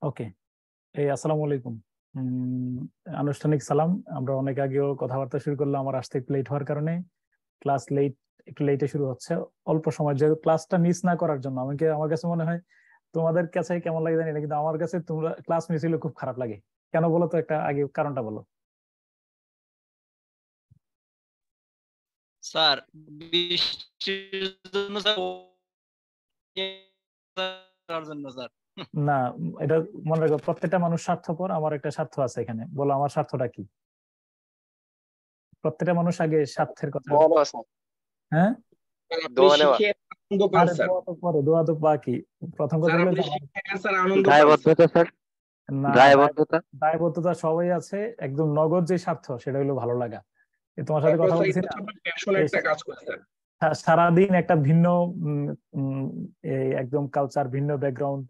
ওকে, আসসালামু আলাইকুম। উম, আনুষ্ঠানিক সালাম। আমরা অনেক আগেও কথাবার্তা শুরু করলাম, আমার আসতে একটু লেট হওয়ার কারণে ক্লাস একটু লেটে শুরু হচ্ছে। অল্প সময় যে ক্লাসটা মিস না করার জন্য আমার কাছে মনে হয়, তোমাদের কাছে কেমন লাগে জানি না, কিন্তু আমার কাছে তোমরা ক্লাস মিস হলে খুব খারাপ লাগে। কেন বলো তো, একটা আগে কারণটা বলো। স্যার বৃষ্টির জন্য স্যার জন্য স্যার। না, এটা মনে রাখো, প্রত্যেকটা মানুষ স্বার্থপর, আমার একটা স্বার্থ আছে এখানে। বলো আমার স্বার্থটা কি? প্রত্যেকটা মানুষ আগে স্বার্থের কথা। দোয়ানো আছে, হ্যাঁ, আপনি শিখে আনন্দ পান আরে স্যার। দোয়া তো পরে, দোয়া তো বাকি। প্রথম কথা স্যার হলো আপনি যে শিখে স্যার আনন্দ পান স্যার। দায়বদ্ধতা স্যার, না, দায়বদ্ধতা। দায়বদ্ধতা সবাই আছে। একদম নগদ যে স্বার্থ সেটা হলো ভালো লাগা। তোমার সাথে তারপর কথা স্যার বলতেছি এটা না, হচ্ছে আপনার প্যাশন এই একটা কাজ করে স্যার। সারাদিন একটা ভিন্ন উম, উম, এই একদম কালচার, ভিন্ন ব্যাকগ্রাউন্ড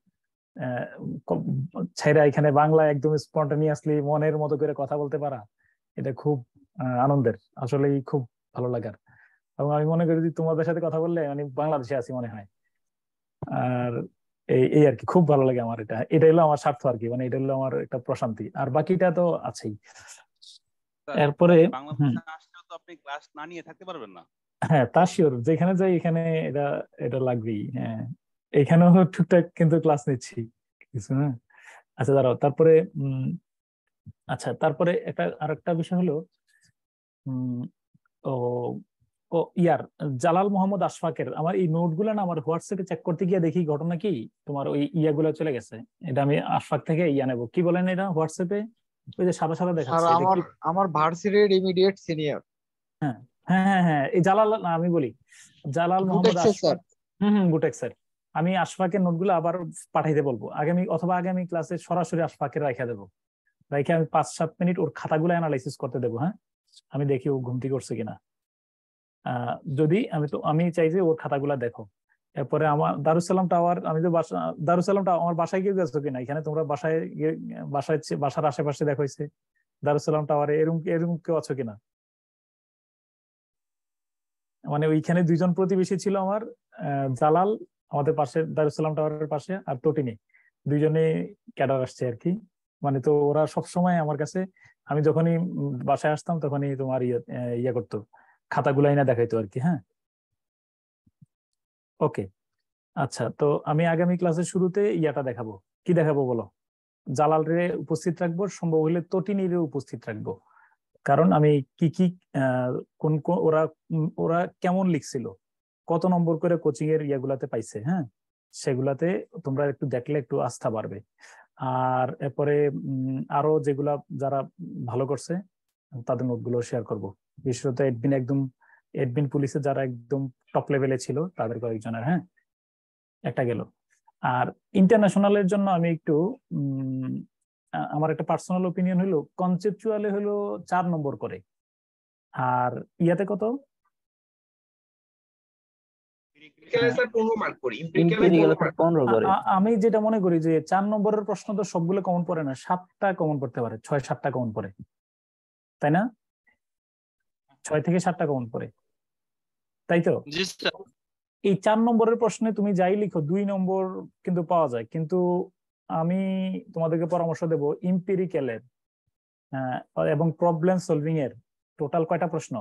ছেড়ে এখানে বাংলা একদম স্পন্টানিয়াসলি মনের মতো করে কথা বলতে পারা, এটা খুব আনন্দের, আসলেই খুব ভালো লাগার। এবং আমি মনে করি যে তোমাদের সাথে কথা বললে মানে বাংলাদেশে আছি মনে হয়। আর এই এই আর কি, খুব ভালো লাগে আমার। এটা হলো আমার স্বার্থ আর কি, মানে এটা হলো আমার একটা প্রশান্তি, আর বাকিটা তো আছেই। স্যার, এরপরে বাংলা হুম, ভাষা আসলেও তো আপনি ক্লাস না নিয়ে থাকতে পারবেন না। হ্যাঁ তা শিওর, যেখানে যাই এখানে এটা এটা লাগবেই। হ্যাঁ, এখানেও টুকটাক কিন্তু ক্লাস নিচ্ছি কিছু না। আচ্ছা দাঁড়াও, তারপরে আচ্ছা তারপরে আরেকটা বিষয় হলো, উম, ও ও ইয়ার জালাল মোহাম্মদ আশফাকের আমার এই নোটগুলো না, আমার হোয়াটসঅ্যাপে চেক করতে গিয়ে দেখি ঘটনা কি, তোমার ওই ইয়াগুলো চলে গেছে। এটা আমি আশফাক থেকে ইয়া নেবো, কি বলেন এটা হোয়াটসঅ্যাপে, ওই যে সাদা সাদা স্যার দেখাচ্ছে, এটা আমার কি? আমার ভার্সিটির ইমিডিয়েট সিনিয়র হ্যাঁ হ্যাঁ হ্যাঁ হ্যাঁ, এই জালাল না, আমি বলি জালাল মোহাম্মদ গুটেক্সের স্যার। আশফাক। গুটেক স্যার। আমি আশফাকের নোটগুলো আবার পাঠাইতে বলবো আগামী, অথবা আগামী ক্লাসে সরাসরি আশফাকের রাখা দেবো। রাখে আমি 5-7 মিনিট ওর খাতাগুলো অ্যানালাইসিস করতে দেবো। হ্যাঁ, আমি দেখি ও ঘুমটি করছে কিনা। যদি আমি চাই যে ওর খাতাগুলা দেখো। এরপরে আমার দারুসালাম টাওয়ার, আমি তো দারুসালাম টাওয়ার আমার বাসায় গিয়ে গেছো কিনা, এখানে তোমরা বাসায় বাসার আশেপাশে দেখো হয়েছে দারুসালাম টাওয়ারে এরকম এরকম কেউ আছো কিনা? মানে ওইখানে দুইজন প্রতিবেশী ছিল আমার, জালাল আমাদের পাশে দারুসালাম টাওয়ারের পাশে, আর তটিনী, দুইজনে ক্যাডার আসছে আর কি। মানে তো ওরা সব সময় আমার কাছে, আমি যখনই বাসায় আসতাম তখনই তোমার ইয়ে করতো, খাতাগুলাই না দেখাইতো আর কি। হ্যাঁ, ওকে। আচ্ছা, তো আমি আগামী ক্লাসের শুরুতে ইয়াটা দেখাবো। কি দেখাবো বলো? জালাল রে উপস্থিত রাখবো, সম্ভব হলে তটিনী রে উপস্থিত রাখবো। কারণ আমি কি কি কোন কোন ওরা ওরা কেমন লিখছিল, কত নম্বর করে কোচিং এর ইয়াগুলাতে পাইছে, হ্যাঁ সেগুলাতে তোমরা একটু দেখলে একটু আস্থা বাড়বে। আর এরপরে আরো যেগুলা যারা ভালো করছে তাদের নোটগুলো শেয়ার করব। বিশেষত এডমিন পুলিশে যারা একদম টপ লেভেলে ছিল তাদের কয়েকজনের। হ্যাঁ, একটা গেল। আর ইন্টারন্যাশনালের জন্য আমি একটু আমার একটা পার্সোনাল ওপিনিয়ন হলো, কনসেপচুয়ালে হলো 4 নম্বর করে, আর ইয়াতে কত? ইম্পেরিক্যালে স্যার 15 মার্ক করি, ইম্পেরিক্যালে ইম্পেরিয়াল 15 মার্ক। 15 করে। আমি যেটা মনে করি যে 4 নম্বরের প্রশ্ন তো সবগুলো কমন পড়ে না, 7টা কমন পড়তে পারে, 6-7টা কমন পড়ে, তাই না? 6 থেকে 7টা কমন পড়ে, তাই তো? জি স্যার। এই 4 নম্বরের প্রশ্নে তুমি যাই লিখো 2 নম্বর কিন্তু পাওয়া যায়। কিন্তু আমি তোমাদেরকে পরামর্শ দেব, ইম্পেরিক্যালের এবং প্রবলেম সলভিং এর টোটাল কয়টা প্রশ্ন?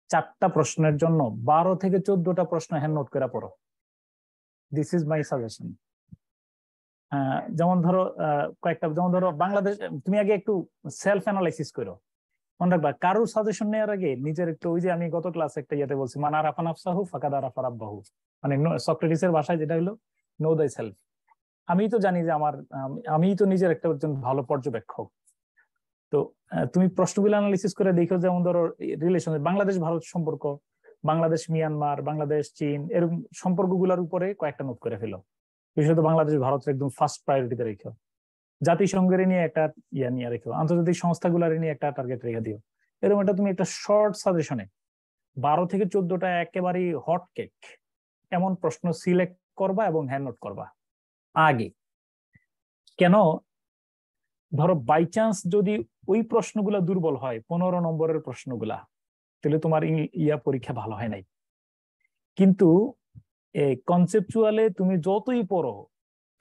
4টা প্রশ্নের জন্য 12 থেকে 14টা প্রশ্ন হ্যান্ড নোট করে পড়ো। This is my suggestion. যেমন ধরো কয়েকটা, যেমন ধরো বাংলাদেশ, তুমি আগে একটু সেলফ অ্যানালাইসিস করো। মনে রাখবা, কারোর সাজেশন নেওয়ার আগে নিজের একটু, ওই যে আমি গত ক্লাসে একটা ইয়েতে বলছি, মান আরাফা নাফসাহু ফাকাদ আরাফা রাব্বাহু, মানে সক্রেটিসের ভাষায় যেটা হলো নো দাই সেলফ। আমি তো জানি যে আমি তো নিজের একটা একজন ভালো পর্যবেক্ষক। তো তুমি প্রশ্নগুলো অ্যানালিসিস করে দেখো, যেমন ধরো রিলেশন, বাংলাদেশ ভারত সম্পর্ক, বাংলাদেশ মিয়ানমার, বাংলাদেশ চীন, এরকম সম্পর্কগুলোর উপরে কয়েকটা নোট করে ফেলো। বিশেষত বাংলাদেশ ভারতের একদম ফার্স্ট প্রায়োরিটিতে রেখো। জাতিসংঘের নিয়ে একটা ইয়া নিয়ে রেখো, আন্তর্জাতিক সংস্থাগুলার নিয়ে একটা টার্গেট রেখে দিও। এরকম একটা তুমি একটা শর্ট সাজেশনে 12 থেকে 14টা একেবারেই হট কেক এমন প্রশ্ন সিলেক্ট করবা এবং হ্যান্ড নোট করবা আগে। কেন? ধরো বাই চান্স যদি ওই প্রশ্নগুলা দুর্বল হয়, 15 নম্বরের প্রশ্নগুলা, তাহলে তোমার ইয়া পরীক্ষা ভালো হয় নাই। কিন্তু কনসেপচুয়ালে তুমি যতই পড়ো,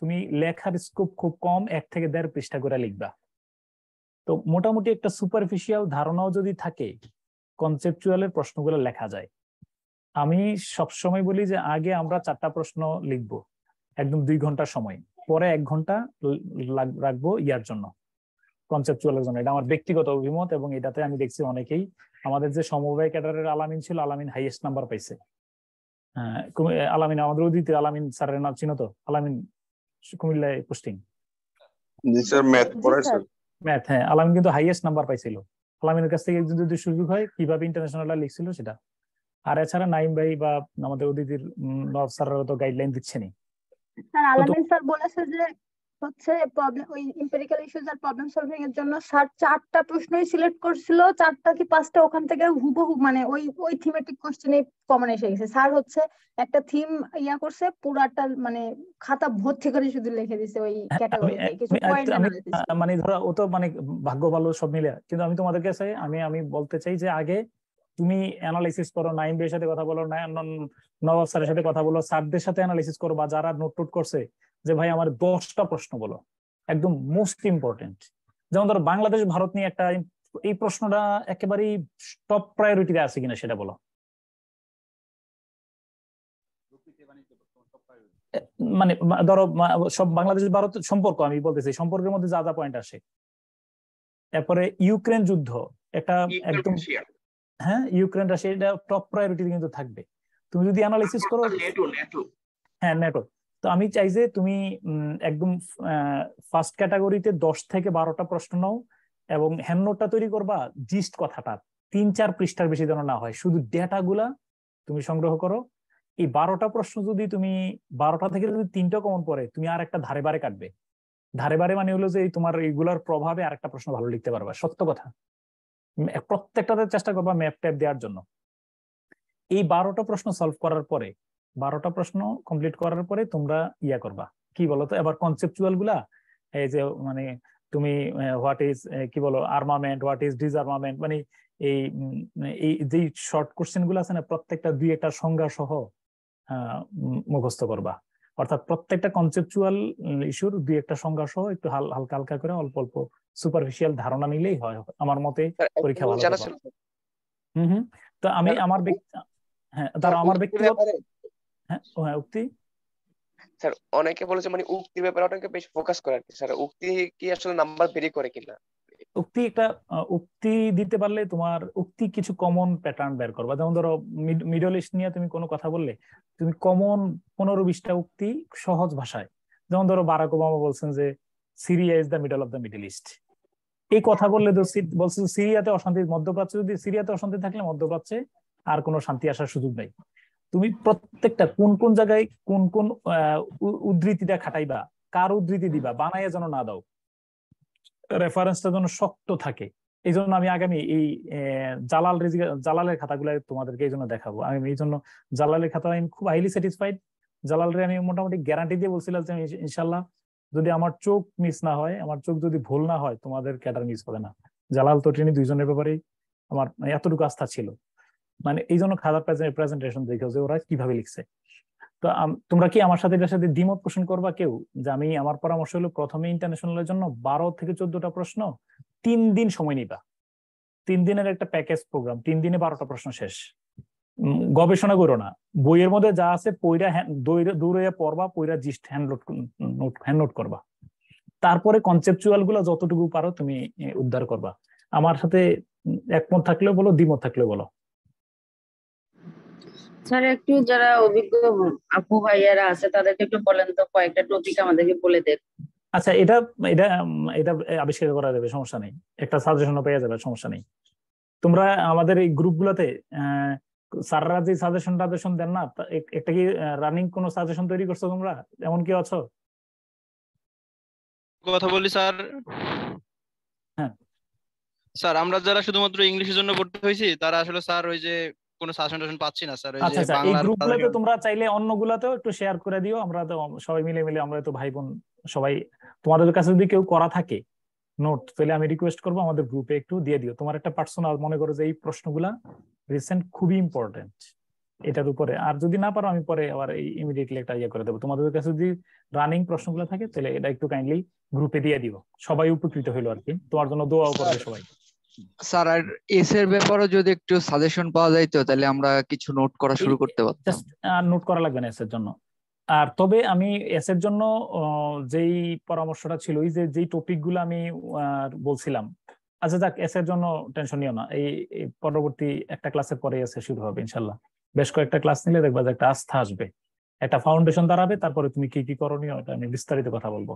তুমি লেখার স্কোপ খুব কম, 1 থেকে 1.5 পৃষ্ঠা করে লিখবা। তো মোটামুটি একটা সুপারফিশিয়াল ধারণাও যদি থাকে, কনসেপচুয়ালের প্রশ্নগুলো লেখা যায়। আমি সবসময় বলি যে আগে আমরা 4টা প্রশ্ন লিখবো, একদম 2 ঘন্টা সময়, পরে 1 ঘন্টা রাখবো ইয়ার জন্য, কনসেপচুয়ালের জন্য। এটা আমার ব্যক্তিগত অভিমত, এবং এটাতে আমি দেখছি অনেকেই, আমাদের যে সমবায় ক্যাডারের আলামিন ছিল, আলামিন হাইয়েস্ট নাম্বার পাইছে। আলামিন আমাদের অদিতির আলামিন স্যারের নাম চিনো তো? আলামিন কুমিল্লায় পোস্টিং। জি স্যার, ম্যাথ পড়ায় স্যার। ম্যাথ, হ্যাঁ, আলামিন কিন্তু হাইয়েস্ট নাম্বার পাইছিল। আলামিনের কাছ থেকে একজন যদি সুযোগ হয় কিভাবে ইন্টারন্যাশনাল লিখছিল সেটা। আর এছাড়া নাইম ভাই বা আমাদের অদিতির নব স্যাররা তো গাইডলাইন দিচ্ছেনই। স্যার আলামিন স্যার বলেছে যে হচ্ছে প্রবলেম ওই এমপিরিক্যাল ইস্যুস আর প্রবলেম সলভিং এর জন্য স্যার 4টা প্রশ্নই সিলেক্ট করছিল, 4টা কি 5টা ওখান থেকে হুবহু মানে ওই থিমেটিক কোশ্চেনে কমন এসে গেছে। স্যার হচ্ছে একটা থিম ইয়া করছে, পুরাটা মানে খাতা ভর্তি করে শুধু লিখে দিছে ওই ক্যাটাগরিতে কিছু পয়েন্ট অ্যানালাইসিস। মানে ধরো ও তো মানে ভাগ্য ভালো সব মিলে, কিন্তু আমি তোমাদের কাছে আমি বলতে চাই যে আগে তুমি অ্যানালাইসিস করো, নাইম ভাইয়ের সাথে কথা বলো, নবাব স্যারের সাথে কথা বলো, স্যারদের সাথে অ্যানালাইসিস করো, বা যারা নোট করছে যে ভাই আমার 10টা প্রশ্ন বলো, একদম মোস্ট ইম্পর্টেন্ট। যেমন ধরো বাংলাদেশ ভারত নিয়ে একটা, এই প্রশ্নটা একেবারেই টপ প্রায়োরিটিতে আছে কিনা সেটা বলো। মানে ধরো সব বাংলাদেশ ভারত সম্পর্ক আমি বলতেছি, সম্পর্কের মধ্যে যা যা পয়েন্ট আসে। এরপরে ইউক্রেন যুদ্ধ, এটা একদম, হ্যাঁ ইউক্রেন রাশিয়া, এটা টপ প্রায়োরিটি কিন্তু থাকবে। তুমি যদি অ্যানালাইসিস করো, হ্যাঁ নেটো। তো আমি চাই যে তুমি একদম ফার্স্ট ক্যাটাগরিতে 10 থেকে 12টা প্রশ্ন নাও, এবং হ্যান্ডনোটটা তৈরি করবা, জিস্ট কথাটা 3-4 পৃষ্ঠার বেশি যেন না হয়, শুধু ডেটা গুলা তুমি সংগ্রহ করো। এই 12টা প্রশ্ন যদি তুমি 12টা থেকে যদি 3টা কমন পড়ে, তুমি আর একটা ধারে বারে কাটবে। ধারে বারে মানে হলো যে তোমার এইগুলার প্রভাবে আরেকটা প্রশ্ন ভালো লিখতে পারবা, সত্য কথা। প্রত্যেকটাতে চেষ্টা করবা ম্যাপ ট্যাপ দেওয়ার জন্য। এই 12টা প্রশ্ন সলভ করার পরে, 12টা প্রশ্ন কমপ্লিট করার পরে তোমরা ইয়া করবা, কি বলতো, এবার কনসেপচুয়াল গুলা, এই যে মানে তুমি হোয়াট ইজ কি বলো আর্মামেন্ট, হোয়াট ইজ ডিসআর্মামেন্ট, মানে এই যে শর্ট কোশ্চেন গুলো আছে না, প্রত্যেকটা 2-1টা সংজ্ঞা সহ মুখস্থ করবা। অর্থাৎ প্রত্যেকটা কনসেপচুয়াল ইস্যুর 2-1টা সংজ্ঞা সহ একটু হালকা হালকা করে অল্প অল্প সুপারফিশিয়াল ধারণা নিলেই হয় আমার মতে পরীক্ষা ভালো হবে। হুম। তো আমি আমার হ্যাঁ তারা আমার ব্যক্তিগত, হ্যাঁ উক্তি স্যার অনেকে বলেছে মানে উক্তি ব্যাপারে অনেকে বেশি ফোকাস করে আর কি স্যার, উক্তি কি আসলে নাম্বার বেরি করে কিনা? উক্তি দিতে পারলে তোমার উক্তি কিছু কমন প্যাটার্ন বের করবা। যেমন ধরো মিডল ইস্ট নিয়ে তুমি কোনো কথা বললে, তুমি কমন 15-20টা উক্তি সহজ ভাষায়, যেমন ধরো বারাক ওবামা বলছেন যে Syria is the middle of the middle east. এই কথা বললে তো বলছে সিরিয়াতে অশান্তি, মধ্যপ্রাচ্যে যদি সিরিয়াতে অশান্তি থাকলে মধ্যপ্রাচ্যে আর কোনো শান্তি আসার সুযোগ নাই। তুমি প্রত্যেকটা কোন কোন জায়গায় কোন কোন উদ্ধৃতিটা খাটাইবা, কার উদ্ধৃতি দিবা, বানাইয়া যেন না দাও, রেফারেন্সটা যেন শক্ত থাকে। এই জন্য আমি আগামী এই জালালের খাতাগুলো তোমাদেরকে এই জন্য দেখাবো। আমি এই জন্য জালালের খাতা আমি খুব হাইলি স্যাটিসফাইড। জালালের আমি মোটামুটি গ্যারান্টি দিয়ে বলছিলাম যে ইনশাল্লাহ যদি আমার চোখ মিস না হয়, আমার চোখ যদি ভুল না হয়, তোমাদের ক্যাডার মিস হবে না। জালাল তো ট্রেনি দুইজনের ব্যাপারেই আমার এতটুকু আস্থা ছিল, মানে এই জন্য খাতার প্রেজেন্টেশন দেখেও যে ওরা কিভাবে লিখছে। তো তোমরা কি আমার সাথে এটার সাথে দ্বিমত পোষণ করবা কেউ? যে আমি আমার পরামর্শ হলো প্রথমে ইন্টারন্যাশনালের জন্য 12 থেকে 14টা প্রশ্ন, 3 দিন সময় নিবা। 3 দিনের একটা প্যাকেজ প্রোগ্রাম, 3 দিনে 12টা প্রশ্ন শেষ। গবেষণা করো না, বইয়ের মধ্যে যা আছে পইরা দৌড়ে পড়বা, পইরা জিস্ট হ্যান্ড নোট করবা। তারপরে কনসেপচুয়াল গুলো যতটুকু পারো তুমি উদ্ধার করবা। আমার সাথে একমত থাকলেও বলো, দ্বিমত থাকলেও বলো। স্যার একটু যারা অভিজ্ঞ আপু ভাইয়ারা আছে তাদেরকে একটু বলেন তো, কয়েকটা টপিক আমাদেরকে বলে দেন। আচ্ছা, এটা এটা এটা আবিষ্কার করা যাবে, সমস্যা নেই, একটা সাজেশনও পেয়ে যাবে, সমস্যা নেই। তোমরা আমাদের এই গ্রুপগুলোতে স্যাররা যে সাজেশন দেন না, একটা কি রানিং কোনো সাজেশন তৈরি করছো তোমরা? এমন কি আছো? কথা বলি স্যার। হ্যাঁ স্যার আমরা যারা শুধুমাত্র ইংলিশের জন্য ভর্তি হয়েছি তারা আসলে স্যার ওই যে কোনো সাজেশন পাচ্ছি না স্যার। ওই যে আচ্ছা, এই বাংলার গ্রুপগুলোতে তোমরা চাইলে অন্যগুলাতেও একটু শেয়ার করে দিও। আমরা তো সবাই মিলে আমরা তো ভাই বোন সবাই। তোমাদের কাছে যদি কেউ করা থাকে নোট, তাহলে আমি রিকোয়েস্ট করবো আমাদের গ্রুপে একটু দিয়ে দিও। তোমার একটা পার্সোনাল মনে করো যে এই প্রশ্নগুলা রিসেন্ট খুবই ইম্পর্টেন্ট, এটার উপরে। আর যদি না পারো আমি পরে আবার ইমিডিয়েটলি একটা ইয়ে করে দেবো। তোমাদের কাছে যদি রানিং প্রশ্নগুলো থাকে তাহলে এটা একটু কাইন্ডলি গ্রুপে দিয়ে দিব, সবাই উপকৃত হইলো আর কি। তোমার জন্য দোয়াও করবে সবাই। স্যার আর এস এর ব্যাপারে যদি একটু সাজেশন পাওয়া যাইতো তাহলে আমরা কিছু নোট করা শুরু করতে পারতাম। জাস্ট আর নোট করা লাগবে না এস এর জন্য। আর তবে আমি এস এর জন্য যেই পরামর্শটা ছিল, ওই যে যেই টপিক গুলো আমি বলছিলাম, আচ্ছা যাক, এস এর জন্য টেনশন নিও না, এই পরবর্তী একটা ক্লাসের পরে এস এ শুরু হবে ইনশাল্লাহ। বেশ কয়েকটা ক্লাস নিলে দেখবা যে একটা আস্থা আসবে, একটা ফাউন্ডেশন দাঁড়াবে, তারপরে তুমি কি কি করণীয় এটা আমি বিস্তারিত কথা বলবো,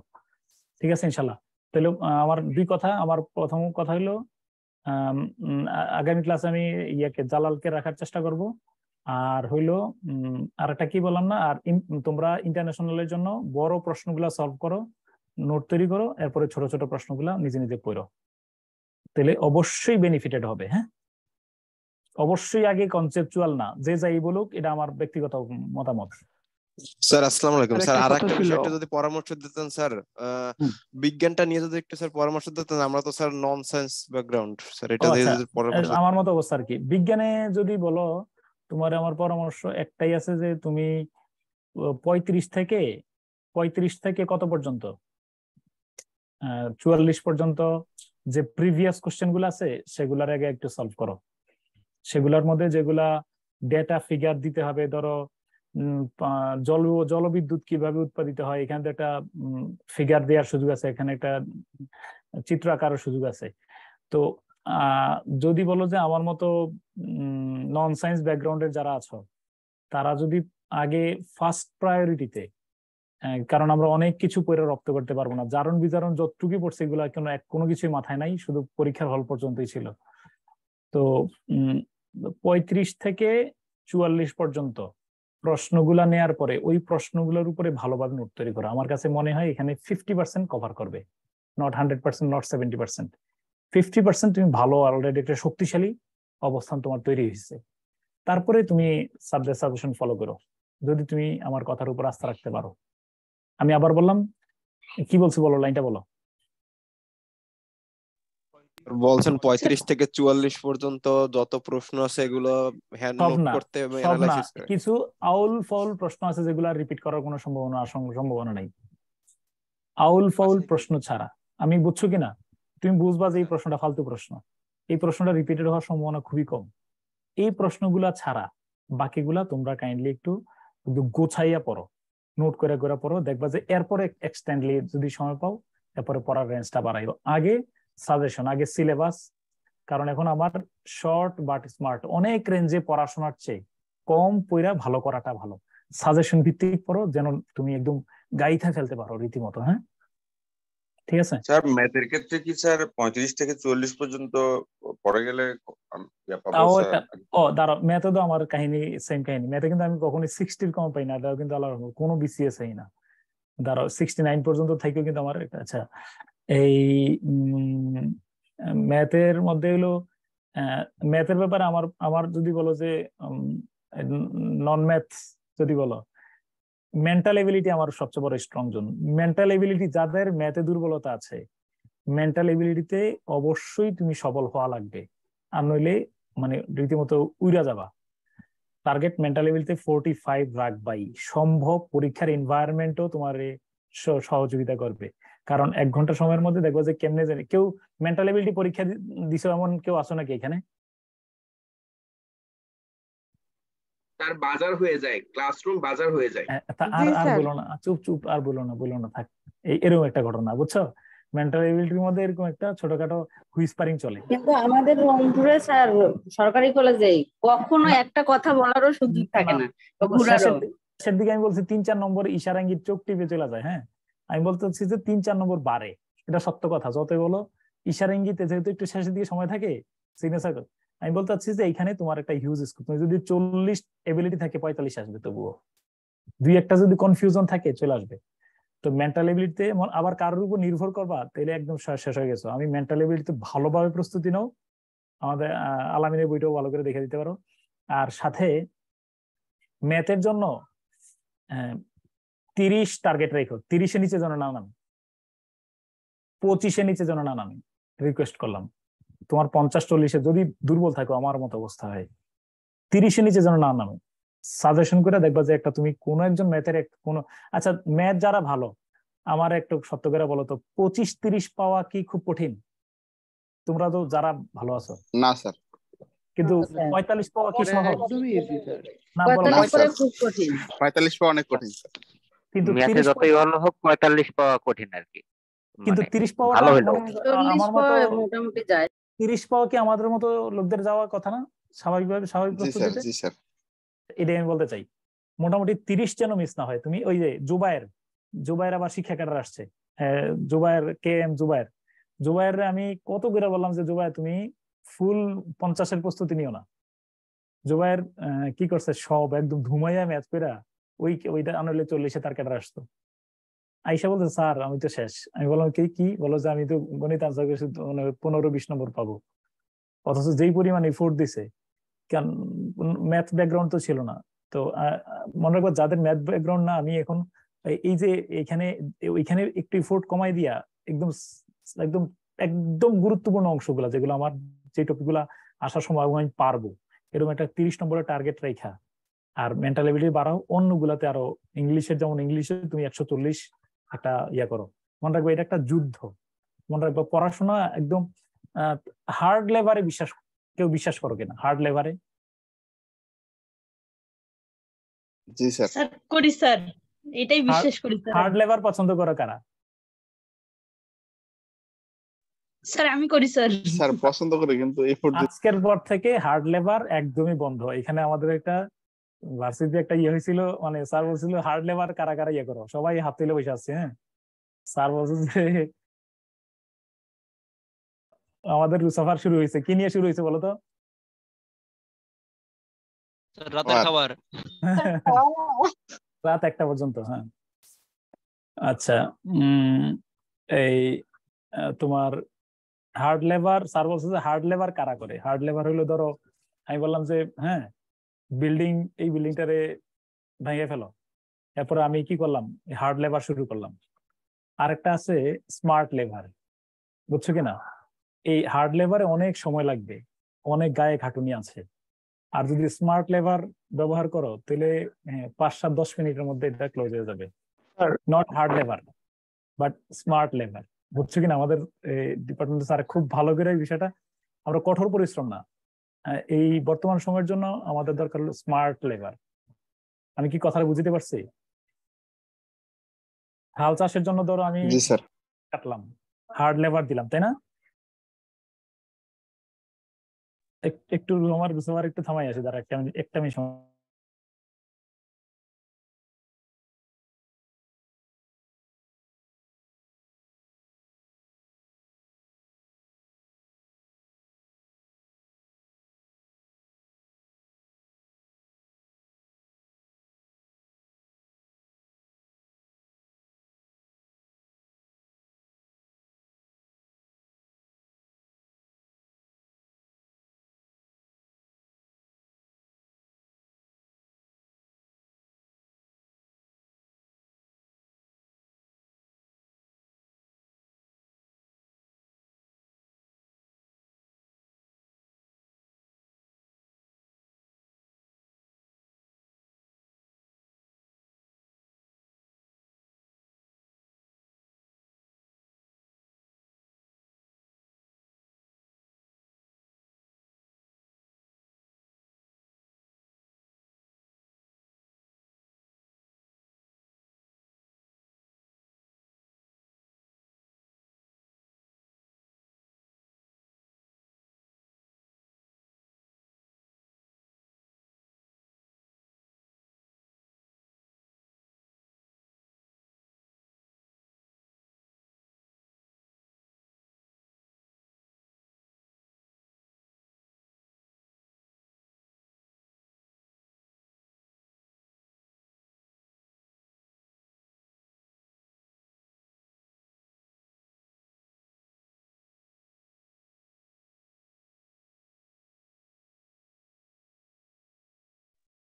ঠিক আছে ইনশাল্লাহ। তাহলে আমার দুই কথা, আমার প্রথম কথা হলো আগামী ক্লাসে আমি ইয়াকে জালালকে রাখার চেষ্টা করব। আর হইলো আর একটা কি বললাম না, আর তোমরা ইন্টারন্যাশনালের জন্য বড় প্রশ্নগুলা সলভ করো, নোট তৈরি করো, এরপরে ছোট ছোট প্রশ্নগুলা নিজে নিজে পড়ো, তাহলে অবশ্যই বেনিফিটেড হবে। হ্যাঁ, অবশ্যই আগে কনসেপচুয়াল না, যে যাই বলুক, এটা আমার ব্যক্তিগত মতামত। স্যার আসসালামু আলাইকুম। স্যার আরেকটা বিষয়টা যদি পরামর্শ দিতেন স্যার, বিজ্ঞানটা নিয়ে যদি একটু স্যার পরামর্শ দিতেন, আমরা তো স্যার নন সায়েন্স ব্যাকগ্রাউন্ড স্যার, এটা দিয়ে যদি পরামর্শ। আমার মতো অবস্থা আর কি, বিজ্ঞানে যদি বলো, তোমার আমার পরামর্শ একটাই আছে যে তুমি 35 থেকে কত পর্যন্ত, 44 পর্যন্ত যে প্রিভিয়াস কোশ্চেন গুলো আছে সেগুলার আগে একটু সলভ করো। সেগুলোর মধ্যে যেগুলা ডেটা ফিগার দিতে হবে, ধরো জলবিদ্যুৎ কিভাবে উৎপাদিত হয়, এখানে একটা ফিগার দেওয়ার সুযোগ আছে, এখানে একটা চিত্র আঁকার সুযোগ আছে। তো যদি বলো যে আমার মতো নন সায়েন্স ব্যাকগ্রাউন্ডের যারা আছো, তারা যদি আগে ফার্স্ট প্রায়োরিটিতে, কারণ আমরা অনেক কিছু পড়ে রপ্ত করতে পারবো না, জারণ বিজারণ যতটুকু পড়ছে এগুলো কোনো কিছুই মাথায় নাই, শুধু পরীক্ষার হল পর্যন্তই ছিল। তো 35 থেকে 44 পর্যন্ত প্রশ্নগুলা নেয়ার পরে ওই প্রশ্নগুলোর উপরে ভালোভাবে নোট তৈরি করা, আমার কাছে মনে হয় এখানে 50% কভার করবে, নট 100%, নট 70%। 50% তুমি ভালো, অলরেডি একটা শক্তিশালী অবস্থান তোমার তৈরি হয়েছে। তারপরে তুমি সাবজেক্ট সাজেশন ফলো করো, যদি তুমি আমার কথার উপর আস্থা রাখতে পারো। আমি আবার বললাম, কি বলছি বলো, লাইনটা বলো। বলছেন 35 থেকে 44 পর্যন্ত যত প্রশ্ন আছে এগুলো হ্যান্ড নোট করতে হবে, অ্যানালাইসিস করে। কিছু আউল ফাউল প্রশ্ন আছে যেগুলো রিপিট করার কোনো সম্ভাবনা নাই, আউল ফাউল প্রশ্ন ছাড়া। আমি বুঝছো কিনা, তুমি বুঝবা যে এই প্রশ্নটা ফালতু প্রশ্ন, এই প্রশ্নটা রিপিটেড হওয়ার সম্ভাবনা খুবই কম। এই প্রশ্নগুলা ছাড়া বাকিগুলা তোমরা কাইন্ডলি একটু গোছাইয়া পড়ো, নোট করে করে পড়ো, দেখবা যে এরপরে এক্সটেন্ডলি যদি সময় পাও এরপরে পড়ার রেঞ্জটা বাড়াইবো। আগে সাজেশন, আগে সিলেবাস, কারণ এখন আমার শর্ট বাট স্মার্ট, অনেক রেঞ্জে পড়াশোনার চেয়ে কম পড়া ভালো করাটা ভালো। সাজেশন ভিত্তিক পড়ো, যেন তুমি একদম গাইথা ফেলতে পারো রীতিমতো। হ্যাঁ, ঠিক আছে স্যার। ম্যাথের ক্ষেত্রে কি স্যার 35 থেকে 44 পর্যন্ত পড়ে গেলে দাঁড়াও, ম্যাথে তো আমার কাহিনী সেম কাহিনী। ম্যাথে কিন্তু আমি কখনোই 60 কম পাই না, এটাও কিন্তু আল্লাহর রহমত, কোনো বিসিএস চাই না। দাঁড়াও, 69 পর্যন্ত থেকেও কিন্তু আমার আচ্ছা, এই ম্যাথের মধ্যে হলো, ম্যাথের ব্যাপারে আমার যদি বলো যে নন ম্যাথ যদি বলো, মেন্টাল এবিলিটি আমার সবচেয়ে বড় স্ট্রং জোন। মেন্টাল এবিলিটি যাদের ম্যাথে দুর্বলতা আছে, মেন্টাল এবিলিটিতে অবশ্যই তুমি সবল হওয়া লাগবে, আর নইলে মানে রীতিমতো উইরা যাবা। টার্গেট মেন্টাল এবিলিটিতে 45 রাখবাই, সম্ভব পরীক্ষার এনভায়রনমেন্টও তোমার সহযোগিতা করবে। কারণ 1 ঘন্টা সময়ের মধ্যে দেখবো যে কেমনে জানি কেউ মেন্টাল এবিলিটি পরীক্ষা দিছো, এমন কেউ আসো নাকি এখানে? তার বাজার হয়ে যায়, ক্লাসরুম বাজার হয়ে যায়। আর বলো না, চুপ আর বলো না থাক। এরকম একটা ঘটনা, বুঝছো, মেন্টাল এবিলিটির মধ্যে এরকম একটা ছোটখাটো হুইসপারিং চলে। কিন্তু আমাদের রংপুরে স্যার সরকারি কলেজে কখনো একটা কথা বলারও সুযোগ থাকে না, শেষের দিকে আমি বলছি 3-4 নম্বর ইশারা ইঙ্গিত চোখ টিপে চলে যায়। হ্যাঁ, আমি বলতে চাচ্ছি যে 3-4 নম্বর বাড়ে, এটা সত্য কথা। যতই বলো ইশারা ইঙ্গিতে যেহেতু একটু শেষের দিকে সময় থাকে, সিগনেচার, আমি বলতে চাচ্ছি যে এখানে তোমার একটা হিউজ স্কোপ। তুমি যদি 40 এবিলিটি থাকে 45 আসবে, তবুও 2-1টা যদি কনফিউশন থাকে চলে আসবে। তো মেন্টাল এবিলিটিতে আবার কারোর উপর নির্ভর করবা, তাহলে একদম শেষ হয়ে গেছো। আমি মেন্টাল এবিলিটিতে ভালোভাবে প্রস্তুতি নাও, আমাদের আলামিনের বইটাও ভালো করে দেখে দিতে পারো। আর সাথে ম্যাথের জন্য 30 টার্গেট রেখো, 30-এর নিচে যেন না নামে, 25-এর নিচে যেন না নামে, রিকোয়েস্ট করলাম। তোমার 50-40-এ যদি দুর্বল থাকো, আমার মতো অবস্থা হয়, 30-এর নিচে যেন না নামে। সাজেশন করে দেখবা যে একটা তুমি কোনো একজন ম্যাথের কোনো, আচ্ছা ম্যাথ যারা ভালো, আমার একটু সত্য করে বলো তো 25-30 পাওয়া কি খুব কঠিন? তোমরা তো যারা ভালো আছো। না স্যার। কিন্তু 45 পাওয়া কি সহজ? একদমই ইজি স্যার। না বলো 45 করে খুব কঠিন। 45 পাওয়া অনেক কঠিন স্যার। কিন্তু ম্যাথে 30 যতই ভালো হোক 45 পাওয়া কঠিন আর কি। কিন্তু 30 পাওয়াটা ভালো হইলো। আমার 40 মতো পাওয়া মোটামুটি যায়। 30 পাওয়া কি আমাদের মতো লোকদের যাওয়ার কথা না স্বাভাবিক জি স্যার, প্রস্তুতিতে? জি স্যার। এটাই আমি বলতে চাই, মোটামুটি 30 যেন মিস না হয়। তুমি ওই যে জুবায়ের আবার শিক্ষাকাররা আসছে, জুবায়ের KM জুবায়ের আমি কত করে বললাম যে জুবায়ের তুমি ফুল 50-এর প্রস্তুতি নিও না। জুবায়ের কি করছে, সব একদম ধুমাইয়া ম্যাচ করে ওইটা আনলে 40-এ তার ক্যাডার আসতো। আইসা বলছে স্যার আমি তো শেষ। আমি বললাম কি বলো যে আমি তো গণিত আনসার করেছি 15-20 নম্বর পাবো, অথচ যেই পরিমাণ এফোর্ট দিছে, কারণ ম্যাথ ব্যাকগ্রাউন্ড তো ছিল না। তো মনে রাখবো যাদের ম্যাথ ব্যাকগ্রাউন্ড না, আমি এখন এই যে ওইখানে একটু এফোর্ট কমাই দিয়া একদম একদম একদম গুরুত্বপূর্ণ অংশগুলা, যেগুলো আমার যে টপিক গুলা আসার সময় আমি পারবো, এরকম একটা 30 নম্বরের টার্গেট রেখা আর মেন্টাল এবিলিটি বাড়াও। অন্যগুলাতে আরো যেমন ইংলিশে তুমি 140 একটা করো। মনে রাখবো এটা একটা যুদ্ধ। মনে রাখবো পড়াশোনা একদম হার্ড লেভারে কেউ বিশ্বাস করো কিনা? হার্ড লেভারে? জি স্যার। স্যার করি স্যার, এটাই বিশ্বাস করি স্যার। হার্ড লেভার পছন্দ করো কারা? স্যার আমি করি স্যার। স্যার পছন্দ করি, কিন্তু এফোর্ট আজকের পর থেকে হার্ড লেভার একদমই বন্ধ। এখানে আমাদের একটা ভার্সিটি একটা হয়েছিল, মানে স্যার বলছিল হার্ড লেভার কারা কারা করো, সবাই হাত তুলে বসে আসছে। হ্যাঁ, স্যার বলছে যে আমাদের সফর শুরু হয়েছে, কি নিয়ে শুরু হয়েছে বলো তো? রাতের খাবার। রাত 1টা পর্যন্ত। হ্যাঁ, আচ্ছা। এই তোমার হার্ড লেভার, স্যার বলছে যে হার্ড লেভার কারা করে? হার্ড লেভার হইলো, ধরো আমি বললাম যে হ্যাঁ এই বিল্ডিংটারে ভেঙে ফেলো, এরপরে আমি কি করলাম, হার্ড লেভার শুরু করলাম। আরেকটা আছে স্মার্ট লেভার, বুঝছো কিনা? এই হার্ড লেভারে অনেক সময় লাগবে, অনেক গায়ে খাটুনি আছে। আর যদি স্মার্ট লেভার ব্যবহার করো তাহলে 5-7-10 মিনিটের মধ্যে এটা ক্লোজ হয়ে যাবে। Not hard lever but smart lever, বুঝছো কিনা? আমাদের ডিপার্টমেন্ট স্যার খুব ভালো করে এই বিষয়টা, আমরা কঠোর পরিশ্রম না, এই বর্তমান সময়ের জন্য আমাদের দরকার হলো স্মার্ট লেভার। আমি কি কথাটা বুঝতে পারছি? হাল চাষের জন্য ধরো আমি কাটলাম, হার্ড লেভার দিলাম, তাই না? একটু আমার সবার একটু থামাই আছে, দাঁড়া একটা মিনিট।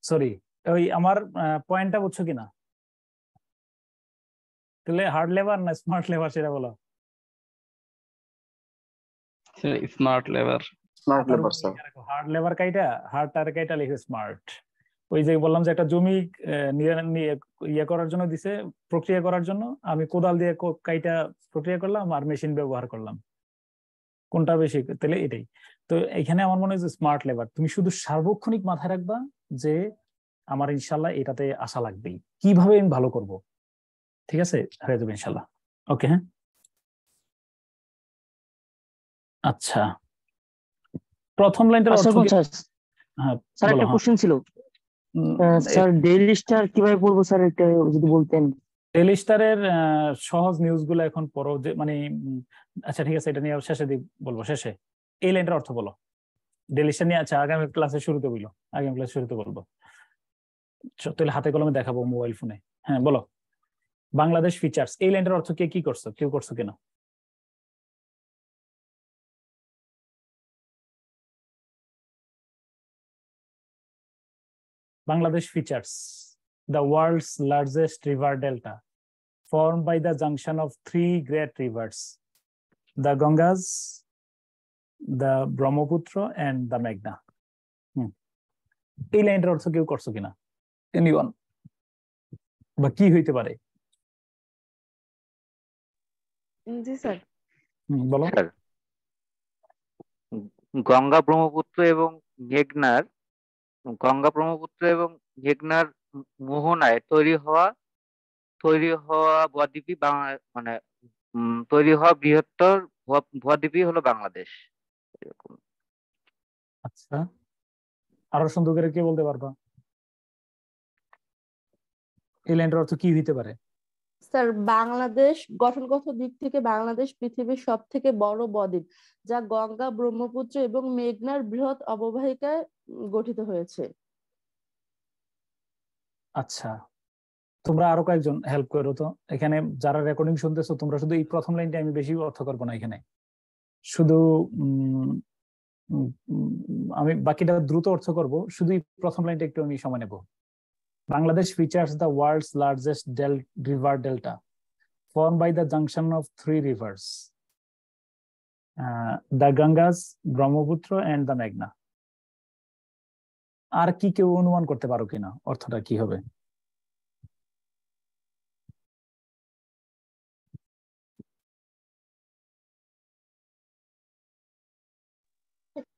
সরি, ওই আমার পয়েন্টটা বুঝছো কিনা? তাহলে হার্ড লেভার না স্মার্ট লেভার সেটা বলো। Smart lever. Smart lever sir. Hard lever কাইটা, হার্ড টার কাইটা লিখে স্মার্ট। ওই যে বললাম যে একটা জমি ইয়ে করার জন্য দিছে, প্রক্রিয়া করার জন্য, আমি কোদাল দিয়ে কাইটা প্রক্রিয়া করলাম আর মেশিন ব্যবহার করলাম, কোনটা বেশি? তাহলে এটাই। তো এখানে আমার মনে হয় যে স্মার্ট লেবার, তুমি শুধু সার্বক্ষণিক মাথায় রাখবা যে আমার ইনশাল্লাহ এটাতে আশা লাগবেই, কিভাবে আমি ভালো করব, ঠিক আছে, হয়ে যাবে ইনশাল্লাহ। ওকে, হ্যাঁ, আচ্ছা, প্রথম লাইনটার অর্থ কি? হ্যাঁ, স্যার একটা কোশ্চেন ছিল স্যার, ডেইলি স্টার কিভাবে পড়বো স্যার, এটা যদি বলতেন। ডেইলি স্টারের সহজ নিউজ গুলো এখন পড়ো, যে মানে আচ্ছা ঠিক আছে, এটা নিয়ে শেষে বলবো, শেষে এই লাইনটার অর্থ বলো ডেইলি স্টার নিয়ে। আচ্ছা, আগামী ক্লাসে শুরুতে বললো, আগামী ক্লাসে শুরুতে বলবো, তাহলে হাতে কলমে দেখাবো, মোবাইল ফোনে। হ্যাঁ বলো, বাংলাদেশ ফিচার্স, এই লাইনটার অর্থ কে কি করছো, কেউ করছো কিনা? Bangladesh features the world's largest river delta, formed by the junction of three great rivers, the Ganges, the Brahmaputra, and the Meghna. এই লাইনটার অর্থ কেউ করছো কিনা? এনিওয়ান? বা কি হইতে পারে? জি স্যার। বলো। গঙ্গা ব্রহ্মপুত্র এবং মেঘনার মোহনায় তৈরি হওয়া বদ্বীপই মানে তৈরি হওয়া বৃহত্তর বদ্বীপই হলো বাংলাদেশ। আচ্ছা, আরো সুন্দর করে কে বলতে পারবা এই লাইনটার অর্থ কি হইতে পারে? স্যার, বাংলাদেশ গঠনগত দিক থেকে বাংলাদেশ পৃথিবীর সব থেকে বড় বদ্বীপ, যা গঙ্গা, ব্রহ্মপুত্র এবং মেঘনার বৃহৎ অববাহিকায় গঠিত হয়েছে। আচ্ছা, তোমরা আরো কয়েকজন হেল্প করো তো, এখানে যারা রেকর্ডিং শুনতেছো তোমরা শুধু এই প্রথম লাইনটা, আমি বেশি অর্থ করবো না এখানে, শুধু আমি বাকিটা দ্রুত অর্থ করব, শুধু এই প্রথম লাইনটা একটু আমি সময় নেব। Bangladesh features the world's largest river delta, formed by the junction of three rivers, the Ganges, Brahmaputra, and the Meghna. আর কি কেউ অনুমান করতে পারো কিনা অর্থটা কি হবে?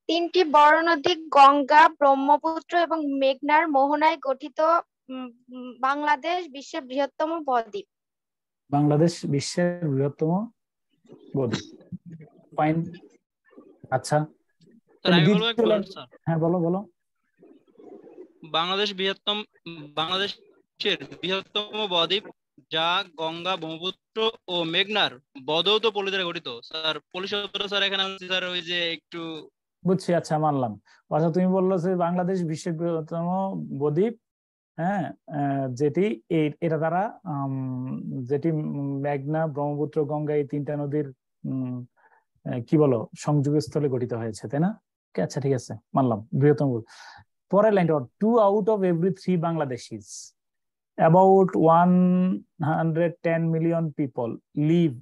তিনটি বড় নদী গঙ্গা, ব্রহ্মপুত্র এবং মেঘনার মোহনায় গঠিত বাংলাদেশ বিশ্বের বৃহত্তম বদ্বীপ। বাংলাদেশ বিশ্বের বৃহত্তম বদ্বীপ, ফাইন। আচ্ছা, হ্যাঁ বলো বলো। বাংলাদেশের বৃহত্তম বদ্বীপ, যা গঙ্গা, ব্রহ্মপুত্র ও মেঘনার বদৌত পলি দ্বারা গঠিত। স্যার পলিশব্দটা স্যার এখানে স্যার ওই যে একটু বুঝছি, আচ্ছা মানলাম। আচ্ছা, তুমি বললো যে বাংলাদেশ বিশ্বের বৃহত্তম বদ্বীপ, হ্যাঁ, যেটি এটা দ্বারা যেটি মেঘনা, ব্রহ্মপুত্র, গঙ্গা এই তিনটা নদীর কি বলো সংযোগস্থলে গঠিত হয়েছে, তাই না? আচ্ছা ঠিক আছে, মানলাম বৃহত্তম। পরের লাইনটা, 2 out of every 3 Bangladeshis, about 110 million people live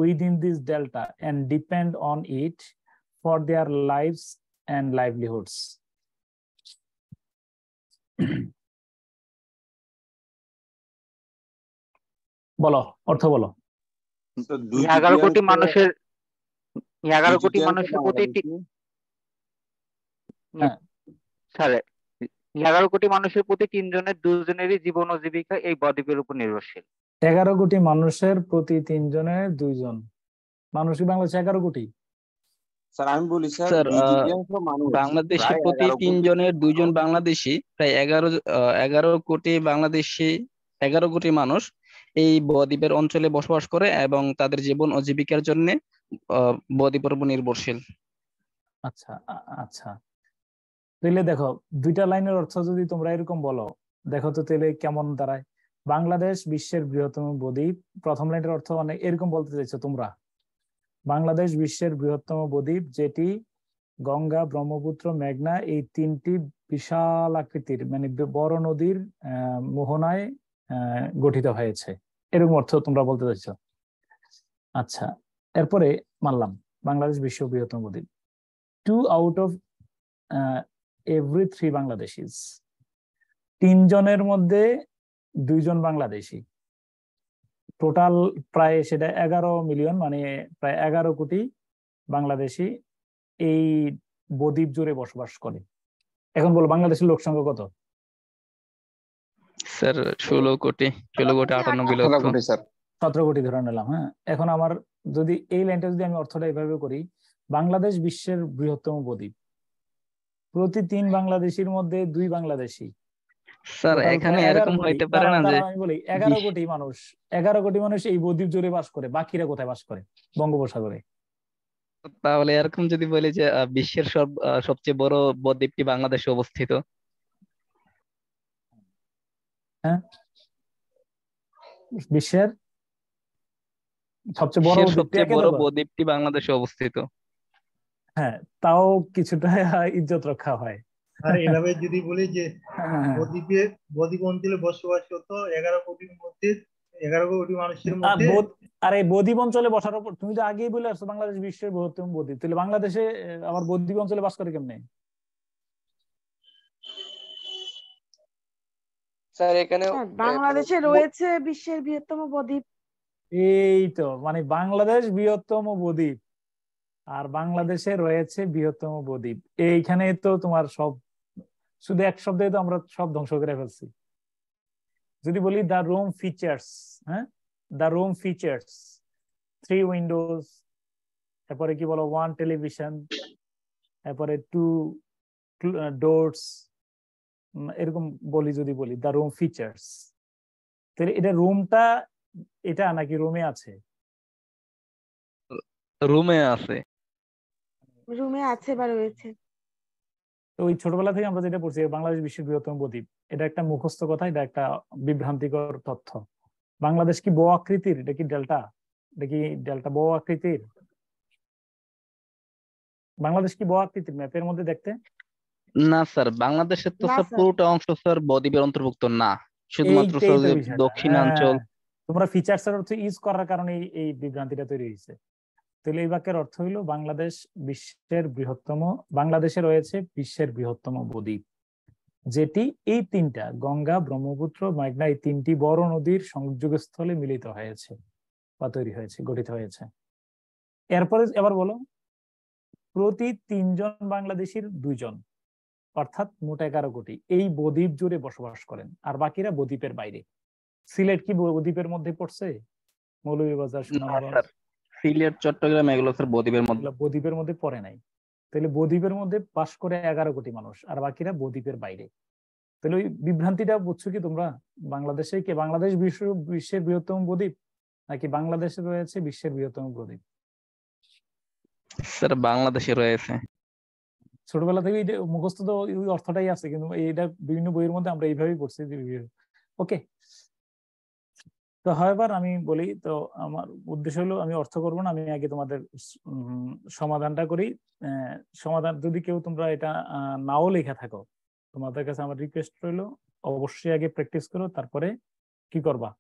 within this delta and depend on it for their lives and livelihoods. বলো, অর্থ বলো। 11 কোটি মানুষের প্রতি স্যার 11 কোটি মানুষের প্রতি 3 জনের 2 জনেরই জীবন ও জীবিকা এই বদ্বীপের উপর নির্ভরশীল। 11 কোটি মানুষের প্রতি 3 জনের 2 জন মানুষ কি বাংলাদেশে 11 কোটি? স্যার আমি বলি স্যার, বাংলাদেশে প্রতি 3 জনের 2 জন বাংলাদেশি, প্রায় 11 কোটি বাংলাদেশি, 11 কোটি মানুষ এই বদ্বীপের অঞ্চলে বসবাস করে এবং তাদের জীবন ও জীবিকার জন্য বদ্বীপের উপর নির্ভরশীল। আচ্ছা আচ্ছা, তাহলে দেখো দুইটা লাইনের অর্থ যদি তোমরা এরকম বলো, দেখো তো তাহলে কেমন দাঁড়ায়। বাংলাদেশ বিশ্বের বৃহত্তম বদ্বীপ, প্রথম লাইনের অর্থ অনেক এরকম বলতে চাইছো তোমরা, বাংলাদেশ বিশ্বের বৃহত্তম বদ্বীপ যেটি গঙ্গা, ব্রহ্মপুত্র, মেঘনা এই তিনটি বিশাল আকৃতির মানে বড় নদীর মোহনায় গঠিত হয়েছে, এরকম অর্থ তোমরা বলতে চাইছো। আচ্ছা, এরপরে মানলাম বাংলাদেশ বিশ্ব বৃহত্তম বদ্বীপ, 2 out of every 3 Bangladeshis, তিনজনের মধ্যে 2 জন বাংলাদেশি, টোটাল প্রায় সেটা 11 মিলিয়ন, মানে প্রায় 11 কোটি বাংলাদেশি এই বদ্বীপ জুড়ে বসবাস করে। এখন বলো বাংলাদেশের লোক সংখ্যা কত? স্যার 16 কোটি 98 লক্ষ। 17 কোটি ধরে নিলাম। হ্যাঁ, এখন আমার যদি এই লাইনটা যদি আমি অর্থটা এইভাবে করি, বাংলাদেশ বিশ্বের বৃহত্তম বদ্বীপ, প্রতি 3 বাংলাদেশির মধ্যে 2 বাংলাদেশি। স্যার এখানে এরকম হইতে পারে না যে আমি বলি 11 কোটি মানুষ, 11 কোটি মানুষ এই বদ্বীপ জুড়ে বাস করে, বাকিরা কোথায় বাস করে? বঙ্গোপসাগরে। তাহলে এরকম যদি বলি যে বিশ্বের সবচেয়ে বড় বদ্বীপটি বাংলাদেশে অবস্থিত। হ্যাঁ, বিশ্বের সবচেয়ে বড় বদ্বীপটি বাংলাদেশে অবস্থিত। হ্যাঁ, তাও কিছুটা ইজ্জত রক্ষা হয়। আর এভাবে যদি বলি যে বদ্বীপ অঞ্চলে বসবাসরত 11 কোটির মধ্যে 11 কোটি মানুষের মধ্যে, আর এই বদ্বীপ অঞ্চলে বসার উপর তুমি তো আগেই বলে আসছো বাংলাদেশ বিশ্বের বৃহত্তম বদ্বীপ, তাহলে বাংলাদেশে আবার বদ্বীপ অঞ্চলে বাস করে কেমনে? স্যার এখানে বাংলাদেশে রয়েছে বিশ্বের বৃহত্তম বদ্বীপ। এই তো, মানে বাংলাদেশ বৃহত্তম বদ্বীপ আর বাংলাদেশে রয়েছে বৃহত্তম বদ্বীপ, এইখানে তো তোমার সব শুধু এক শব্দে তো আমরা সব ধ্বংস করে ফেলছি। যদি বলি দ্য রুম ফিচার্স, হ্যাঁ, দ্য রুম ফিচার্স 3 উইন্ডোজ, তারপরে কি বলো 1 টেলিভিশন, তারপরে 2 ডোরস, এরকম বলি। যদি বলি দ্য রুম ফিচার্স, তাহলে এটা রুমটা এটা নাকি রুমে আছে? রুমে আছে, রুমে আছে বা রয়েছে। তো ওই ছোটবেলা থেকে আমরা যেটা পড়ছি বাংলাদেশ বিশ্বের বৃহত্তম বদ্বীপ, এটা একটা মুখস্থ কথা, এটা একটা বিভ্রান্তিকর তথ্য। বাংলাদেশ কি বো আকৃতির? এটা কি ডেল্টা? এটা কি ডেল্টা বো আকৃতির? বাংলাদেশ কি বো আকৃতির ম্যাপের মধ্যে দেখতে? না স্যার, বাংলাদেশের তো স্যার পুরোটা অংশ স্যার বদ্বীপের অন্তর্ভুক্ত না, শুধুমাত্র দক্ষিণাঞ্চল। তোমরা ফিচার্স এর অর্থ ইউজ করার কারণে এই বিভ্রান্তিটা তৈরি হয়েছে। তাহলে এই বাক্যের অর্থ হইলো বাংলাদেশ বিশ্বের বৃহত্তম, বাংলাদেশে রয়েছে বিশ্বের বৃহত্তম বদ্বীপ, যেটি এই 3টা গঙ্গা, ব্রহ্মপুত্র, মেঘনা, এই 3টি বড় নদীর সংযোগস্থলে মিলিত হয়েছে বা তৈরি হয়েছে, গঠিত হয়েছে। এরপরে এবার বলো, প্রতি 3 জন বাংলাদেশির 2 জন, অর্থাৎ মোট 11 কোটি এই বদ্বীপ জুড়ে বসবাস করেন, আর বাকিরা বদ্বীপের বাইরে। সিলেট কি বদ্বীপের মধ্যে পড়ছে? মৌলভীবাজার, সুনামগঞ্জ, সিলেট, চট্টগ্রাম এগুলো স্যার বদ্বীপের মধ্যে পড়ে নাই। তাহলে বদ্বীপের মধ্যে বাস করে 11 কোটি মানুষ, আর বাকিরা বদ্বীপের বাইরে। তাহলে ওই বিভ্রান্তিটা বুঝছো কি তোমরা? বাংলাদেশে কি বাংলাদেশ বিশ্বের বৃহত্তম বদ্বীপ, নাকি বাংলাদেশে রয়েছে বিশ্বের বৃহত্তম বদ্বীপ? স্যার বাংলাদেশে রয়েছে। ছোটবেলা থেকে মুখস্থ তো ওই অর্থটাই আছে, কিন্তু এটা বিভিন্ন বইয়ের মধ্যে আমরা এইভাবেই পড়ছি। ওকে, তো হয়বার আমি বলি, তো আমার উদ্দেশ্য হলো আমি অর্থ করবো না, আমি আগে তোমাদের সমাধানটা করি। সমাধান যদি কেউ তোমরা এটা নাও লেখা থাকো, তোমাদের কাছে আমার রিকোয়েস্ট রইলো অবশ্যই আগে প্র্যাকটিস করো, তারপরে কি করবা?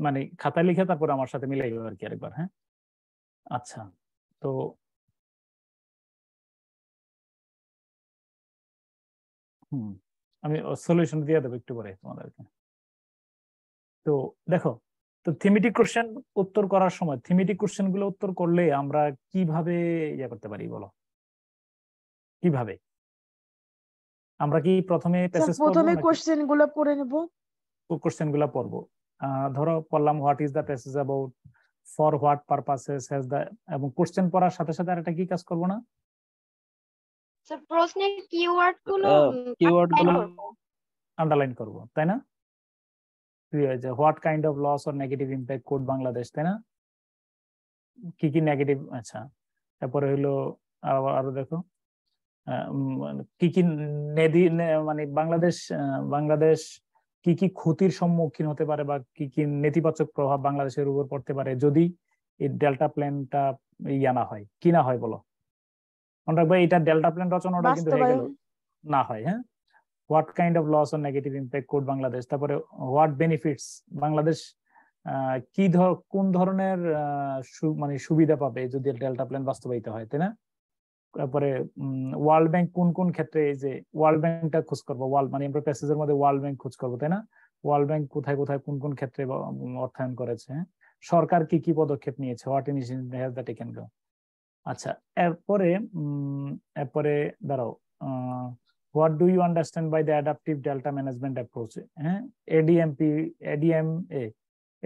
মানে খাতায় লিখে তারপরে আমার সাথে মিলাইবে আর কি আরেকবার। হ্যাঁ, আচ্ছা, তো আমি সলিউশন দিয়ে দেবো একটু পরে তোমাদেরকে। তো দেখো, তো থিমেটিক কোশ্চেন উত্তর করার সময় থিমেটিক কোশ্চেন গুলো উত্তর করলে আমরা কিভাবে ইয়ে করতে পারি বলো? কিভাবে আমরা কি প্রথমে কোশ্চেন গুলো পড়ে নেব? কোশ্চেন গুলো পড়বো। ধরো পড়লাম what is the passage about, for what purposes has the, এবং কোশ্চেন পড়ার সাথে সাথে আরেকটা কি কাজ করবো না? স্যার প্রশ্নের কিওয়ার্ড গুলো আন্ডারলাইন করব, তাই না? What kind of loss or negative impact code Bangladesh, তাই না? কি কি নেগেটিভ, আচ্ছা। তারপরে হলো আরো দেখো কি কি মানে বাংলাদেশ কি কি ক্ষতির সম্মুখীন হতে পারে বা কি কি নেতিবাচক প্রভাব বাংলাদেশের উপর পড়তে পারে যদি এই ডেল্টা প্ল্যানটা না হয়, কি না হয় বলো? মনে রাখবে এটা ডেল্টা প্ল্যান রচনাটা কিন্তু হয়ে গেল না হয়। হ্যাঁ, what kind of loss or negative impact code Bangladesh, তারপরে হোয়াট বেনিফিটস বাংলাদেশ কোন ধরনের মানে সুবিধা পাবে যদি ডেল্টা প্ল্যান বাস্তবায়িত হয়, তাই না? তারপরে ওয়ার্ল্ড ব্যাংক কোন কোন ক্ষেত্রে, এই যে ওয়ার্ল্ড ব্যাংকটা খোঁজ করবো, মানে আমরা প্যাসেজের মধ্যে ওয়ার্ল্ড ব্যাংক খোঁজ করবো, তাই না? ওয়ার্ল্ড ব্যাংক কোথায় কোথায় কোন কোন ক্ষেত্রে অর্থায়ন করেছে, সরকার কি কি পদক্ষেপ নিয়েছে, what initiative has the taken. আচ্ছা, এরপরে দাঁড়াও, what do you understand by the adaptive delta management approach? হ্যাঁ,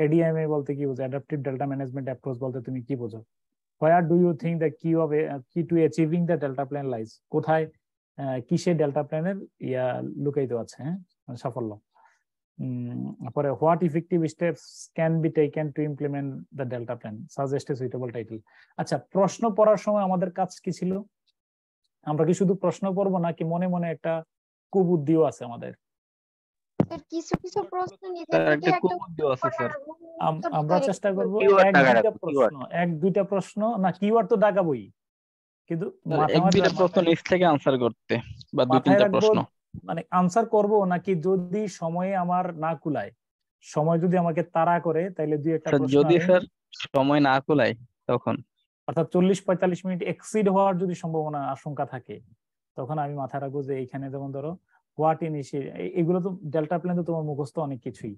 এডিএমএ বলতে কি বোঝো? অ্যাডাপটিভ ডেল্টা ম্যানেজমেন্ট অ্যাপ্রোচ বলতে তুমি কি বোঝো? Where do you think the key to achieving the delta plan lies? কোথায় কিসে ডেল্টা প্ল্যানের লুকায়িত আছে, হ্যাঁ, সাফল্য? পরে what effective steps can be taken to implement the delta plan, suggest a suitable title. আচ্ছা, প্রশ্ন পড়ার সময় আমাদের কাজ কি ছিল? আমরা কি শুধু প্রশ্ন পড়বো নাকি মনে মনে একটা কুবুদ্ধিও আছে আমাদের? কিছু কিছু প্রশ্ন আমরা চেষ্টা করবো এক দুইটা প্রশ্ন না, কিওয়ার্ড তো দাগাবই, কিন্তু এক দুইটা প্রশ্ন নিচ থেকে আনসার করতে, বা দুই তিনটা প্রশ্ন মানে আনসার করব, নাকি যদি সময়ে আমার না কুলায়, সময় যদি আমাকে তাড়া করে, তাহলে দুই একটা প্রশ্ন, যদি স্যার সময় না কুলায় তখন, অর্থাৎ 40-45 মিনিট এক্সিড হওয়ার যদি সম্ভাবনা আশঙ্কা থাকে, তখন আমি মাথায় রাখবো যে এইখানে যেমন ধরো হোয়াট ইনিশিয়েটিভ, এগুলো তো ডেল্টা প্ল্যান তো তোমার মুখস্থ অনেক কিছুই।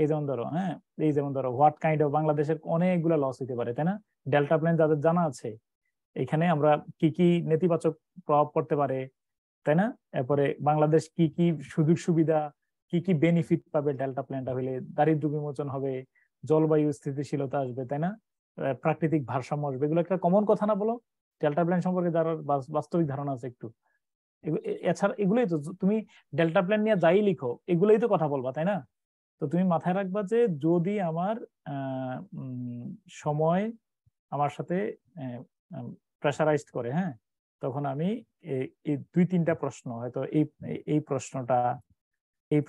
এই যেমন ধরো, হ্যাঁ, এই যেমন ধরো হোয়াট কাইন্ড অফ, বাংলাদেশের অনেকগুলো লস হতে পারে, তাই না? ডেল্টা প্ল্যান যাদের জানা আছে, এখানে আমরা কি কি নেতিবাচক প্রভাব পড়তে পারে, তাই না? এরপরে বাংলাদেশ কি কি সুযোগ সুবিধা, কি কি বেনিফিট পাবে ডেল্টা প্ল্যানটা হলে, দারিদ্র্য বিমোচন হবে, জলবায়ু স্থিতিশীলতা আসবে, তাই না? প্রাকৃতিক ভারসাম্য আসবে, এগুলো একটা কমন কথা না বলো? ডেল্টা প্ল্যান সম্পর্কে যারা বাস্তবিক ধারণা আছে একটু, এছাড়া এগুলোই তো, তুমি ডেল্টা প্ল্যান নিয়ে যাই লিখো, এগুলোই তো কথা বলবা, তাই না? তো তুমি মাথায় রাখবা যে যদি আমার সময় আমার সাথে প্রেসারাইজড করে, হ্যাঁ, তখন আমি এই দুই তিনটা প্রশ্ন, হয়তো এই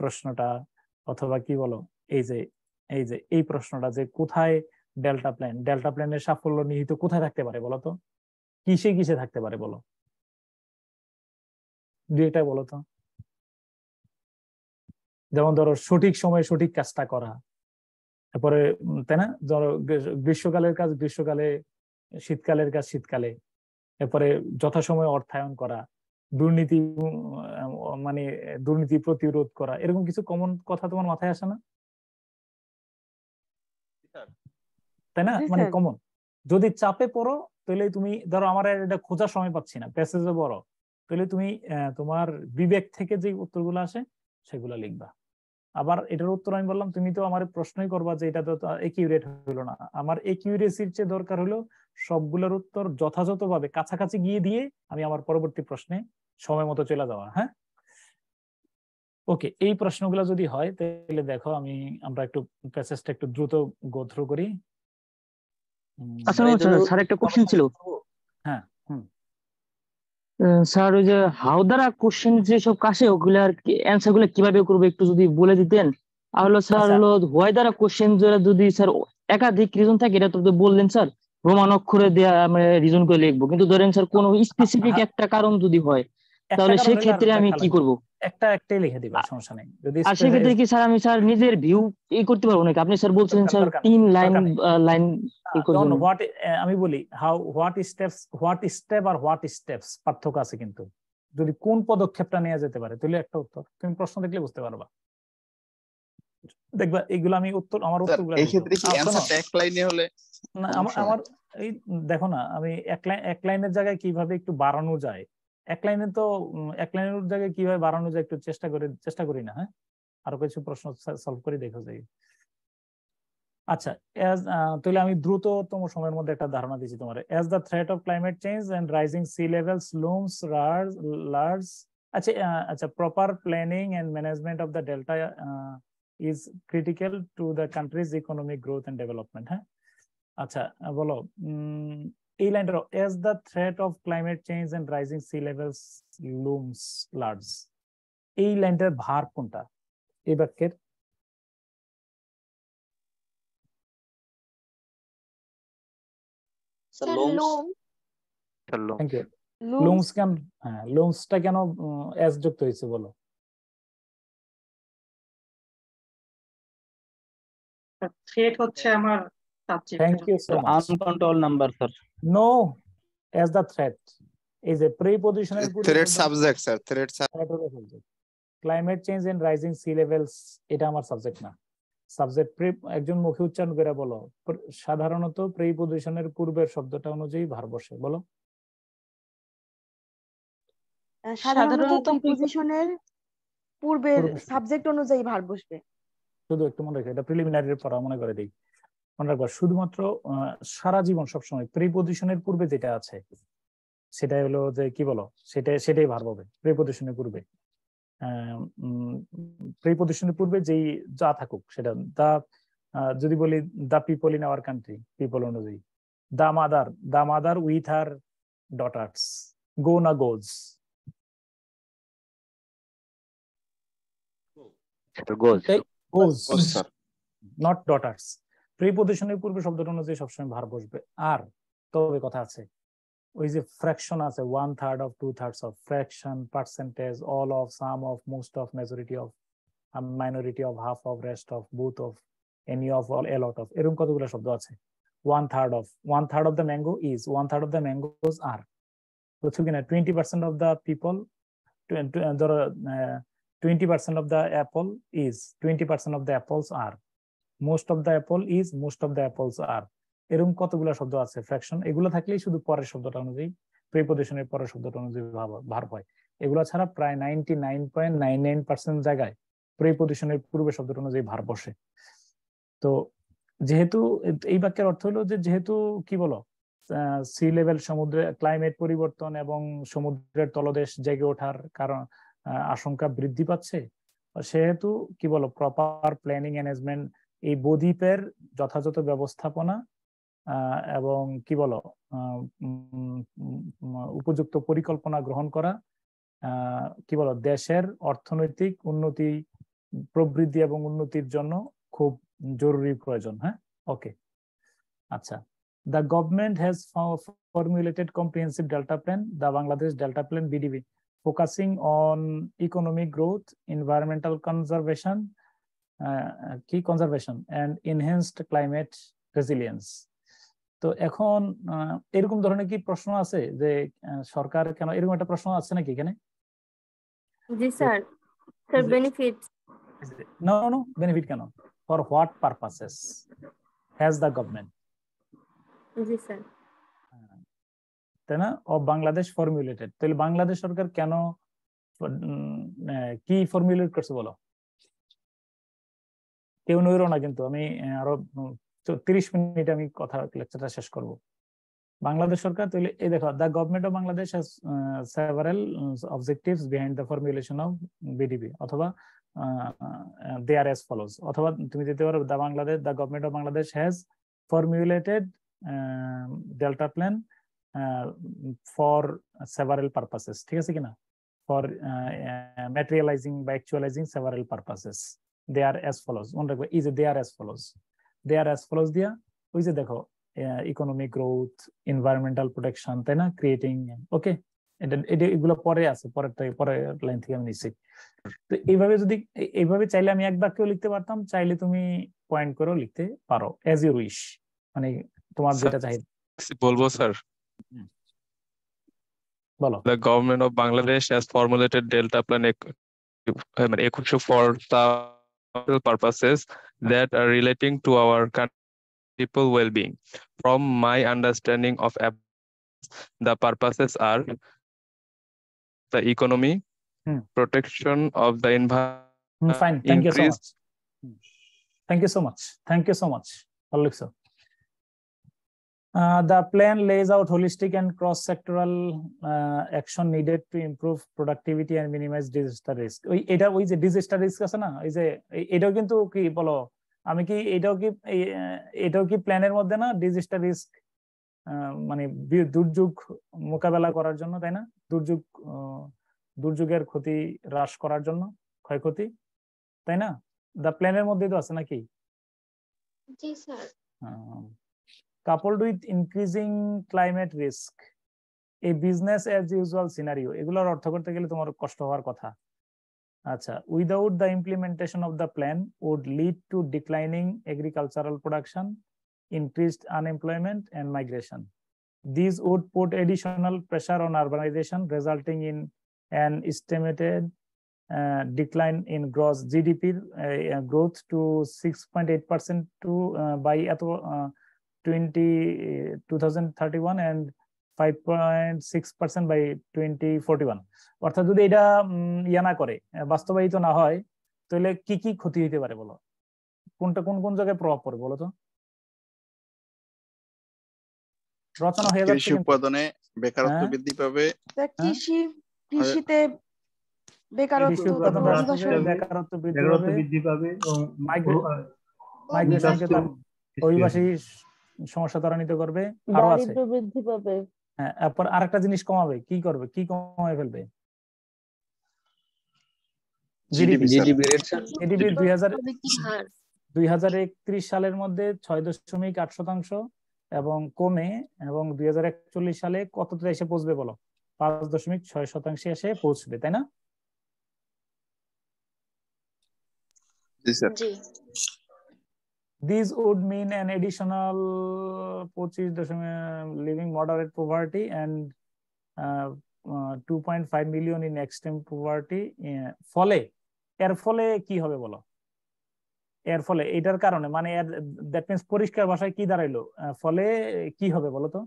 প্রশ্নটা অথবা কি বলো, এই প্রশ্নটা যে কোথায় ডেল্টা প্ল্যানের সাফল্য নিহিত কোথায় থাকতে পারে বলো তো, কিসে কিসে থাকতে পারে বলো, দুইটা বলো তো। যেমন ধরো সঠিক সময়ে সঠিক কাজটা করা, তারপরে তাই না, ধরো গ্রীষ্মকালের কাজ গ্রীষ্মকালে, শীতকালের কাজ শীতকালে, এরপরে যথাসময়ে অর্থায়ন করা, দুর্নীতি মানে দুর্নীতি প্রতিরোধ করা, এরকম কিছু কমন কথা তোমার মাথায় আসে না? তাই না, মানে কমন। যদি চাপে পড়ো তাহলে তুমি ধরো, আমার এটা খোঁজার সময় পাচ্ছি না, প্যাসেজে বড়, তাহলে তুমি তোমার বিবেক থেকে যে উত্তরগুলো আসে সেগুলো লিখবা। আবার এটার উত্তর আমি বললাম, তুমি তো আমার প্রশ্নই করবা যে এটা তো একিউরেট হলো না। আমার একিউরেসির চেয়ে দরকার হলো সবগুলোর উত্তর যথাযথভাবে কাছাকাছি গিয়ে দিয়ে আমি আমার পরবর্তী প্রশ্নে সময় মতো চলে যাওয়া। হ্যাঁ, ওকে, এই প্রশ্নগুলো যদি হয় তাহলে দেখো আমরা একটু প্যাসেজটা একটু দ্রুত গো থ্রু করি। আচ্ছা স্যার, একটা কোশ্চেন ছিল। হ্যাঁ, স্যার, ওই যে হাউ দ্বারা কোশ্চেন যেসব কাছে ওগুলার অ্যান্সার গুলো কিভাবে করবো একটু যদি বলে দিতেন। আর হলো স্যার হলো হোয়াই দ্বারা কোশ্চেন যদি স্যার একাধিক রিজন থাকে, এটা তো বললেন স্যার রোমান অক্ষরে দেয়া আমরা রিজন করে লিখবো, কিন্তু ধরেন স্যার কোনো স্পেসিফিক একটা কারণ যদি হয় তাহলে সেই ক্ষেত্রে আমি কি করব? একটাই লিখে দিবা, সমস্যা নেই। যদি আর সেক্ষেত্রে কি স্যার আমি স্যার নিজের ভিউ করতে পারবো নাকি? আপনি স্যার বলছিলেন স্যার 3 লাইন আমি বলি হোয়াট স্টেপ আর হোয়াট স্টেপস পার্থক্য আছে, কিন্তু যদি কোন পদক্ষেপটা নেওয়া যেতে পারে তাহলে একটা উত্তর, তুমি প্রশ্ন দেখলে বুঝতে পারবা। দেখবা এগুলো আমি আমার উত্তরগুলো এই ক্ষেত্রে কি অ্যানসারটা এক লাইনে হলে না, আমার এই দেখো না, আমি এক লাইনের জায়গায় কিভাবে একটু বাড়ানো যায়, এক লাইনের জায়গায় কিভাবে বাড়ানো যায় একটু চেষ্টা করি না। হ্যাঁ, আরো কিছু প্রশ্ন সলভ করে দেখো যাই। আচ্ছা, তাহলে আমি দ্রুততম সময়ের মধ্যে একটা ধারণা দিচ্ছি তোমার। as the threat of climate change and rising sea levels looms large, আচ্ছা, proper planning and management of the delta is critical to the country's economic growth and development. হ্যাঁ, আচ্ছা বলো, এই লাইনটা as the threat of climate change and rising sea levels looms large, এই লাইনটার ভার কোনটা এই বাক্যের? লুমসটা কেন এস যুক্ত হয়েছে বলো? থ্রেট হচ্ছে আমার subject. Thank you so much. Uncontrol number sir. No, as the threat is a prepositional thread subject sir, thread subject. Climate change and rising sea levels এটা আমার সাবজেক্ট না। সাবজেক্ট একজন মুখে উচ্চারণ করে বলো, সাধারণত প্রিপজিশনের পূর্বের শব্দটা অনুযায়ী ভার বসে, বলো। সাধারণত প্রিপজিশনের পূর্বের সাবজেক্ট অনুযায়ী ভার বসবে। শুধু একটু মনে রেখো, এটা প্রিলিমিনারির পড়া মনে করে দিই। মনে রাখবা শুধুমাত্র সারা জীবন সবসময় প্রিপজিশনের পূর্বে যেটা আছে সেটাই হলো যে কি বলো, সেটাই ভার হবে প্রিপজিশনের পূর্বে। প্রিপজিশনের পূর্বে যেই যা থাকুক সেটা, দা যদি বলি the people in our country, people অনুযায়ী the mother with her daughters, go না গোজ, নট ডটার্স। প্রিপজিশনের পূর্বে শব্দটা অনুযায়ী সবসময় ভার বসবে। আর তবে কথা আছে, ওই যে ফ্র্যাকশন আছে, 1/3 of 2/3 of, fraction, percentage, all of, some of, most of, majority of, minority of, half of, rest of, booth of, any of, all, A lot of, এরকম কতগুলো শব্দ আছে। 1/3 of, 1/3 of the mango is, 1/3 of the mangoes are, বুঝছো কিনা? 20% of the people, 20% of the apple is, 20% of the apples are, most of the apple is, most of the apples are, এরকম কতগুলো শব্দ আছে ফ্র্যাকশন। এগুলো থাকলেই শুধু পরের শব্দটা অনুযায়ী, প্রিপজিশনের পরের শব্দটা অনুযায়ী ভার্ব হয়। এগুলো ছাড়া প্রায় 99.99% জায়গায় প্রিপজিশনের পূর্বে শব্দটা অনুযায়ী ভার্ব বসে। তো যেহেতু এই বাক্যের অর্থ হলো যে যেহেতু কি বলো, সি লেভেল, সমুদ্রে ক্লাইমেট পরিবর্তন এবং সমুদ্রের তলদেশ জেগে ওঠার কারণ আশঙ্কা বৃদ্ধি পাচ্ছে, সেহেতু কি বলো প্রপার প্ল্যানিং ম্যানেজমেন্ট, এই বদ্বীপের যথাযথ ব্যবস্থাপনা এবং কি বলো উপযুক্ত পরিকল্পনা গ্রহণ করা, কি বলো দেশের অর্থনৈতিক উন্নতি, প্রবৃদ্ধি এবং উন্নতির জন্য খুব জরুরি প্রয়োজন। হ্যাঁ, ওকে, আচ্ছা। The government has formulated comprehensive delta plan, the Bangladesh Delta Plan BDP, focusing on economic growth, environmental conservation, key conservation and enhanced climate resilience. তো এখন এরকম ধরনের কি প্রশ্ন আছে যে সরকার কেন, এরকম একটা প্রশ্ন আছে নাকি এখানে? জি sir, sir benefit. No, benefit কেন? For what purposes has the government? জি স্যার। তাই না? অফ বাংলাদেশ ফর্মুলেটেড, তাহলে বাংলাদেশ সরকার কেন কি ফর্মুলেট করছে বলো? কেউ নইরো না কিন্তু, আমি আরো 30 মিনিট আমি কথা লেকচারটা শেষ করব। বাংলাদেশ সরকার, তাহলে এই দেখো, the government of Bangladesh has several objectives behind the formulation of BDP, অথবা দে আর অ্যাজ ফলোজ, অথবা তুমি দিতে পারো the government of Bangladesh has formulated delta plan for several purposes, ঠিক আছে কিনা? ফর ম্যাটেরিয়ালাইজিং বা অ্যাকচুয়ালাইজিং সেভারাল পারপাসেস, দে আর অ্যাজ ফলোজ। মনে রাখবে, এই যে দে আর অ্যাজ ফলোজ, দে আর অ্যাজ ফলোজ দিয়া ওই যে দেখো ইকোনমিক গ্রোথ, এনভায়রনমেন্টাল প্রোটেকশন, তাই না, ক্রিয়েটিং, ওকে, এটা এগুলো পরে আছে, পরের লাইন থেকে আমি নিচ্ছি। তো এইভাবে চাইলে আমি এক বাক্যেও লিখতে পারতাম, চাইলে তুমি পয়েন্ট করেও লিখতে পারো, এজ ইউ উইশ, মানে তোমার যেটা চাহিদা। বলবো স্যার, বলো। The government of Bangladesh has formulated Delta Plan for the purposes that are relating to our people well-being. From my understanding of the purposes are the economy, protection of the environment, fine, thank you so much. Thank you so much. Alexa. The plan lays out holistic and cross-sectoral action needed to improve productivity and minimize disaster risk. ওই যে disaster risk আছে না, এই যে এটাও কিন্তু কি বলো, আমি কি এটাও কি প্ল্যানের মধ্যে না? ডিজাস্টার রিস্ক মানে দুর্যোগ মোকাবেলা করার জন্য, তাই না? দুর্যোগের ক্ষতি হ্রাস করার জন্য, ক্ষয়ক্ষতি, তাই না? দা প্ল্যানের মধ্যেই তো আছে নাকি? জি sir. coupled with increasing climate risk, a business as usual scenario, এগুলোর অর্থ করতে গেলে তোমার কষ্ট হওয়ার কথা। আচ্ছা, without the implementation of the plan would lead to declining agricultural production, increased unemployment and migration. These would put additional pressure on urbanization, resulting in an estimated decline in gross GDP growth to 6.8% by 2031 and 5.6% by 2041. অর্থাৎ যদি এটা ইয়া না করে, বাস্তবায়িত না হয়, তাহলে কি কি ক্ষতি হতে পারে বলো? কোনটা কোন কোন জায়গায় প্রভাব পড়ে বলো তো? রচনা হয়ে যাচ্ছে, কৃষি উৎপাদনে বেকারত্ব বৃদ্ধি পাবে। কৃষিতে বেকারত্ব বৃদ্ধি পাবে এবং মাইগ্রেশনকে তার অভিবাসী সমস্যা ত্বরান্বিত করবে, আরো আছে দারিদ্র্য বৃদ্ধি পাবে। হ্যাঁ, এরপর আরেকটা জিনিস কমাবে, কি করবে, কি কমায় ফেলবে? জিডিপি 2031 সালের মধ্যে 6.8% এবং কমে, এবং 2041 সালে কততে এসে পৌঁছবে বলো? 5.6% এসে পৌঁছবে, তাই না? These would mean an additional 25 living moderate poverty and 2.5 million in extreme poverty. এর ফলে কি হবে বলো? এর ফলে এটার কারণে মানে দ্যাট মিন্স পরিষ্কার ভাষায় কি দাঁড়াইলো, ফলে কি হবে বলো তো?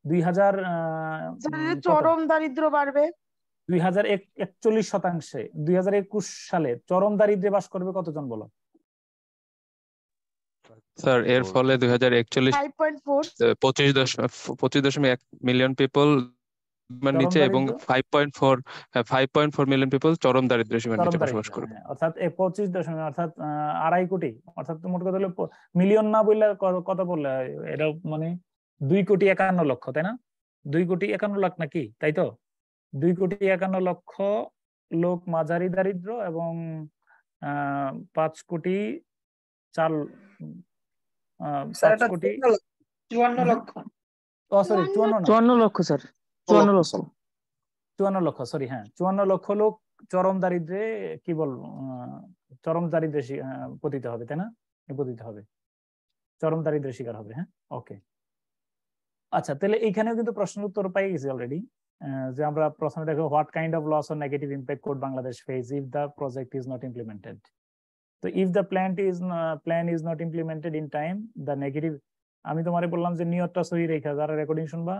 2000 চরম দারিদ্র্য বাড়বে 2041 2021 সালে চরম দারিদ্র্যে বাস করবে কতজন বলো? স্যার এর ফলে 2041 25.1 মিলিয়ন পিপল নিচে এবং 5.4 মিলিয়ন পিপল চরম দারিদ্র্য সীমার নিচে বসবাস করবে। অর্থাৎ 25 অর্থাৎ 2.5 কোটি, অর্থাৎ মোট কথা হলো মিলিয়ন না বললে কত বললে এটা মানে 2,51,00,000, তাই না? 2,51,00,000 নাকি, তাই তো? 2,51,00,000 লোক মাঝারি দারিদ্র এবং 5 কোটি 54 লক্ষ লোক চরম দারিদ্রে কি বলবো চরম দারিদ্রে পতিত হবে, তাই না? পতিত হবে, চরম দারিদ্রের শিকার হবে। হ্যাঁ, ওকে। আচ্ছা, তাহলে এইখানেও কিন্তু প্রশ্নের উত্তর পাই গেছি অলরেডি, যে আমরা প্রথমে দেখো what kind of loss or negative impact code Bangladesh face if the project is not implemented. তো if the plan is not implemented in time the negative, আমি তোমারে বললাম যে নিয়তটা সহি রেখা, যারা রেকর্ডিং শুনবা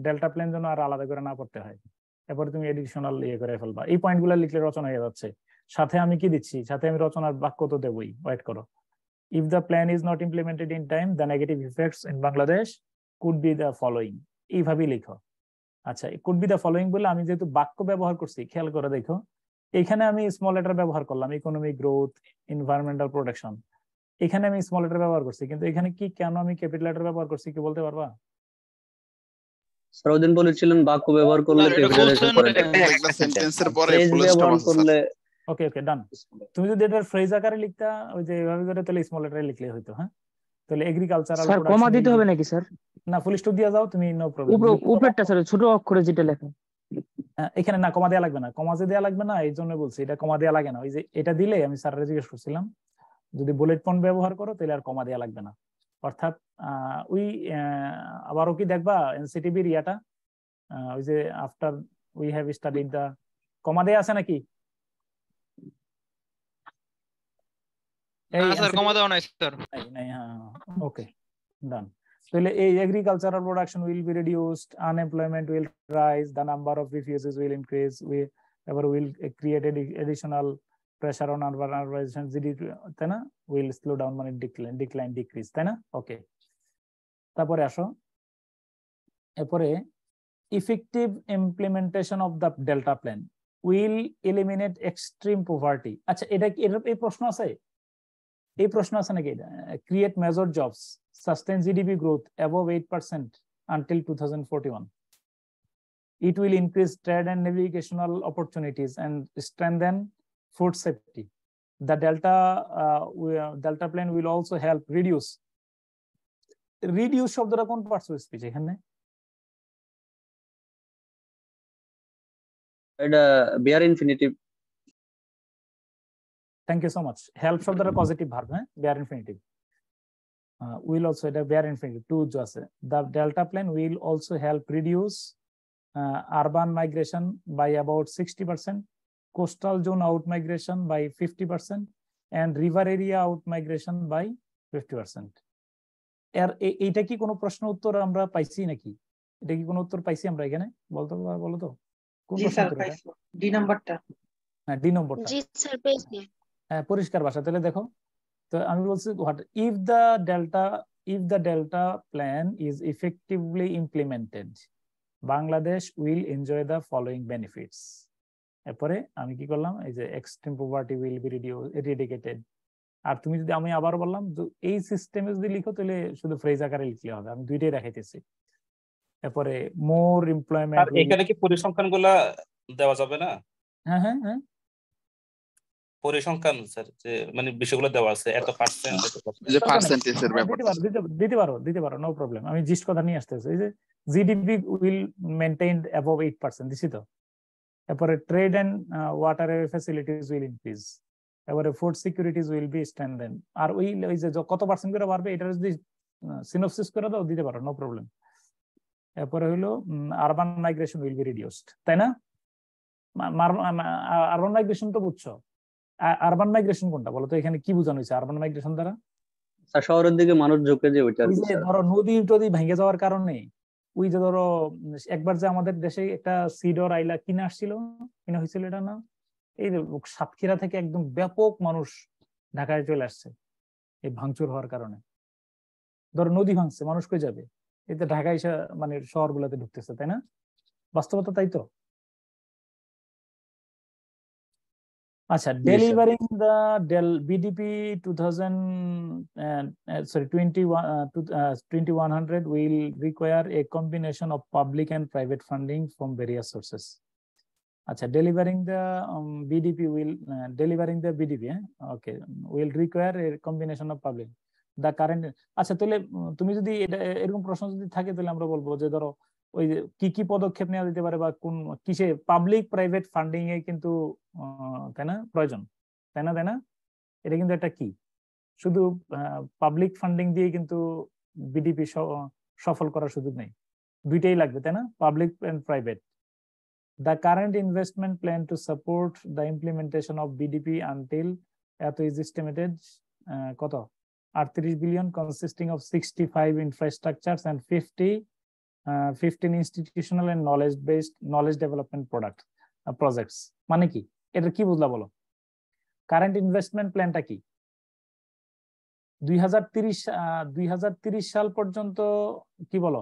ডেল্টা প্ল্যান যেন আর আলাদা করে না পড়তে হয়, এরপরে তুমি এডিশনাল করে ফেলবা। এই পয়েন্টগুলো লিখলে রচনা হয়ে যাচ্ছে। সাথে আমি কি দিচ্ছি? সাথে আমি রচনার বাক্য তো দেবই, ওয়েট করো। If the plan is not implemented in time the negative effects in Bangladesh could be the following. এইভাবেই লিখো। আচ্ছা, কুড বি দ্য ফলোইং বলে আমি যেহেতু বাক্য ব্যবহার করছি, খেয়াল করে দেখো এখানে আমি স্মল লেটার ব্যবহার করলাম, ইকোনমিক গ্রোথ, এনভায়রনমেন্টাল প্রোটেকশন, এখানে আমি স্মল লেটার ব্যবহার করছি, কিন্তু এখানে কি কেন আমি ক্যাপিটাল লেটার ব্যবহার করছি কি বলতে পারবা? স্যার ওদিন বলেছিলেন বাক্য ব্যবহার করলে ক্যাপিটাল লেটার পরে একটা সেন্টেন্সের পরে ফুল স্টপ করলে। ওকে ওকে, ডান। তুমি যদি এটা ফ্রেজ আকারে লিখতা ওই যে এভাবে করে, তাহলে স্মল লেটারে লিখলে হইতো। হ্যাঁ, তাহলে এগ্রিকালচারাল স্যার কমা দিতে হবে নাকি স্যার? না, ফুল স্টপ দিয়ে যাও তুমি, নো প্রবলেম। উপরেরটা স্যার ছোট অক্ষরে যেটা লেখা, এখানে না কমা দেওয়া লাগবে না, কমা যে দেওয়া লাগবে না এই জন্য বলছি, এটা কমা দেওয়া লাগে না। ওই যে এটা দিলে আমি স্যাররে জিজ্ঞেস করছিলাম, যদি বুলেট পয়েন্ট ব্যবহার করো তাহলে আর কমা দেওয়া লাগবে না। অর্থাৎ ওই আবারও কি দেখবা এনসিটিভির ইয়াটা, ওই যে আফটার উই হ্যাভ স্টাডিড দা, কমা দেওয়া আছে নাকি? স্যার কমা দেওয়া নাই স্যার। নাই, হ্যাঁ, ওকে, ডান। তাহলে এই agricultural production will be reduced, unemployment will rise, the number of refugees will increase, we will create additional pressure on urbanization, GDP, তাই না? will slow down মানে decline decrease, তাই না? ওকে, তারপরে আসো, এরপরে effective implementation of the delta plan will eliminate extreme poverty। আচ্ছা, এটা এই প্রশ্ন আছে, এই প্রশ্ন আছে নাকি? Create major jobs, sustain GDP growth above 8% until 2041. It will increase trade and navigational opportunities and strengthen food safety. The Delta plan will also help reduce শব্দটা কোন পার্টস অফ স্পিচ এখানে? এটা bare infinitive. Thank you so much. Help শব্দটা positive verb, হ্যাঁ, bare infinitive. Will also এটা bare infinitive two আছে। The delta plane will also help reduce urban migration by about 60%, coastal zone out migration by 50%, and river area out migration by 50%. এইটা কি কোনো প্রশ্ন উত্তর আমরা পাইছি নাকি? এটা কি কোনো উত্তর পাইছি আমরা এখানে? বলো তো কোন জি প্রশ্ন স্যার উত্তর এটা? পাইছি ডি নাম্বারটা। হ্যাঁ, ডি নম্বরটা। জি স্যার পেয়েছি। হ্যাঁ, পরিষ্কার ভাষা তাহলে দেখো তো আমি বলছি what if the delta plan is effectively implemented, Bangladesh will enjoy the following benefits. এরপরে আমি কি করলাম, এই যে এক্সট্রিম পভার্টি উইল বি এরিডিকেটেড। আর তুমি যদি, আমি আবার বললাম এই সিস্টেমে যদি লিখো তাহলে শুধু ফ্রেজ আকারে লিখলে হবে, আমি দুইটাই দেখাইতেছি। এরপরে মোর এমপ্লয়মেন্ট। এখানে কি পরিসংখ্যানগুলা দেওয়া যাবে না? হ্যাঁ হ্যাঁ হ্যাঁ, পরিসংখ্যান স্যার, যে মানে বিষয়গুলো দেওয়া আছে, এত পার্সেন্ট যে পার্সেন্টেজের ব্যাপারটা দিতে পারো নো প্রবলেম। আমি জিস্ট কথা নিয়ে আসতেছি, এই যে জিডিপি উইল মেইনটেইনড অ্যাবভ 8%, দিছি তো। এরপরে trade and water facilities will increase, এবারে food securities will be strengthened. আর ওই যে কত পার্সেন্ট করে বাড়বে এটা যদি সিনোপসিস করে দাও দিতে পারো, নো প্রবলেম। এরপরে হইলো urban migration will be reduced, তাই না? আরবান মাইগ্রেশন তো বুঝছো, আরবান মাইগ্রেশন কোনটা বলো তো? এখানে কি বোঝানো হয়েছে আরবান মাইগ্রেশন দ্বারা? শহরের দিকে মানুষ ঝুঁকে যে ওইটা, ওই যে ধরো নদী টদি ভেঙে যাওয়ার কারণে, ওই যে ধরো একবার যে আমাদের দেশে একটা সিডর আইলা কিনে আসছিল, কিনা হয়েছিল এটা না, এই সাতক্ষীরা থেকে একদম ব্যাপক মানুষ ঢাকায় চলে আসছে এই ভাঙচুর হওয়ার কারণে। ধরো নদী ভাঙছে, মানুষ কই যাবে? এতে ঢাকায় এসে মানে শহরগুলোতে ঢুকতেছে, তাই না? বাস্তবতা তাই তো। আচ্ছা, delivering the BDP 2100 will require a combination of public and private funding from various sources. আচ্ছা, delivering the BDP okay, will require a combination of public the current। আচ্ছা, তাহলে তুমি যদি এটা এরকম প্রশ্ন যদি থাকে তাহলে আমরা বলবো যে ধরো ওই কি কি পদক্ষেপ নেওয়া যেতে পারে বা কোন কিসে পাবলিক প্রাইভেট ফান্ডিং এ কিন্তু তাই না প্রয়োজন, তাই না? এটা কিন্তু একটা কি, শুধু পাবলিক ফান্ডিং দিয়ে কিন্তু বিডিপি সফল করার সুযোগ নেই, দুইটাই লাগবে, তাই না? Public and private. The current investment plan to support the implementation of BDP until এত is estimated কত 38 billion, consisting of 65 infrastructures and 15 institutional and knowledge development projects। মানে কি, এটা কি বুঝলা বলো? কারেন্ট ইনভেস্টমেন্ট প্ল্যানটা কি? 2030 সাল পর্যন্ত কি বলো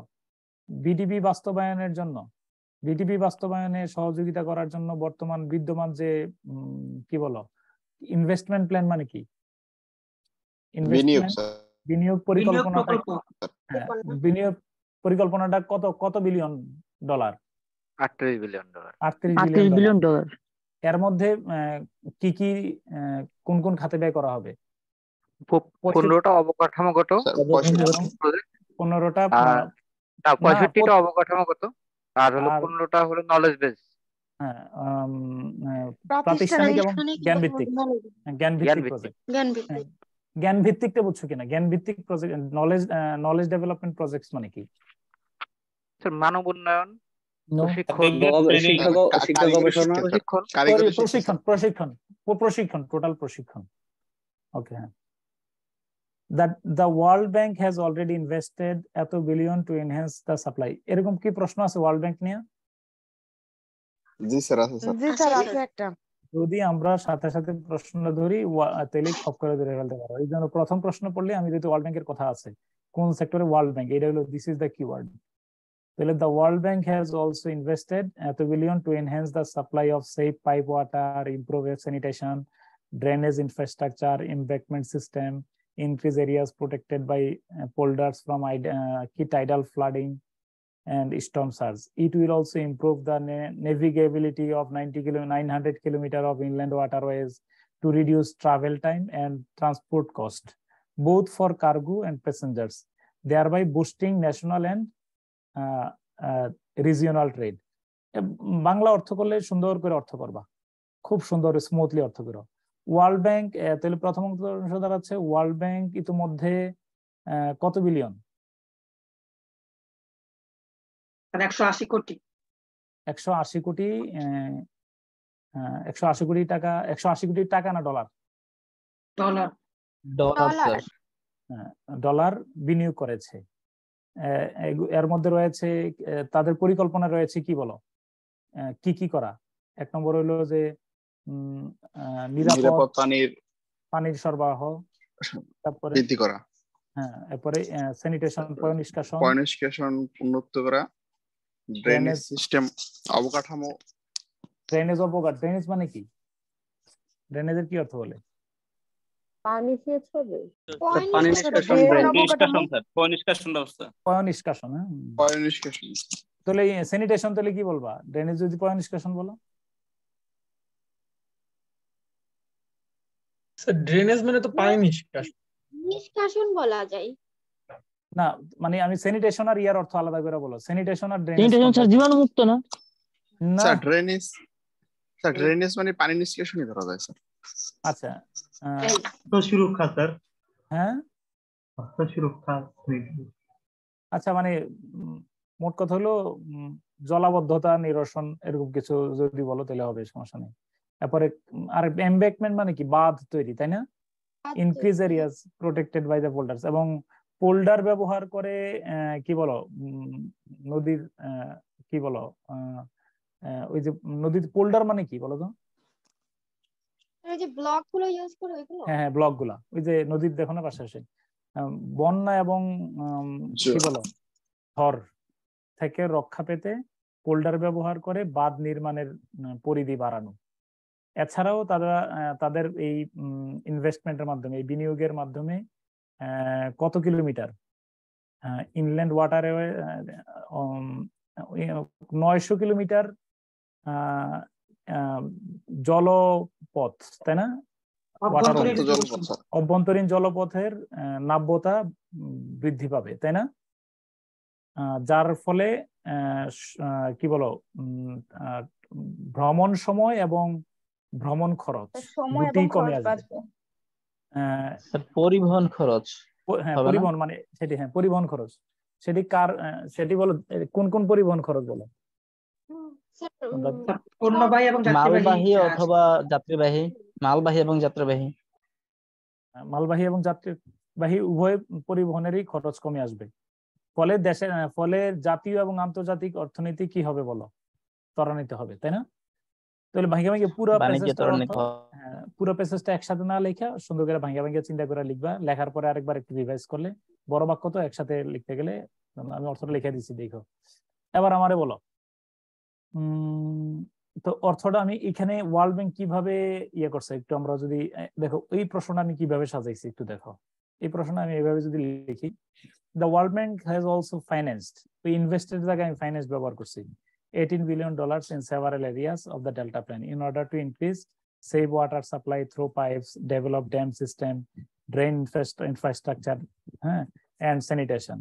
বিডিপি বাস্তবায়নের জন্য, বিডিপি বাস্তবায়নে সহযোগিতা করার জন্য বর্তমান বিদ্যমান যে কি বলো ইনভেস্টমেন্ট প্ল্যান মানে কি? বিনিয়োগ পরিকল্পনাটা কত billion dollar? 38 billion dollar. 38 billion dollar. এর মধ্যে কি কি কোন কোন খাতে ব্যয় করা হবে? 15টা অবকাঠামোগত, 15টা 65টা অবকাঠামোগত, আর হলো 15টা হলো নলেজ বেস। হ্যাঁ, প্রাতিষ্ঠানিক এবং জ্ঞানভিত্তিক প্রজেক্ট। জ্ঞানভিত্তিকটা বুঝছো কিনা? জ্ঞানভিত্তিক প্রজেক্ট, নলেজ ডেভেলপমেন্ট প্রজেক্টস মানে কি? স্যার মানব উন্নয়ন, প্রশিক্ষণ, টোটাল প্রশিক্ষণ। ওকে, হ্যাঁ। That the World Bank has already invested এত billion to enhance the supply, এরকম কি প্রশ্ন আছে ওয়ার্ল্ড ব্যাংক নিয়ে? জি স্যার আছে একটা। যদি আমরা সাথে সাথে প্রশ্নটা ধরি তাহলে খপ করে ধরে ফেলতে পারবো। এই জন্য প্রথম প্রশ্ন পড়লে আমি যদি ওয়ার্ল্ড ব্যাংকের কথা আছে কোন সেক্টরে ওয়ার্ল্ড ব্যাংক, এটা হলো দিস ইজ দ্য কিওয়ার্ড। তাহলে the World Bank has also invested এত billion to enhance the supply of safe pipe water, improve sanitation, drainage infrastructure, embankment system, increase areas protected by polders from tidal flooding and storm surge. It will also improve the navigability of 900 kilometers of inland waterways to reduce travel time and transport cost, both for cargo and passengers, thereby boosting national and regional trade. Bangla অর্থ করলে সুন্দর করে অর্থ করবা, খুব সুন্দর smoothly অর্থ করো। ওয়ার্ল্ড ব্যাংক, তাহলে প্রথম অংশ দাঁড়াচ্ছে ওয়ার্ল্ড ব্যাংক ইতিমধ্যে কত বিলিয়ন? 180 কোটি। 180 কোটি 180 কোটি টাকা, 180 কোটি টাকা না ডলার? ডলার। ডলার ডলার বিনিয়োগ করেছে। এর মধ্যে রয়েছে তাদের পরিকল্পনা রয়েছে কি বলো, কি কি করা? এক নম্বর হলো যে নিরাপদ পানির সরবরাহ, তারপরে বৃদ্ধি করা, এরপরে স্যানিটেশন পয় নিষ্কাশন উন্নত করা, ড্রেনেজ সিস্টেম অবকাঠামো। ড্রেনেজ মানে কি? ড্রেনেজের কি অর্থ বলে? পানি সেচ হবে, পানি নিষ্কাশন, পয় নিষ্কাশন। তাহলে স্যানিটেশন তাহলে কি বলবা? ড্রেনেজ যদি পয় নিষ্কাশন বলো? ড্রেনেজ মানে তো পানি নিষ্কাশন বলা যায় না, মানে আমি স্যানিটেশন আর ইয়ার অর্থ আলাদা করে বলো। স্যানিটেশন আর স্যানিটেশন স্যার জীবাণুমুক্ত না? না স্যার ড্রেনেজ মানে পানি নিষ্কাশনই ধরা যায় স্যার। আচ্ছা, সুরক্ষা স্যার। হ্যাঁ সুরক্ষা। আচ্ছা, মানে মোট কথা হলো জলাবদ্ধতা নিরসন এরকম কিছু যদি বলো তাহলে হবে, সমস্যা নেই। তারপরে আর এমব্যাঙ্কমেন্ট মানে কি? বাঁধ তৈরি, তাই না? Increase areas protected by the polders, এবং পোল্ডার ব্যবহার করে কি বলো নদীর কি বলো ওই যে নদীর পোল্ডার মানে কি বলো তো? এই যে ব্লক গুলো ইউজ করে ওইগুলো। হ্যাঁ, ব্লক গুলা ওই যে নদীর দেখো না পাশে বন্যা এবং কি বলো ঝড় থেকে রক্ষা পেতে পোল্ডার ব্যবহার করে বাঁধ নির্মাণের পরিধি বাড়ানো। এছাড়াও তারা তাদের এই ইনভেস্টমেন্টের মাধ্যমে, এই বিনিয়োগের মাধ্যমে কত কিলোমিটার ইনল্যান্ড ওয়াটারওয়ে 900 কিলোমিটার জলপথ, তাই না? অভ্যন্তরীণ জলপথের নাব্যতা বৃদ্ধি পাবে, তাই না? যার ফলে কি বলো ভ্রমণ সময় এবং ভ্রমণ খরচ দুটি কমে আসবে। পরিবহন খরচ, হ্যাঁ পরিবহন মানে সেটি, হ্যাঁ পরিবহন খরচ সেটি কার, সেটি বলো কোন কোন পরিবহন খরচ বলো? মালবাহী অথবা যাত্রীবাহী, মালবাহী এবং যাত্রীবাহী। মালবাহী এবং যাত্রীবাহী উভয় পরিবহনেরই খরচ কমে আসবে। ফলে জাতীয় এবং আন্তর্জাতিক অর্থনীতি কি হবে বলো? ত্বরান্বিত হবে, তাই না? তাহলে ভাঙ্গা ভাঙ্গা পুরো প্যাসেজটা একসাথে না লেখা সুন্দর করে ভাঙ্গা ভাঙ্গা চিন্তা করে লিখবা। লেখার পরে আরেকবার একটু রিভাইজ করলে বড় বাক্য তো একসাথে লিখতে গেলে, আমি অর্থটা লিখে দিচ্ছি দেখো। এবার আমারে বলো তো অর্থটা আমি এখানে ওয়ার্ল্ড ব্যাংক কিভাবে ইয়ে করছে একটু আমরা যদি দেখো, এই প্রশ্নটা আমি কিভাবে সাজাইছি একটু দেখো। এই প্রশ্নটা আমি এইভাবে যদি লিখি, the world bank has also financed, ওই ইনভেস্টেড জায়গায় আমি ফাইন্যান্স ব্যবহার করছি, $18 billion in several areas of the Delta Plain in order to increase save water supply through pipes, develop dam system, drain infrastructure, and sanitation,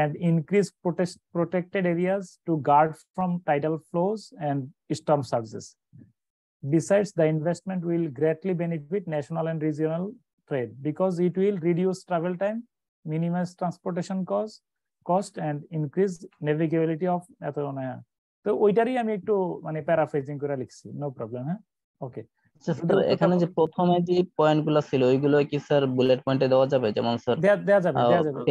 and increase protected areas to guard from tidal flows and storm surges. Besides, the investment will greatly benefit national and regional trade because it will reduce travel time, minimize transportation cost and increase navigability of তো ওইটারই আমি একটু মানে paraphrasing করে লিখছি, no problem. হ্যাঁ ওকে। এখানে যে প্রথমে যে পয়েন্টগুলো ছিল ওইগুলো কি স্যার বুলেট পয়েন্টে দেওয়া যাবে? যেমন স্যার দেওয়া যাবে।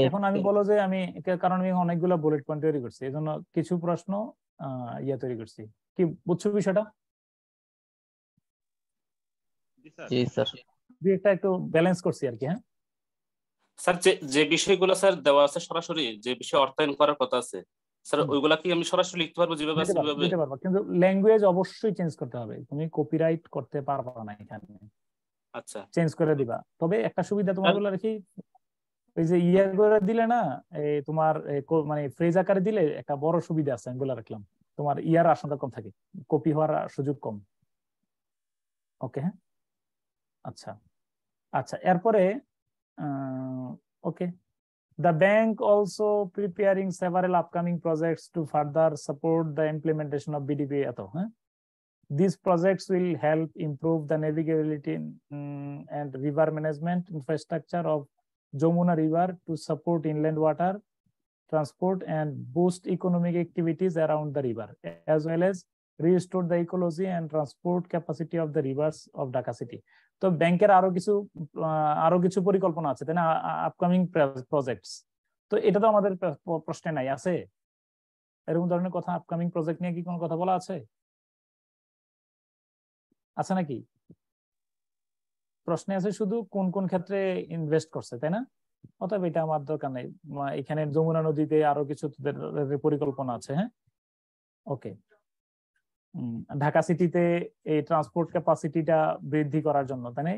এখন আমি বলো যে আমি কারণ আমি অনেকগুলো বুলেট পয়েন্ট তৈরি করছি, এজন্য কিছু প্রশ্ন তৈরি করছি। কি বুঝছো বিষয়টা? জি স্যার, এটা একটু ব্যালেন্স করছি আর কি। হ্যাঁ স্যার, যে বিষয়গুলো স্যার দেওয়া আছে সরাসরি যে বিষয় অর্থায়ন করার কথা আছে স্যার, ওইগুলা কি আমি সরাসরি লিখতে পারবো যেভাবে আছে সেভাবে? দিতে পারবো, কিন্তু ল্যাঙ্গুয়েজ অবশ্যই চেঞ্জ করতে হবে। তুমি কপিরাইট করতে পারবা না এখানে। আচ্ছা, চেঞ্জ করে দিবা। তবে একটা সুবিধা তোমার বলে রাখি, ওই যে ইয়া করে দিলে না, এই তোমার মানে ফ্রেজ আকারে দিলে একটা বড় সুবিধা আছে, আমি বলে রাখলাম। তোমার ইয়ার আশঙ্কা কম থাকে, কপি হওয়ার সুযোগ কম। ওকে, হ্যাঁ আচ্ছা আচ্ছা। এরপরে ওকে, The bank also preparing several upcoming projects to further support the implementation of BDP. These projects will help improve the navigability and river management infrastructure of Jamuna River to support inland water transport and boost economic activities around the river, as well as restore the ecology and transport capacity of the rivers of Dhaka city. তো ব্যাংকের আরো কিছু পরিকল্পনা আছে তাই না, upcoming projects. তো এটা তো আমাদের প্রশ্নে নাই, আছে এরকম ধরনের কথা? আপকামিং প্রজেক্ট নিয়ে কি কোনো কথা বলা আছে নাকি? প্রশ্নে আছে শুধু কোন কোন ক্ষেত্রে ইনভেস্ট করছে, তাই না? অতএব এটা আমার দরকার নেই। এখানে যমুনা নদীতে আরো কিছু পরিকল্পনা আছে। হ্যাঁ, ওকে। ঢাকা সিটিতে এই ট্রান্সপোর্ট ক্যাপাসিটিটা বৃদ্ধি করার জন্য, তাই না,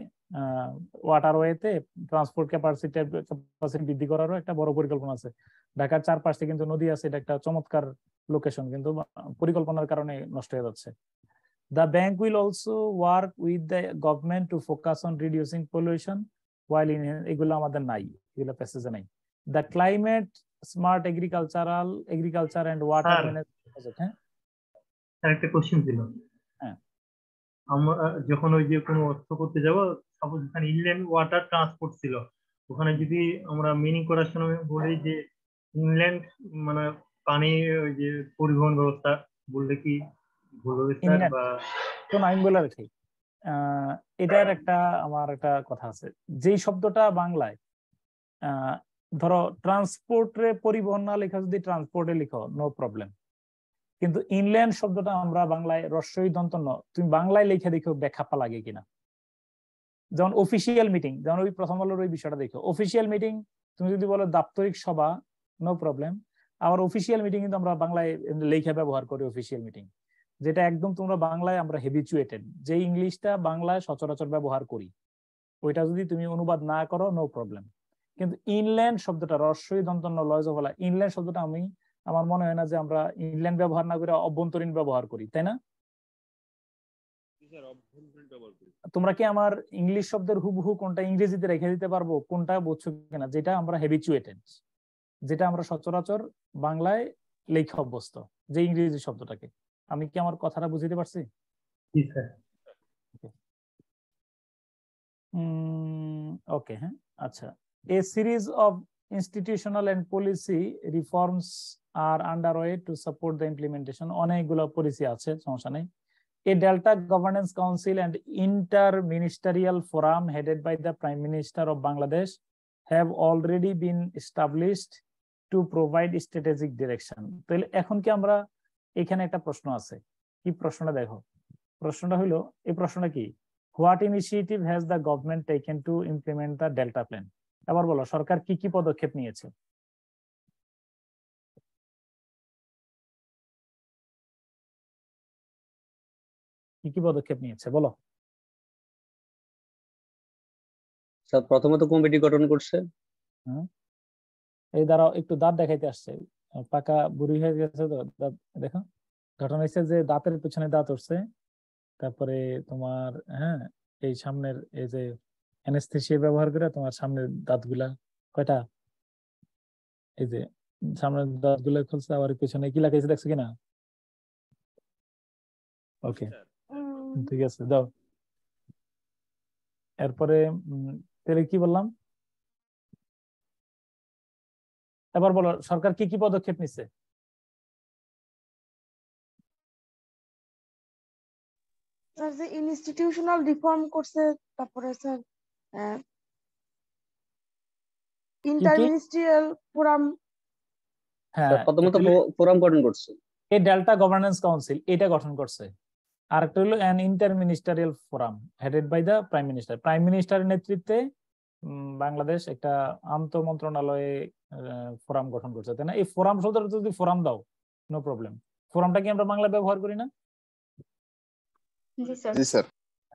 ওয়াটারওয়েতে ট্রান্সপোর্ট ক্যাপাসিটি বৃদ্ধি করারও একটা বড় পরিকল্পনা আছে। ঢাকার চারপাশে কিন্তু নদী আছে, এটা একটা চমৎকার লোকেশন, কিন্তু পরিকল্পনার কারণে নষ্ট হয়ে যাচ্ছে। The bank will also work with the government to focus on reducing pollution while in এগুলো আমাদের নাই, এগুলো প্যাসেজে নাই। The climate smart agriculture and water management project। হ্যাঁ, একটা কোশ্চেন ছিল। হ্যাঁ, আমরা যখন ওই যে কোনো অর্থ করতে যাব, সাপোজ এখানে ইনল্যান্ড ওয়াটার ট্রান্সপোর্ট ছিল, ওখানে যদি আমরা মিনিং করার সময় বলি যে ইনল্যান্ড মানে পানি ওই যে পরিবহন ব্যবস্থা বললে কি ভুল হবে স্যার? বা শোনো আমি বলে রাখি, এটার আমার একটা কথা আছে। যেই শব্দটা বাংলায় ধরো ট্রান্সপোর্টে পরিবহন না লেখা যদি ট্রান্সপোর্টে লিখো নো প্রবলেম, কিন্তু ইনল্যান্ড শব্দটা আমরা বাংলায় রস্বই দন্ত ন, তুমি বাংলায় লিখে দেখো ব্যাখ্যাপা লাগে কিনা। যেমন অফিসিয়াল মিটিং, যেমন ওই প্রথম আলোর ওই বিষয়টা দেখো, অফিসিয়াল মিটিং তুমি যদি বলো দাপ্তরিক সভা নো প্রবলেম, আবার অফিসিয়াল মিটিং কিন্তু আমরা বাংলায় লেখা ব্যবহার করি অফিসিয়াল মিটিং, যেটা একদম তোমরা বাংলায় আমরা হেবিচুয়েটেড, যে ইংলিশটা বাংলায় সচরাচর ব্যবহার করি, ওইটা যদি তুমি অনুবাদ না করো নো প্রবলেম। কিন্তু ইনল্যান্ড শব্দটা রস্বই দন্ত ন লয় জবলা, ইনল্যান্ড শব্দটা আমার মনে হয় না যে আমরা ইনল্যান্ড ব্যবহার না করে অভ্যন্তরীণ ব্যবহার করি, তাই না? তোমরা কি আমার ইংলিশ শব্দের হুবহু কোনটা ইংরেজিতে রেখে দিতে পারবো, কোনটা বুঝছো কিনা? যেটা আমরা হেবিচুয়েটেড, যেটা আমরা সচরাচর বাংলায় লেখা অভ্যস্ত, যে ইংরেজি শব্দটাকে। আমি কি আমার কথাটা বুঝতে পারছি? ওকে, হ্যাঁ, আচ্ছা। A series of institutional and policy reforms are underway to support the implementation. অনেকগুলো পলিসি আছে, সমস্যা নেই। A Delta Governance Council and Inter-Ministerial Forum headed by the Prime Minister of Bangladesh have already been established to provide strategic direction. তাহলে এখন কি আমরা এখানে একটা প্রশ্ন আছে, কি প্রশ্নটা দেখো, প্রশ্নটা হলো, এই প্রশ্নটা কি, what initiative has the government taken to implement the delta plan? এবার বলো সরকার কি কি পদক্ষেপ নিয়েছে? কি কি পদক্ষেপ নিয়েছে বলো? স্যার প্রথমত কমিটি গঠন করছে। এই দাঁড়াও, একটু দাঁত দেখাইতে আসছে, পাকা বুড়ি হয়ে গেছে তো দাঁত দেখো। ঘটনা হচ্ছে যে দাঁতের পেছনে দাঁত উঠছে, তারপরে তোমার এই সামনের এই যে অ্যানেস্থেসিয়া ব্যবহার করে তোমার সামনের দাঁতগুলা কয়টা, এই যে সামনের দাঁতগুলা খুলছে, আবার পেছনে কি লাগাইছে দেখছো কিনা? ওকে, ঠিক আছে, দাও। এরপরে তাহলে কি বললাম, এবার বলো সরকার কি কি পদক্ষেপ নিচ্ছে? স্যার যে ইনস্টিটিউশনাল রিফর্ম করছে, তারপরে স্যার ইন্টারমিনিস্ট্রিয়াল ফোরাম, হ্যাঁ প্রথমত ফোরাম গঠন করছে, এই ডেল্টা গভর্নেন্স কাউন্সিল এটা গঠন করছে। আর একটা হলো an interministerial forum headed by the prime minister, prime মিনিস্টারের নেতৃত্বে বাংলাদেশ একটা আন্তঃ মন্ত্রণালয়ে ফোরাম গঠন করছে, তাই না? এই ফোরাম শব্দটা যদি ফোরাম দাও নো প্রবলেম, ফোরামটা কি আমরা বাংলা ব্যবহার করি না? জি স্যার।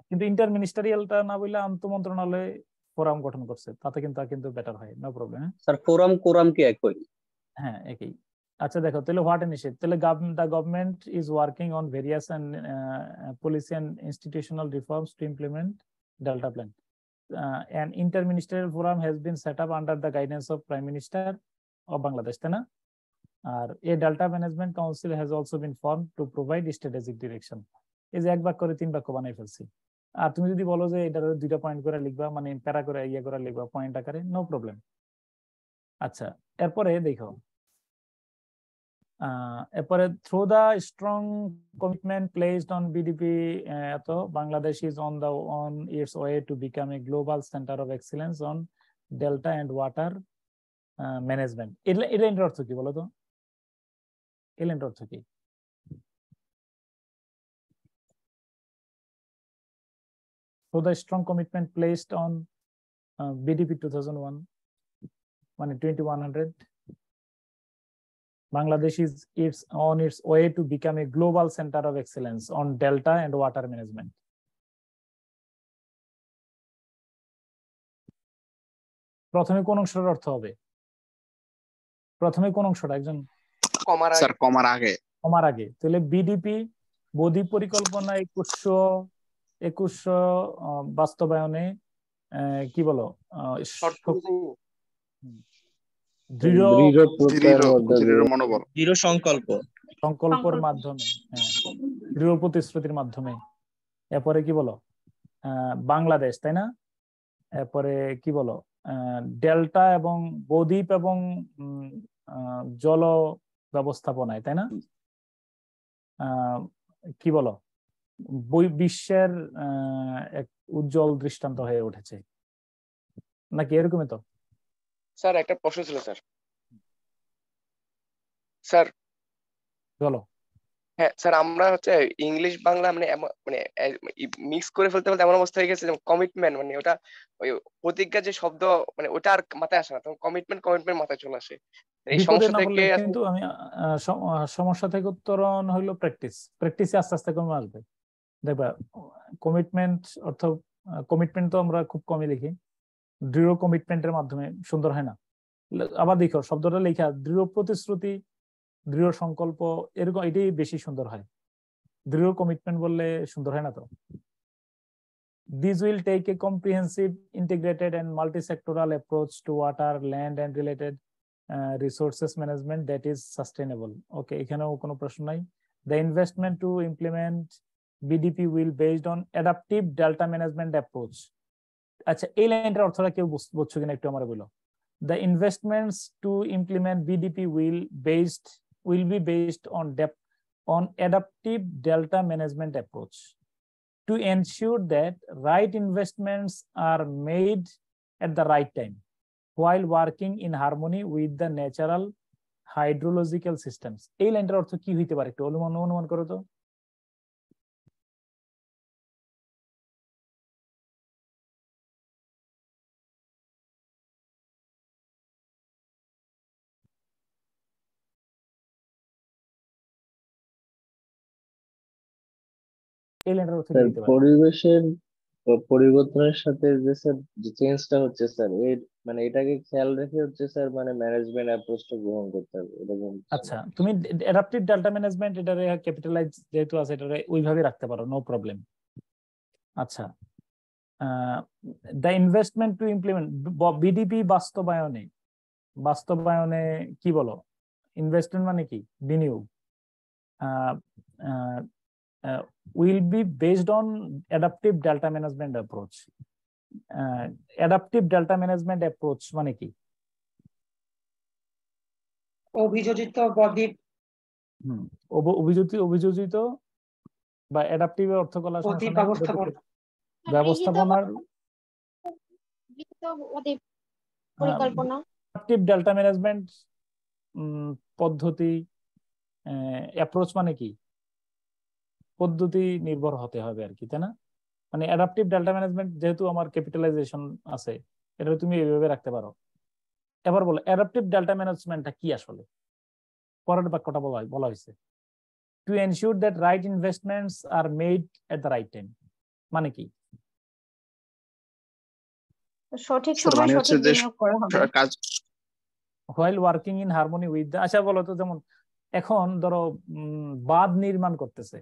কিন্তু ইন্টারমিনিস্টারিয়ালটা না বললে আন্তঃ মন্ত্রণালয়ে ফোরাম গঠন করছে, তাতে কিন্তু বেটার হয়, no problem. Sir forum quorum কি একই? হ্যাঁ একই। আচ্ছা দেখো তাহলে হোয়াট ইনিশিয়েটিভ, তাহলে the government is working on various and policy and institutional reforms to implement delta plan. an interministerial forum has been set up under the guidance of Prime Minister of Bangladesh, তাই না? আর a Delta Management Council has also been formed to provide strategic direction. এই যে এক বাক্য করে 3 বাক্য বানাই ফেলছি। আর তুমি যদি বলো যে এটার 2টা পয়েন্ট করে লিখবা, মানে প্যারা করে ইয়া করে লিখবা পয়েন্ট আকারে, নো প্রবলেম। আচ্ছা, এরপরে দেখো এরপরে through the strong commitment placed on BDP, তো Bangladesh is on its way to become a global center of excellence on delta and water management. এর অর্থ কি বলো তো? এর অর্থ কি? So the strong commitment placed on BDP 2001, মানে 2100, Bangladesh is on its way to become a global center of excellence on delta and water management. প্রথমে কোন অংশটার অর্থ হবে? প্রথমে কোন অংশটা? একজন স্যার কমার আগে। কমার আগে। তাহলে বিডিপি বদ্বীপ পরিকল্পনা 2100 বাস্তবায়নে কি বলো দৃঢ় সংকল্পের মাধ্যমে, দৃঢ় প্রতিশ্রুতির মাধ্যমে। এরপরে কি বলো বাংলাদেশ, তাই না? এরপরে কি বলো ডেল্টা এবং বদ্বীপ এবং জল ব্যবস্থাপনায়, তাই না? কি বলো বিশ্বের এক উজ্জ্বল দৃষ্টান্ত হয়ে উঠেছে, নাকি এরকমই তো? স্যার একটা প্রশ্ন ছিল স্যার। স্যার বলো। হ্যাঁ স্যার, আমরা হচ্ছে ইংলিশ বাংলা মানে মিক্স করে ফেলতে ফেলতে এমন অবস্থা হয়ে গেছে যে কমিটমেন্ট মানে ওটা ওই প্রতিজ্ঞা যে শব্দ মানে ওটা আর মাথায় আসে না, তখন কমিটমেন্ট মাথায় চলে আসে। এই সমস্যা থেকে কিন্তু আমি সমস্যা থেকে উত্তরণ হইলো প্র্যাকটিসে আস্তে আস্তে কমে আসবে। দেখবা কমিটমেন্ট অর্থ কমিটমেন্ট তো আমরা খুব কমই লিখি, দৃঢ় কমিটমেন্টের মাধ্যমে সুন্দর হয় না। আবার দেখো শব্দটা লেখা দৃঢ় প্রতিশ্রুতি, দৃঢ় সংকল্প, এরকম এটাই বেশি সুন্দর হয়। দৃঢ় কমিটমেন্ট বললে সুন্দর হয় না তো। This will take a comprehensive, integrated and multi-sectoral approach to water, land and related resources management that is sustainable. Okay, এখানেও কোনো প্রশ্ন নাই। The investment to implement BDP will based on adaptive delta management approach. আচ্ছা, এই লাইনটার অর্থটা কেউ বুঝছো কিনা একটু আমারে বলো। The investments to implement BDP will be based on adaptive delta management approach to ensure that right investments are made at the right time while working in harmony with the natural hydrological systems. এই লাইনটার অর্থ কি হইতে পারে একটু অনুমান করো তো। পরিবেশের পরিবর্তনের সাথে যে স্যার যে চেঞ্জটা হচ্ছে স্যার, এর মানে এটাকে খেয়াল রেখে হচ্ছে স্যার মানে ম্যানেজমেন্ট অ্যাপ্রোচটা গ্রহণ করতে হবে এরকম। আচ্ছা, তুমি অ্যাডাপটিভ ডেল্টা ম্যানেজমেন্ট এটারে ক্যাপিটালাইজ যেহেতু আছে এটারে ওইভাবে রাখতে পারো, নো প্রবলেম। আচ্ছা, the investment to implement BDP বাস্তবায়নে কি বলো? ইনভেস্টমেন্ট মানে কি? বিনিয়োগ। will be based on adaptive delta management approach. Adaptive delta management approach মানে কি? অভিযোজিত বদ্বীপ। অভিযোজিত বা অ্যাডাপটিভ অর্থ কলা ব্যবস্থাপনার পরিকল্পনা। অ্যাডাপটিভ ডেল্টা ম্যানেজমেন্ট পদ্ধতি, অ্যাপ্রোচ মানে কি? পদ্ধতি নির্ভর হতে হবে আর কি, তাই না? মানে অ্যাডাপটিভ ডেল্টা ম্যানেজমেন্ট যেহেতু আমার ক্যাপিটালাইজেশন আছে, এটা তুমি এইভাবে রাখতে পারো। এবার বলো অ্যাডাপটিভ ডেল্টা ম্যানেজমেন্টটা কি আসলে? পরের বাক্যটা বলা হয়েছে to ensure that right investments are made at the right time, মানে কি? সঠিক সময়ে সঠিক বিনিয়োগ করা হবে while working in harmony with the। আচ্ছা বলো তো, যেমন এখন ধরো বাঁধ নির্মাণ করতেছে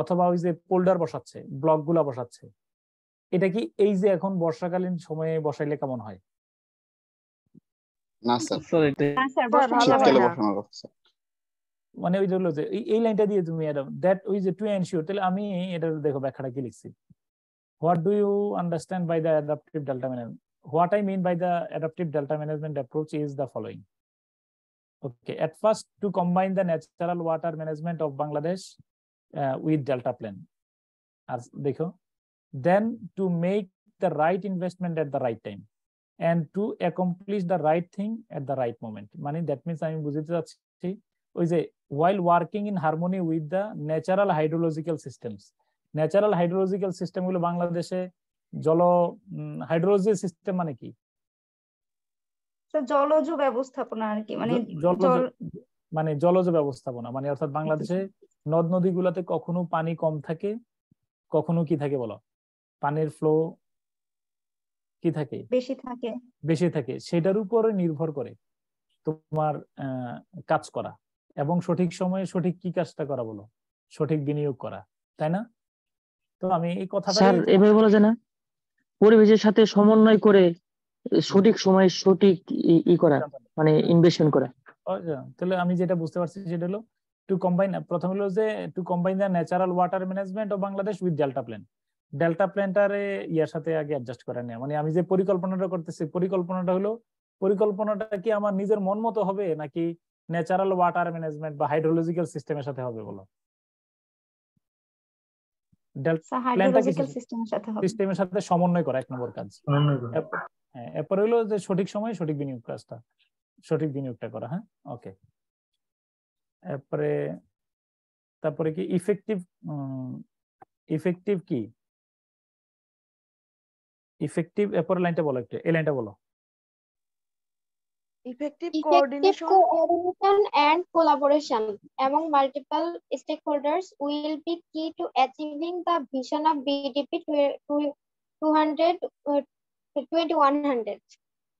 অথবা ওই যে পোল্ডার বসাচ্ছে, ব্লক গুলা বসাচ্ছে, এটা কি এই যে এখন বর্ষাকালীন সময়ে বসাইলে কেমন হয়? না স্যার, ভালো হয় শীতকালে না। বসানো কথা স্যার। মানে ওই যে হলো যে এই লাইনটা দিয়ে তুমি দ্যাট ওই যে টু এনশিওর, তাহলে আমি এটা দেখো ব্যাখ্যাটা কি লিখছি। What do you understand by the adaptive delta management? What I mean by the adaptive delta management approach is the following. Okay, at first, to combine the natural water management of Bangladesh with delta plan. As dekho, then to make the right investment at the right time and to accomplish the right thing at the right moment. Mane that means I বুঝাতে চাচ্ছি ওই যে while working in harmony with the natural hydrological systems. Natural hydrological system গুলো বাংলাদেশে hydrology system মানে কি? জলজ ব্যবস্থাপনা আর কি, মানে মানে জলজ ব্যবস্থাপনা মানে অর্থাৎ বাংলাদেশে নদ নদীগুলোতে কখনো পানি কম থাকে, কখনো কি থাকে বলো, পানির ফ্লো কি থাকে, বেশি থাকে। সেটার উপরে নির্ভর করে তোমার কাজ করা এবং সঠিক সময়ে সঠিক কি কাজটা করা বলো, সঠিক বিনিয়োগ করা, তাই না? তো আমি এই কথাটা স্যার এভাবে বলা যায় না, পরিবেশের সাথে সমন্বয় করে সঠিক সময়ে সঠিক ই করা, মানে ইনভেস্টমেন্ট করা। তাহলে আমি যেটা বুঝতে পারছি সেটা হলো টু কম্বাইন, প্রথম হলো যে to combine the natural water management of Bangladesh with delta plan. Delta প্ল্যানটারে ইয়ার সাথে আগে অ্যাডজাস্ট করে নেওয়া, মানে আমি যে পরিকল্পনাটা করতেছি পরিকল্পনাটা কি আমার নিজের মন মতো হবে নাকি ন্যাচারাল ওয়াটার ম্যানেজমেন্ট বা হাইড্রোলজিক্যাল সিস্টেমের সাথে হবে বলো? সিস্টেমের সাথে সমন্বয় করা এক নম্বর কাজ। হ্যাঁ, এরপর হলো যে সঠিক সময়ে সঠিক বিনিয়োগ কাজটা, সঠিক বিনিয়োগটা করা। হ্যাঁ, ওকে। তারপরে কি ইফেক্টিভ কি ইফেক্টিভ, এরপর লাইনটা বলো একটু, এই লাইনটা বলো। Effective coordination and collaboration among multiple stakeholders will be key to achieving the vision of BDP 2100.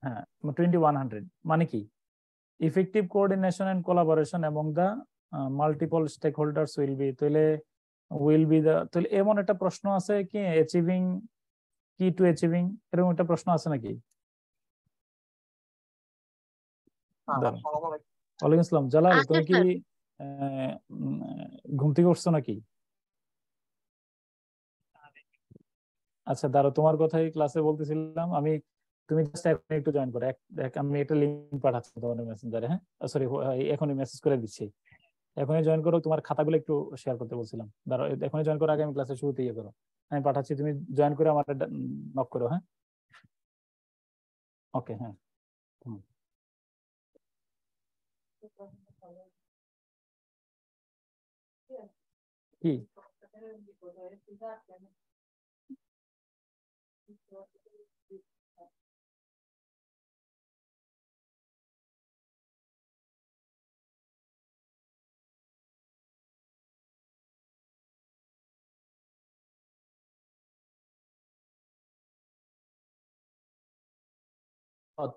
হ্যাঁ, 2100 মানে কি? Effective coordination and collaboration among the multiple stakeholders will be, তাহলে এমন একটা প্রশ্ন আছে কি অ্যাচিভিং কি টু অ্যাচিভিং, এরকম একটা প্রশ্ন আছে নাকি? ওয়ালাইকুম আসসালাম। জালাল, তুমি কি ঘুম থেকে উঠছো নাকি? আচ্ছা দাঁড়াও, তোমার কথাই ক্লাসে বলতেছিলাম আমি, তুমি একটু জয়েন করো। আমি একটা লিংক পাঠাচ্ছি তোমার মেসেঞ্জারে। হ্যাঁ, সরি, এখনই মেসেজ করে দিচ্ছি। এখনই জয়েন করো, তোমার খাতাগুলো একটু শেয়ার করতে বলছিলাম। দাঁড়াও, এখনই জয়েন করো, আগে আমি ক্লাসে শুরুতে ইয়ে করো। আমি পাঠাচ্ছি, তুমি জয়েন করে আমার নক করো। হ্যাঁ, ওকে। হ্যাঁ, কি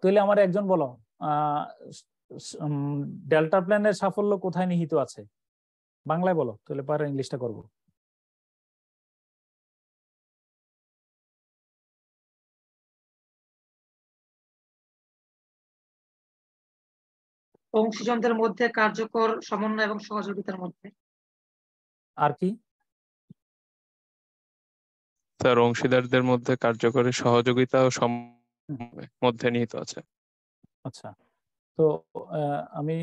তাহলে আমার একজন বলো, ডেল্টা প্ল্যানের সাফল্য কোথায় নিহিত আছে? বাংলায় বলো, তাহলে পরে ইংলিশটা করবো। অংশীজনদের মধ্যে কার্যকর সমন্বয় এবং সহযোগিতার মধ্যে। আর কি স্যার? অংশীদারদের মধ্যে কার্যকরী সহযোগিতা ও মধ্যে নিহিত আছে। আচ্ছা, তো আমি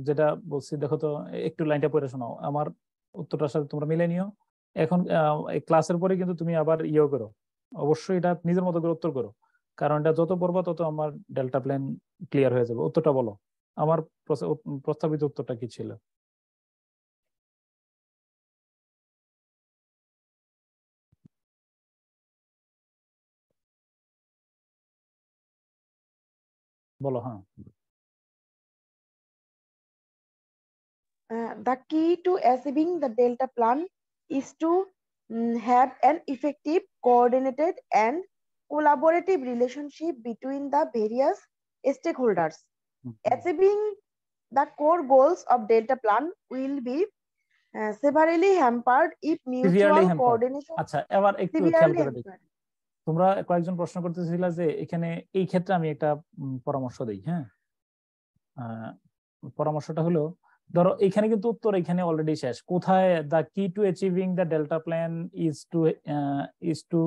যেটা বলছি দেখো তো, একটু লাইনটা পড়ে শোনাও, আমার উত্তরটার সাথে তোমরা মিলে নিও। এখন ক্লাসের পরে কিন্তু তুমি আবার ইয়ে করো, অবশ্যই এটা নিজের মতো করে উত্তর করো, কারণ এটা যত পড়বা তত আমার ডেল্টা প্ল্যান ক্লিয়ার হয়ে যাবে। উত্তরটা বলো, আমার প্রস্তাবিত উত্তরটা কি ছিল? বলো। হ্যাঁ, the key to achieving the Delta plan is to have an effective, coordinated, and collaborative relationship between the various stakeholders. Achieving the core goals of Delta plan will be severely hampered if mutual coordination আচ্ছা, এবার একটু খেয়াল করে দেখি, তোমরা কয়েকজন প্রশ্ন করতেছিল যে এখানে এই ক্ষেত্রে আমি একটা পরামর্শ দিই। হ্যাঁ, পরামর্শটা হলো, ধরো এখানে কিন্তু উত্তর এখানে অলরেডি শেষ। কোথায় the key to achieving the delta plan is to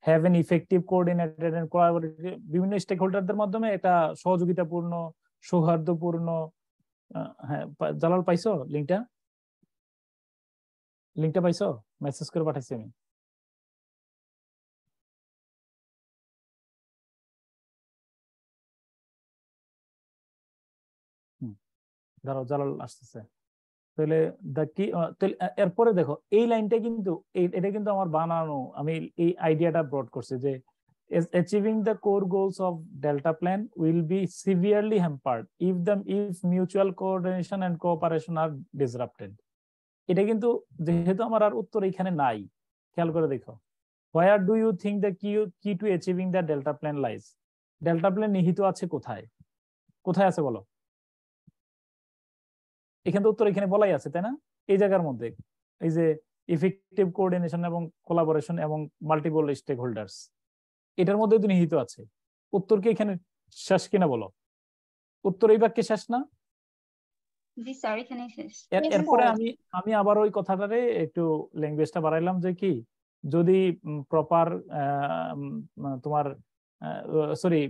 have an effective coordinated and collaborative, বিভিন্ন স্টেক হোল্ডারদের মাধ্যমে এটা সহযোগিতাপূর্ণ, সৌহার্দ্যপূর্ণ। হ্যাঁ, জালাল পাইছো লিঙ্কটা? লিঙ্কটা পাইছো? মেসেজ করে পাঠাইছি আমি। দাঁড়াও, জালাল আসতেছে। তাহলে এরপরে দেখো এই লাইনটা কিন্তু এটা কিন্তু আমার বানানো, আমি এই আইডিয়াটা ব্রড করছি যে achieving the core goals of Delta Plan will be severely hampered if mutual coordination and cooperation are disrupted. এটা কিন্তু যেহেতু আমার আর উত্তর এখানে নাই, খেয়াল করে দেখো, where do you think the key to achieving the Delta Plan lies? Delta Plan নিহিত আছে কোথায়? কোথায় আছে বলো? এখানে উত্তর এখানে বলাই আছে, তাই না? এই জায়গার মধ্যে এই যে ইফেক্টিভ কোঅর্ডিনেশন এবং কোলাবোরেশন এবং মাল্টিপল স্টেক হোল্ডার্স, এটার মধ্যে তো নিহিত আছে। উত্তর কি এখানে শেষ কিনা বলো? উত্তর এই বাক্যে শেষ না? জি স্যার, এখানেই শেষ। এরপরে আমি আবার ওই কথাটারে একটু ল্যাঙ্গুয়েজটা বাড়াইলাম যে কি, যদি প্রপার তোমার সরি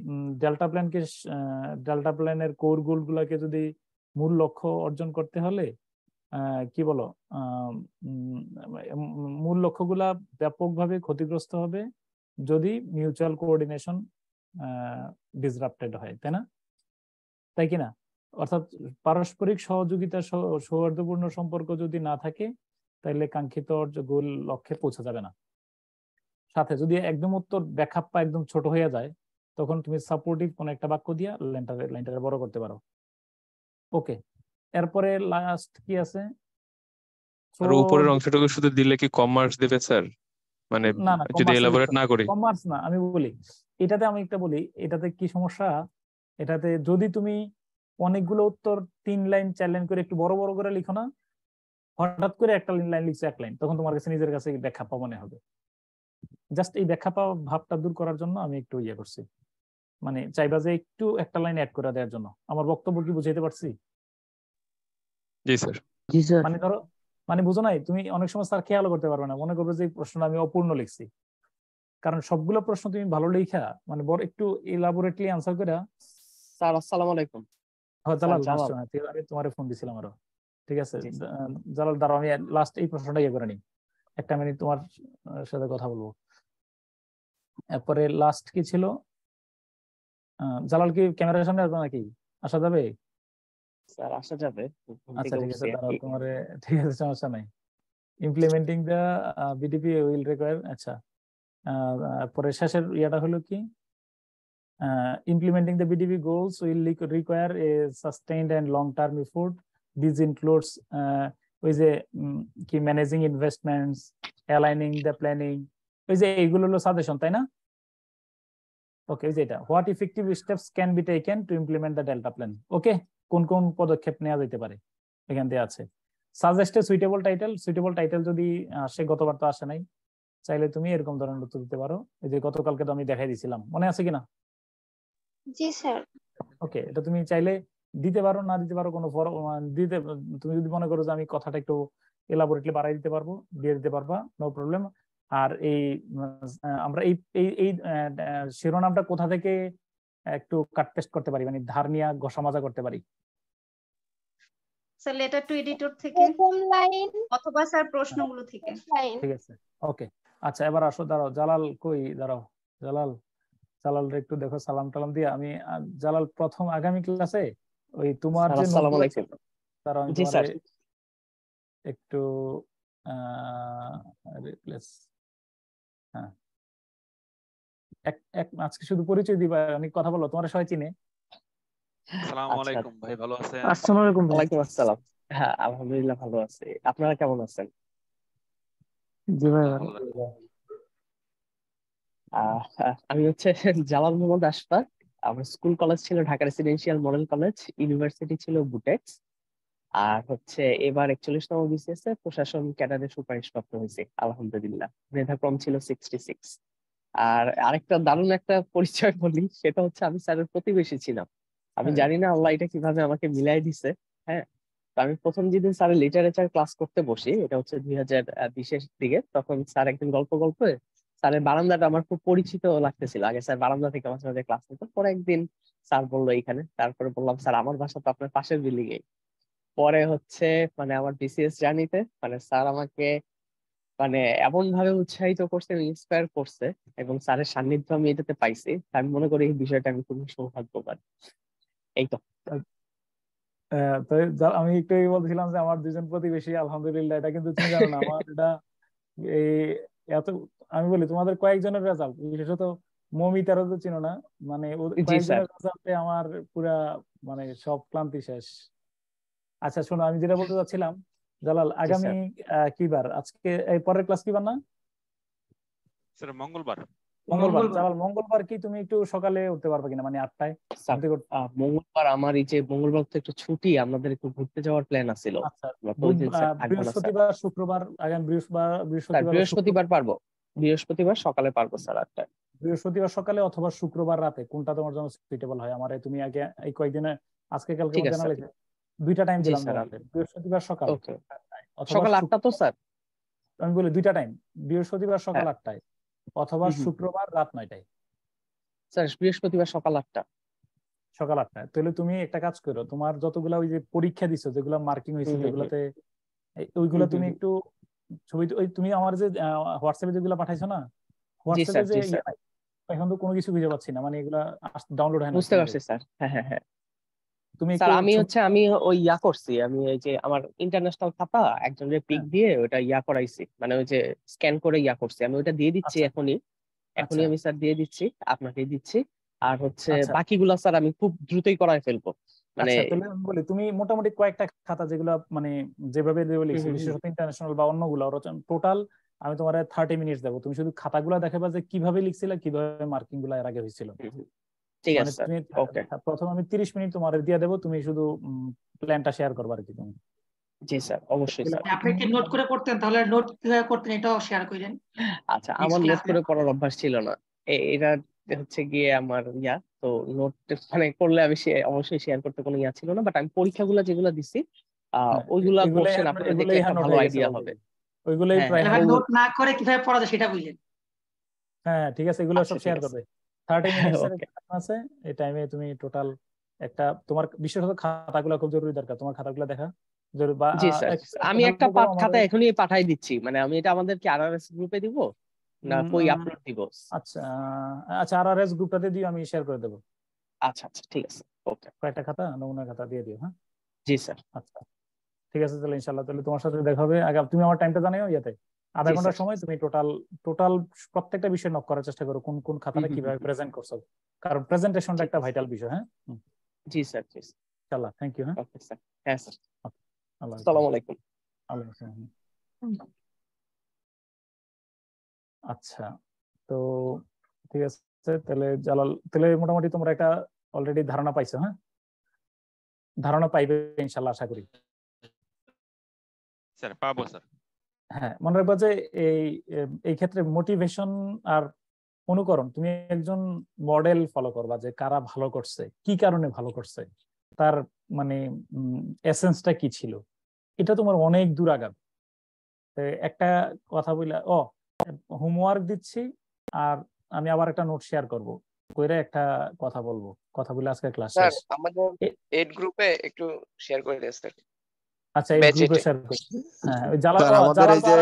ডেল্টা প্ল্যানের কোর গোল গুলাকে যদি মূল লক্ষ্য অর্জন করতে হলে কি বলো, মূল লক্ষ্যগুলা ব্যাপকভাবে ক্ষতিগ্রস্ত হবে যদি মিউচুয়াল কোঅর্ডিনেশন ডিসরাপ্টেড হয়, তাই না? তাই কিনা? অর্থাৎ পারস্পরিক সহযোগিতা, সৌহার্দ্যপূর্ণ সম্পর্ক যদি না থাকে, তাহলে কাঙ্ক্ষিত গোল লক্ষ্যে পৌঁছা যাবে না। সাথে যদি একদম উত্তর ব্যাখ্যাপ্পা একদম ছোট হয়ে যায়, তখন তুমি সাপোর্টিভ কোন একটা বাক্য দিয়া লাইনটাকে বড় করতে পারো। ওকে, এরপরে লাস্ট কি আছে? আর উপরের অংশটুকু শুধু দিলে কি কমার্স দেবে স্যার? মানে যদি এলাবোরেট না করি। কমার্স না, আমি বলি এটাতে, আমি একটা বলি এটাতে কি সমস্যা। এটাতে যদি তুমি অনেকগুলো উত্তর 3 লাইন 4 লাইন করে একটু বড় বড় করে লিখো না, হঠাৎ করে একটা লাইন লিখছো 1 লাইন, তখন তোমার কাছে নিজের কাছে ব্যাখ্যা পাওয়া মনে হবে। জাস্ট এই ব্যাখ্যা পাওয়া ভাবটা দূর করার জন্য আমি একটু ইয়ে করছি, মানে চাইবা যে একটু একটা লাইন অ্যাড করে দেওয়ার জন্য। আমার বক্তব্য কি বুঝাইতে পারছি? জি স্যার। জি স্যার। মানে ধরো, মানে বুঝো নাই, তুমি অনেক সময় স্যার খেয়াল করতে পারবে না, মনে করবে যে প্রশ্নটা আমি অপূর্ণ লিখছি, কারণ সবগুলো প্রশ্ন তুমি ভালো লেখা মানে বড় একটু ইলাবোরেটলি আনসার করে। স্যার আসসালামু আলাইকুম। হ্যাঁ জালাল, আমি তোমারে ফোন দিছিলাম আরো। ঠিক আছে জালাল, দাঁড়াও আমি লাস্ট এই প্রশ্নটা ইয়ে করে নিই, একটা মিনিট তোমার সাথে কথা বলবো। এরপরে লাস্ট কি ছিল? জালাল কি ক্যামেরার সামনে আসবে নাকি? আসা যাবে? স্যার আসা যাবে। আচ্ছা ঠিক আছে, দাঁড়াও তোমারে, ঠিক আছে সমস্যা নাই। Implementing the BDP will require, আচ্ছা পরে শেষের ইয়াটা হলো কি, implementing the BDP goals will require a sustained and long-term effort. This includes ওই যে কি managing investments, aligning the planning, ওই যে এইগুলো হলো সাজেশন, তাই না? ওকে, ওই যে এটা what effective steps can be taken to implement the delta plan. Okay, কোন কোন পদক্ষেপ নেওয়া যেতে পারে এখান দিয়ে আছে। সাজেস্ট এ সুইটেবল টাইটেল যদি আসে, গতবার তো আসে নাই, চাইলে তুমি এরকম ধরনের উত্তর দিতে পারো। এই যে গতকালকে তো আমি দেখাই দিছিলাম, মনে আছে কিনা? জি স্যার। ওকে, এটা তুমি চাইলে দিতে পারো, না দিতে পারো কোনো দিতে, তুমি যদি মনে করো যে আমি কথাটা একটু এলাবোরেটলি বাড়াই দিতে পারবো, দিয়ে দিতে পারবা, নো প্রবলেম। আর এই আমরা এই এই শিরোনামটা কোথা থেকে একটু কাট পেস্ট করতে পারি, মানে ধার নিয়ে ঘষা মাজা করতে পারি? স্যার লেটার টু এডিটর থেকে অথবা স্যার প্রশ্নগুলো থেকে। ঠিক আছে, ওকে। আচ্ছা এবার আসো, দাঁড়াও জালাল কই, দাঁড়াও জালাল একটু দেখো, সালাম টালাম দিয়ে আমি জালাল প্রথম আগামী ক্লাসে ওই তোমার যে আসসালামু আলাইকুম। জি স্যার। একটু রিপ্লেস, হ্যাঁ আজকে শুধু পরিচয় দিবা, অনেক কথা বলো, তোমার সবাই চিনে। আসসালামু আলাইকুম ভাই, ভালো আছেন? আসসালামু আলাইকুম। ওয়ালাইকুম আসসালাম। হ্যাঁ আলহামদুলিল্লাহ ভালো আছি, আপনারা কেমন আছেন? জি ভাই ভালো। আমি হচ্ছে জালাল মোহাম্মদ আশফাক। আমার স্কুল কলেজ ছিল Dhaka residential model college, university ছিল বুটেক্স, আর হচ্ছে এবার 41তম বিসিএস এ প্রশাসন ক্যাডারে সুপারিশপ্রাপ্ত হয়েছে আলহামদুলিল্লাহ। মেধাক্রম ছিল 66। আর আরেকটা দারুণ একটা পরিচয় বলি, সেটা হচ্ছে আমি স্যারের প্রতিবেশী ছিলাম। আমি হ্যাঁ। জানি না আল্লাহ এটা কিভাবে আমাকে মিলাই দিছে। হ্যাঁ, তো আমি প্রথম যেদিন স্যারের লিটারেচার ক্লাস করতে বসি, এটা হচ্ছে 2020-এর দিকে, তখন স্যার একদিন গল্পে স্যারের বারান্দাটা আমার খুব পরিচিত লাগতেছিল। আগে স্যার বারান্দা থেকে মাঝে মাঝে ক্লাস নিত, পরে একদিন স্যার বললো এইখানে, তারপরে বললাম স্যার আমার বাসা তো আপনার পাশের বিল্ডিং এ। পরে হচ্ছে মানে আমার বিসিএস জার্নিতে মানে স্যার আমাকে মানে এমন ভাবে উৎসাহিত করছে, ইন্সপায়ার করছে, এবং স্যারের সান্নিধ্য আমি এটাতে পাইছি। আমি মনে করি এই বিষয়টা আমি খুবই সৌভাগ্যবান। এই তো। তো আমি একটু আগে বলছিলাম যে আমার দুজন প্রতিবেশী, আলহামদুলিল্লাহ। এটা কিন্তু তুমি জানো না, আমার এটা এই এত, আমি বলি তোমাদের কয়েকজনের রেজাল্ট, বিশেষত মমিতারও তো চিনো না, মানে জি স্যার। কয়েকজনের রেজাল্টে আমার পুরা মানে সব ক্লান্তি শেষ। আচ্ছা শোনো, আমি যেটা বলতে চাচ্ছিলাম, জালাল, জি আগামী স্যার। কি বার? আজকে এই পরের ক্লাস কি বার না? স্যার মঙ্গলবার। মঙ্গলবার। জালাল, মঙ্গলবার কি তুমি একটু সকালে উঠতে পারবে কিনা, মানে 8টায়? স্যার মঙ্গলবার আমার এই যে মঙ্গলবার তো একটু ছুটি, আমাদের একটু ঘুরতে যাওয়ার প্ল্যান আছিল। আচ্ছা, আমরা তো ওই দিন স্যার থাকবো না স্যার। বৃহস্পতিবার, শুক্রবার, আগামী স্যার বৃহস্পতিবার বা শুক্রবার। বৃহস্পতিবার পারবো, বৃহস্পতিবার সকালে পারবো স্যার 8টায়। বৃহস্পতিবার সকালে অথবা শুক্রবার রাতে, কোনটা তোমার জন্য সুইটেবল হয়? আমারে তুমি আগে এই কয়েকদিনে আজকে কালকে ঠিক মধ্যে আছে জানালে স্যার। দুইটা টাইম জি দিলাম স্যার। তোমাকে, বৃহস্পতিবার সকাল ওকে, 8টায় অথবা সকাল 8টা তো স্যার? আমি বলি দুইটা টাইম, বৃহস্পতিবার সকাল হ্যাঁ। 8টায় অথবা শুক্রবার রাত 9টায়। স্যার বৃহস্পতিবার সকাল 8টা। সকাল 8টায়। তাহলে তুমি একটা কাজ করো, তোমার যতগুলা ওই যে পরীক্ষা দিছো, যেগুলো মার্কিং হয়েছে, যেগুলোতে ওইগুলো তুমি একটু ছবি, ওই তুমি আমার যে হোয়াটসঅ্যাপে যেগুলো পাঠাইছো না, জি হোয়াটসঅ্যাপে স্যার। যে জি স্যার, এখন তো কোনো কিছু খুঁজে পাচ্ছি না, মানে এগুলা ডাউনলোড হয় না বুঝতে খুঁজে। পারছি স্যার। হ্যাঁ হ্যাঁ হ্যাঁ তুমি স্যার, একটু আমি ওই করছি, আমি এই যে আমার ইন্টারন্যাশনাল খাতা একজনের পিক দিয়ে ওটা করাইছি, মানে ওই যে স্ক্যান করে করছি, আমি ওটা দিয়ে দিচ্ছি আচ্ছা এখনই আচ্ছা আমি স্যার দিয়ে দিচ্ছি, আপনাকে দিচ্ছি। আর হচ্ছে আচ্ছা বাকিগুলা স্যার আমি খুব দ্রুতই করায় ফেলবো, মানে আচ্ছা তাহলে আমি বলি, তুমি মোটামুটি কয়েকটা খাতা যেগুলো মানে যেভাবে লিখছি, বিশেষত ইন্টারন্যাশনাল বা অন্যগুলো, টোটাল আমি তোমার 30 মিনিট দেবো। তুমি শুধু খাতাগুলো দেখাবা যে কিভাবে লিখছিলে, কিভাবে মার্কিং গুলো এর আগে হয়েছিল। ঠিক মানে আছে স্যার। তুমি ওকে। প্রথম আমি 30 মিনিট তোমার দিয়ে দেবো, তুমি শুধু প্ল্যানটা শেয়ার করবা আর কি তুমি। জি স্যার, অবশ্যই স্যার। আপনি কি নোট করে পড়তেন? তাহলে নোট কিভাবে করতেন এটাও শেয়ার করেন। আচ্ছা, আমার নোট করে পড়ার অভ্যাস ছিল না, এটা হচ্ছে গিয়ে আমার তো নোট মানে করলে আমি অবশ্যই শেয়ার করতে কোনো ছিল না, বাট আমি পরীক্ষাগুলো যেগুলো দিছি ওইগুলা কোশ্চেন আপনারা দেখলে একটা ভালো আইডিয়া হবে। ওইগুলোই হ্যাঁ প্রায় হ্যাঁ নোট না করে কিভাবে পড়া যায় সেটা বুঝলেন। হ্যাঁ ঠিক আছে, এগুলো আচ্ছা সব ঠিক শেয়ার আছে। করবে। 30 মিনিটস এর ওকে। টাইম আছে, এই টাইমে তুমি টোটাল একটা, তোমার বিশেষত খাতাগুলো খুব জরুরি দরকার, তোমার খাতাগুলো দেখা জরুরি। বা জি স্যার, আমি একটা help করো খাতা আমারে। এখনই পাঠাই দিচ্ছি, মানে আমি এটা আমাদেরকে আরআরএস গ্রুপে দিব না কই আপলোড দিব? আচ্ছা আচ্ছা, আরআরএস গ্রুপটাতে দিও, আমি শেয়ার করে দেবো। আচ্ছা আচ্ছা ঠিক আছে। ওকে, কয়েকটা খাতা, নমুনা খাতা দিয়ে দিও। হ্যাঁ জি স্যার। আচ্ছা ঠিক আছে, তাহলে ইনশাআল্লাহ তাহলে তোমার সাথে দেখা হবে। আগে তুমি আমার টাইমটা জানিও, ইয়াতে আধা জি ঘন্টার স্যার। সময় তুমি টোটাল টোটাল প্রত্যেকটা বিষয় নক করার চেষ্টা করো, কোন কোন খাতাটা কিভাবে প্রেজেন্ট করছো, কারণ প্রেজেন্টেশনটা একটা ভাইটাল বিষয়। হ্যাঁ জি স্যার। জি স্যার। ইনশাআল্লাহ, থ্যাংক ইউ। হ্যাঁ ওকে স্যার। হ্যাঁ স্যার। আল্লাহ হাফেজ। আসসালামু আলাইকুম। ওয়ালাইকুম আসসালাম। আচ্ছা, তো ঠিক আছে তাহলে জালাল, তাহলে মোটামুটি তোমরা একটা অলরেডি ধারণা পাইছো। হ্যাঁ ধারণা পাইবে ইনশাআল্লাহ, আশা করি। স্যার পাবো স্যার। হ্যাঁ মনে রাখবা যে এই ক্ষেত্রে মোটিভেশন আর অনুকরণ, তুমি একজন মডেল ফলো করবা যে কারা ভালো করছে, কি কারণে ভালো করছে, তার মানে এসেন্সটা কি ছিল, এটা তোমার অনেক দূর আগাবে। একটা কথা বললা, হোমওয়ার্ক দিচ্ছি আর আমি আবার একটা নোট শেয়ার করব, কইরা একটা কথা বলবো, কথা বলে আজকে ক্লাস স্যার শেষ। আমাদের এড গ্রুপে একটু শেয়ার করে দেন স্যার। আচ্ছা এই গ্রুপে শেয়ার করছি। হ্যাঁ ওই জালাল, আমাদের এই যে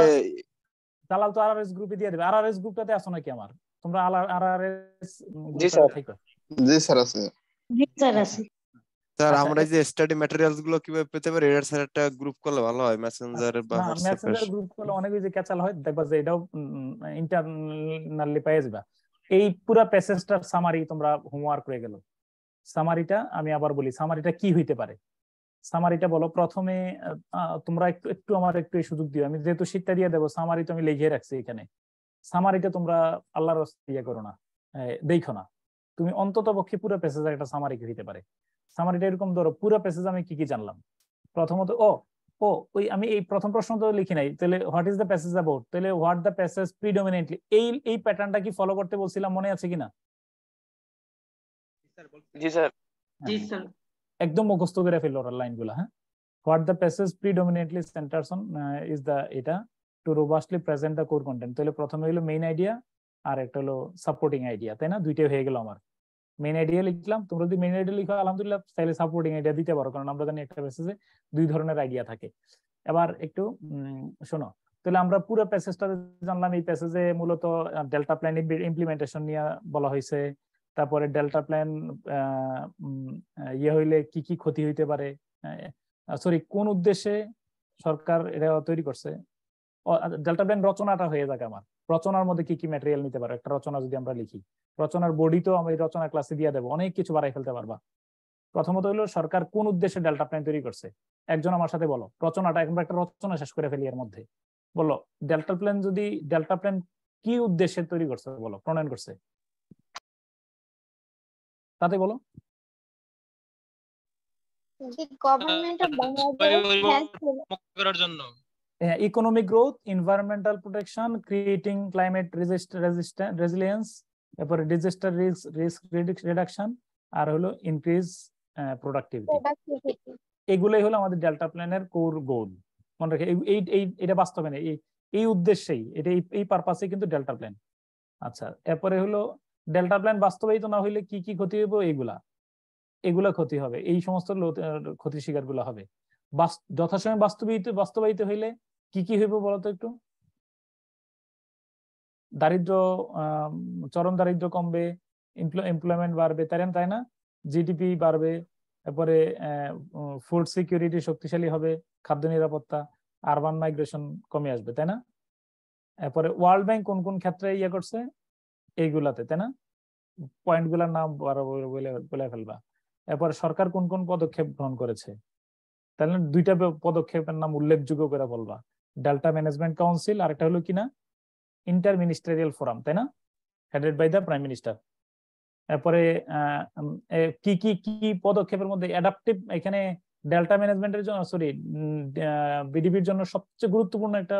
জালাল তো আরআরএস গ্রুপে দিয়ে দেবে। আরআরএস গ্রুপটাতে আছো নাকি আমার? তোমরা আরআরএস জি স্যার। গ্রুপটাতে থাকো? জি স্যার আছে। জি স্যার আছে। স্যার আমরা এই যে স্টাডি ম্যাটেরিয়ালস গুলো কিভাবে পেতে পারি, এর স্যার একটা গ্রুপ করলে ভালো হয়, মেসেঞ্জার বা না হোয়াটসঅ্যাপে। মেসেঞ্জার গ্রুপ করলে অনেক যে ক্যাচাল হয়, দেখবা যে এটাও ইন্টারনালি পেয়ে যাবে। এই পুরো প্যাসেজটার সামারি তোমরা হোমওয়ার্ক হয়ে গেল। সামারিটা আমি আবার বলি, সামারিটা কি হইতে পারে? সামারিটা বলো প্রথমে, তোমরা একটু একটু আমার একটু সুযোগ দিও, আমি যেহেতু শিক্ষা দিয়ে দেবো, সামারি তো আমি লিখে রাখছি এখানে। সামারিটা তোমরা আল্লাহর রাস্তায় ইয়ে করো না, দেখো না, তুমি অন্তত পক্ষে পুরো প্যাসেজের একটা সামারি কি হইতে পারে। সামারিটা এরকম ধরো, পুরো প্যাসেজ আমি কি কি জানলাম। প্রথমত ও ওই আমি এই প্রথম প্রশ্ন তো লিখি নাই, তাহলে what is the passage about, তাহলে হোয়াট দ্য প্যাসেজ প্রিডমিনেন্টলি, এই প্যাটার্নটা কি ফলো করতে বলছিলাম, মনে আছে কিনা? জি স্যার। জি স্যার। একদম মুখস্থ করে ফেললো ওরা লাইনগুলো। হ্যাঁ, what the passage predominantly centres on is the, এটা to robustly present the core content. তাহলে প্রথমে হলো মেইন আইডিয়া আর একটা হলো সাপোর্টিং আইডিয়া, তাই না? দুইটাই হয়ে গেল আমার। মেইন আইডিয়া লিখলাম, তোমরা যদি মেইন আইডিয়া লিখো আলহামদুলিল্লাহ, তাহলে সাপোর্টিং আইডিয়া দিতে পারো, কারণ আমরা জানি একটা প্যাসেজে দুই ধরনের আইডিয়া থাকে। এবার একটু শোনো, তাহলে আমরা পুরো প্যাসেজটা জানলাম। এই প্যাসেজে মূলত ডেল্টা প্ল্যান ইমপ্লিমেন্টেশন নিয়ে বলা হয়েছে, তারপরে ডেল্টা প্ল্যান ইয়ে হইলে কি কি ক্ষতি হইতে পারে, সরি কোন উদ্দেশ্যে সরকার এটা তৈরি করছে। ডেল্টা প্ল্যান রচনাটা হয়ে যাক আমার, রচনার মধ্যে কি কি ম্যাটেরিয়াল নিতে পারো, একটা রচনা যদি আমরা লিখি, রচনার বডি তো আমি রচনা ক্লাসে দিয়ে দেবো, অনেক কিছু বাড়াই ফেলতে পারবা। প্রথমত হলো সরকার কোন উদ্দেশ্যে ডেল্টা প্ল্যান তৈরি করছে, একজন আমার সাথে বলো রচনাটা, একবার একটা রচনা শেষ করে ফেলি এর মধ্যে। বলো ডেল্টা প্ল্যান কি উদ্দেশ্যে তৈরি করছে, বলো প্রণয়ন করছে, তাতে বলো। The government of Bangladesh has করার জন্য economic growth, environmental protection, creating climate resilience, তারপরে ডিজাস্টার রিস্ক রিডাকশন, আর হলো ইনক্রিজ প্রোডাক্টিভিটি। এগুলোই হলো আমাদের ডেল্টা প্ল্যানের কোর গোল। মনে রাখে এটা বাস্তবে নেই, এই উদ্দেশ্যেই, এটা এই পারপাসে কিন্তু ডেল্টা প্ল্যান। আচ্ছা, এরপরে হলো ডেল্টা প্ল্যান বাস্তবায়িত না হইলে কি কি ক্ষতি হবে, এগুলা ক্ষতি হবে, এই সমস্ত ক্ষতি শিকার গুলো হবে। যথাসময়ে বাস্তবায়িত হইলে কি কি হইব বলতো একটু। দারিদ্র, চরম দারিদ্র কমবে, এমপ্লয়মেন্ট বাড়বে, তাই না? জিডিপি বাড়বে, তারপরে ফুড সিকিউরিটি শক্তিশালী হবে, খাদ্য নিরাপত্তা, আরবান মাইগ্রেশন কমে আসবে, তাই না? এরপরে ওয়ার্ল্ড ব্যাংক কোন কোন ক্ষেত্রে ইয়ে করছে এইগুলাতে, তাই না? পয়েন্ট গুলার নাম বলে ফেলবা। এরপরে সরকার কোন কোন পদক্ষেপ গ্রহণ করেছে, তাহলে দুইটা পদক্ষেপের নাম উল্লেখযোগ্য করে বলবা। ডেল্টা ম্যানেজমেন্ট কাউন্সিল, আর একটা হলো কিনা ইন্টার মিনিস্টারিয়াল ফোরাম, তাই না? Headed by the prime minister. এরপরে কি কি কি পদক্ষেপের মধ্যে অ্যাডাপটিভ, এখানে ডেল্টা ম্যানেজমেন্টের জন্য বিডিপির জন্য সবচেয়ে গুরুত্বপূর্ণ একটা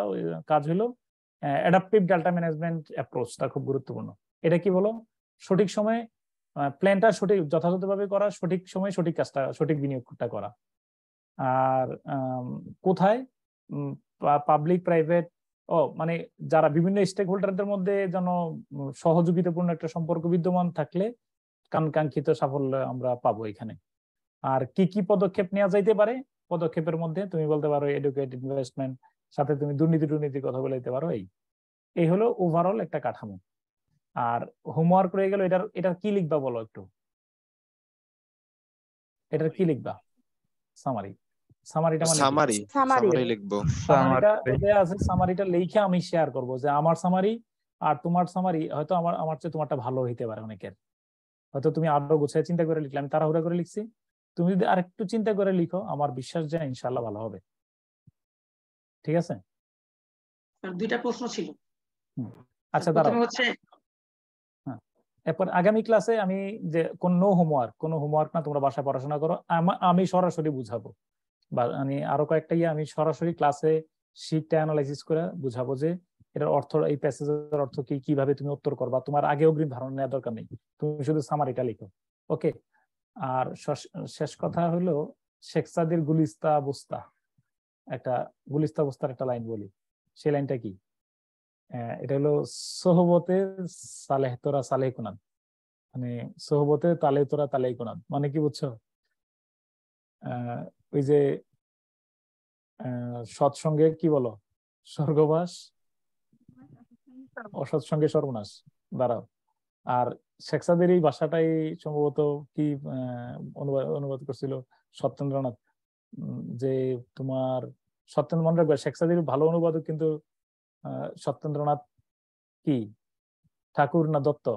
কাজ হলো অ্যাডাপটিভ ডেল্টা ম্যানেজমেন্ট অ্যাপ্রোচটা খুব গুরুত্বপূর্ণ। এটা কি বলো, সঠিক সময়ে প্ল্যানটা সঠিক যথাযথভাবে করা, সঠিক সময়ে সঠিক কাজটা, সঠিক বিনিয়োগটা করা। আর কোথায় পাবলিক প্রাইভেট মানে যারা বিভিন্ন স্টেক হোল্ডারদের মধ্যে যেন সহযোগিতাপূর্ণ একটা সম্পর্ক বিদ্যমান থাকলে কাঙ্ক্ষিত সাফল্য আমরা পাবো এখানে। আর কি কি পদক্ষেপ নেওয়া যাইতে পারে, পদক্ষেপের মধ্যে তুমি বলতে পারো এডুকেট, ইনভেস্টমেন্ট, সাথে তুমি দুর্নীতির কথা বলতে পারো। এই হলো ওভারঅল একটা কাঠামো। আর হোমওয়ার্ক রয়ে গেল, এটার কি লিখবা বলো একটু, এটার কি লিখবা? সামারিটা মানে সামারি লিখবো। সামারিটা লিখে আমি শেয়ার করব যে আমার সামারি আর তোমার সামারি হয়তো আমার চেয়ে তোমারটা ভালো হইতে পারে অনেকের। হয়তো তুমি আরো গোছায় চিন্তা করে লিখলে, আমি তাড়াহুড়া করে লিখছি। তুমি যদি আরেকটু চিন্তা করে লিখো, আমার বিশ্বাস যে ইনশাআল্লাহ ভালো হবে। ঠিক আছে? দুইটা প্রশ্ন ছিল। আচ্ছা দাঁড়াও, এরপর আগামী ক্লাসে আমি যে কোনো হোমওয়ার্ক না, তোমরা বাসায় পড়াশোনা করো, আমি সরাসরি বুঝাবো। বা আমি আরো কয়েকটা আমি সরাসরি ক্লাসে শীটটা অ্যানালাইসিস করে বুঝাবো যে এটার অর্থ, এই প্যাসেজের অর্থ কি, কিভাবে তুমি উত্তর করবা। তোমার আগে অগ্রিম ধারণা নেওয়ার দরকার নেই, তুমি শুধু সামারিটা লিখো। ওকে। আর শেষ কথা হলো শেখ সাদির গুলিস্তা বস্তার একটা লাইন বলি। সেই লাইনটা কি? এটা হলো সোহবতে সালেহ তোরা সালেহ কুনাদ, মানে সোহবতে তালে তোরা তালেই কুনাদ, মানে কি বুঝছো? ওই যে সৎসঙ্গে কি বলো, স্বর্গবাস, অসৎসঙ্গে সর্বনাশ। দাঁড়াও, আর শেখ সাদির এই ভাষাটাই সম্ভবত কি অনুবাদ করছিল সত্যেন্দ্রনাথ, যে তোমার সত্যেন্দ্র, মনে রাখবে শেখ সাদির ভালো অনুবাদক কিন্তু সত্যেন্দ্রনাথ কি ঠাকুর না দত্ত?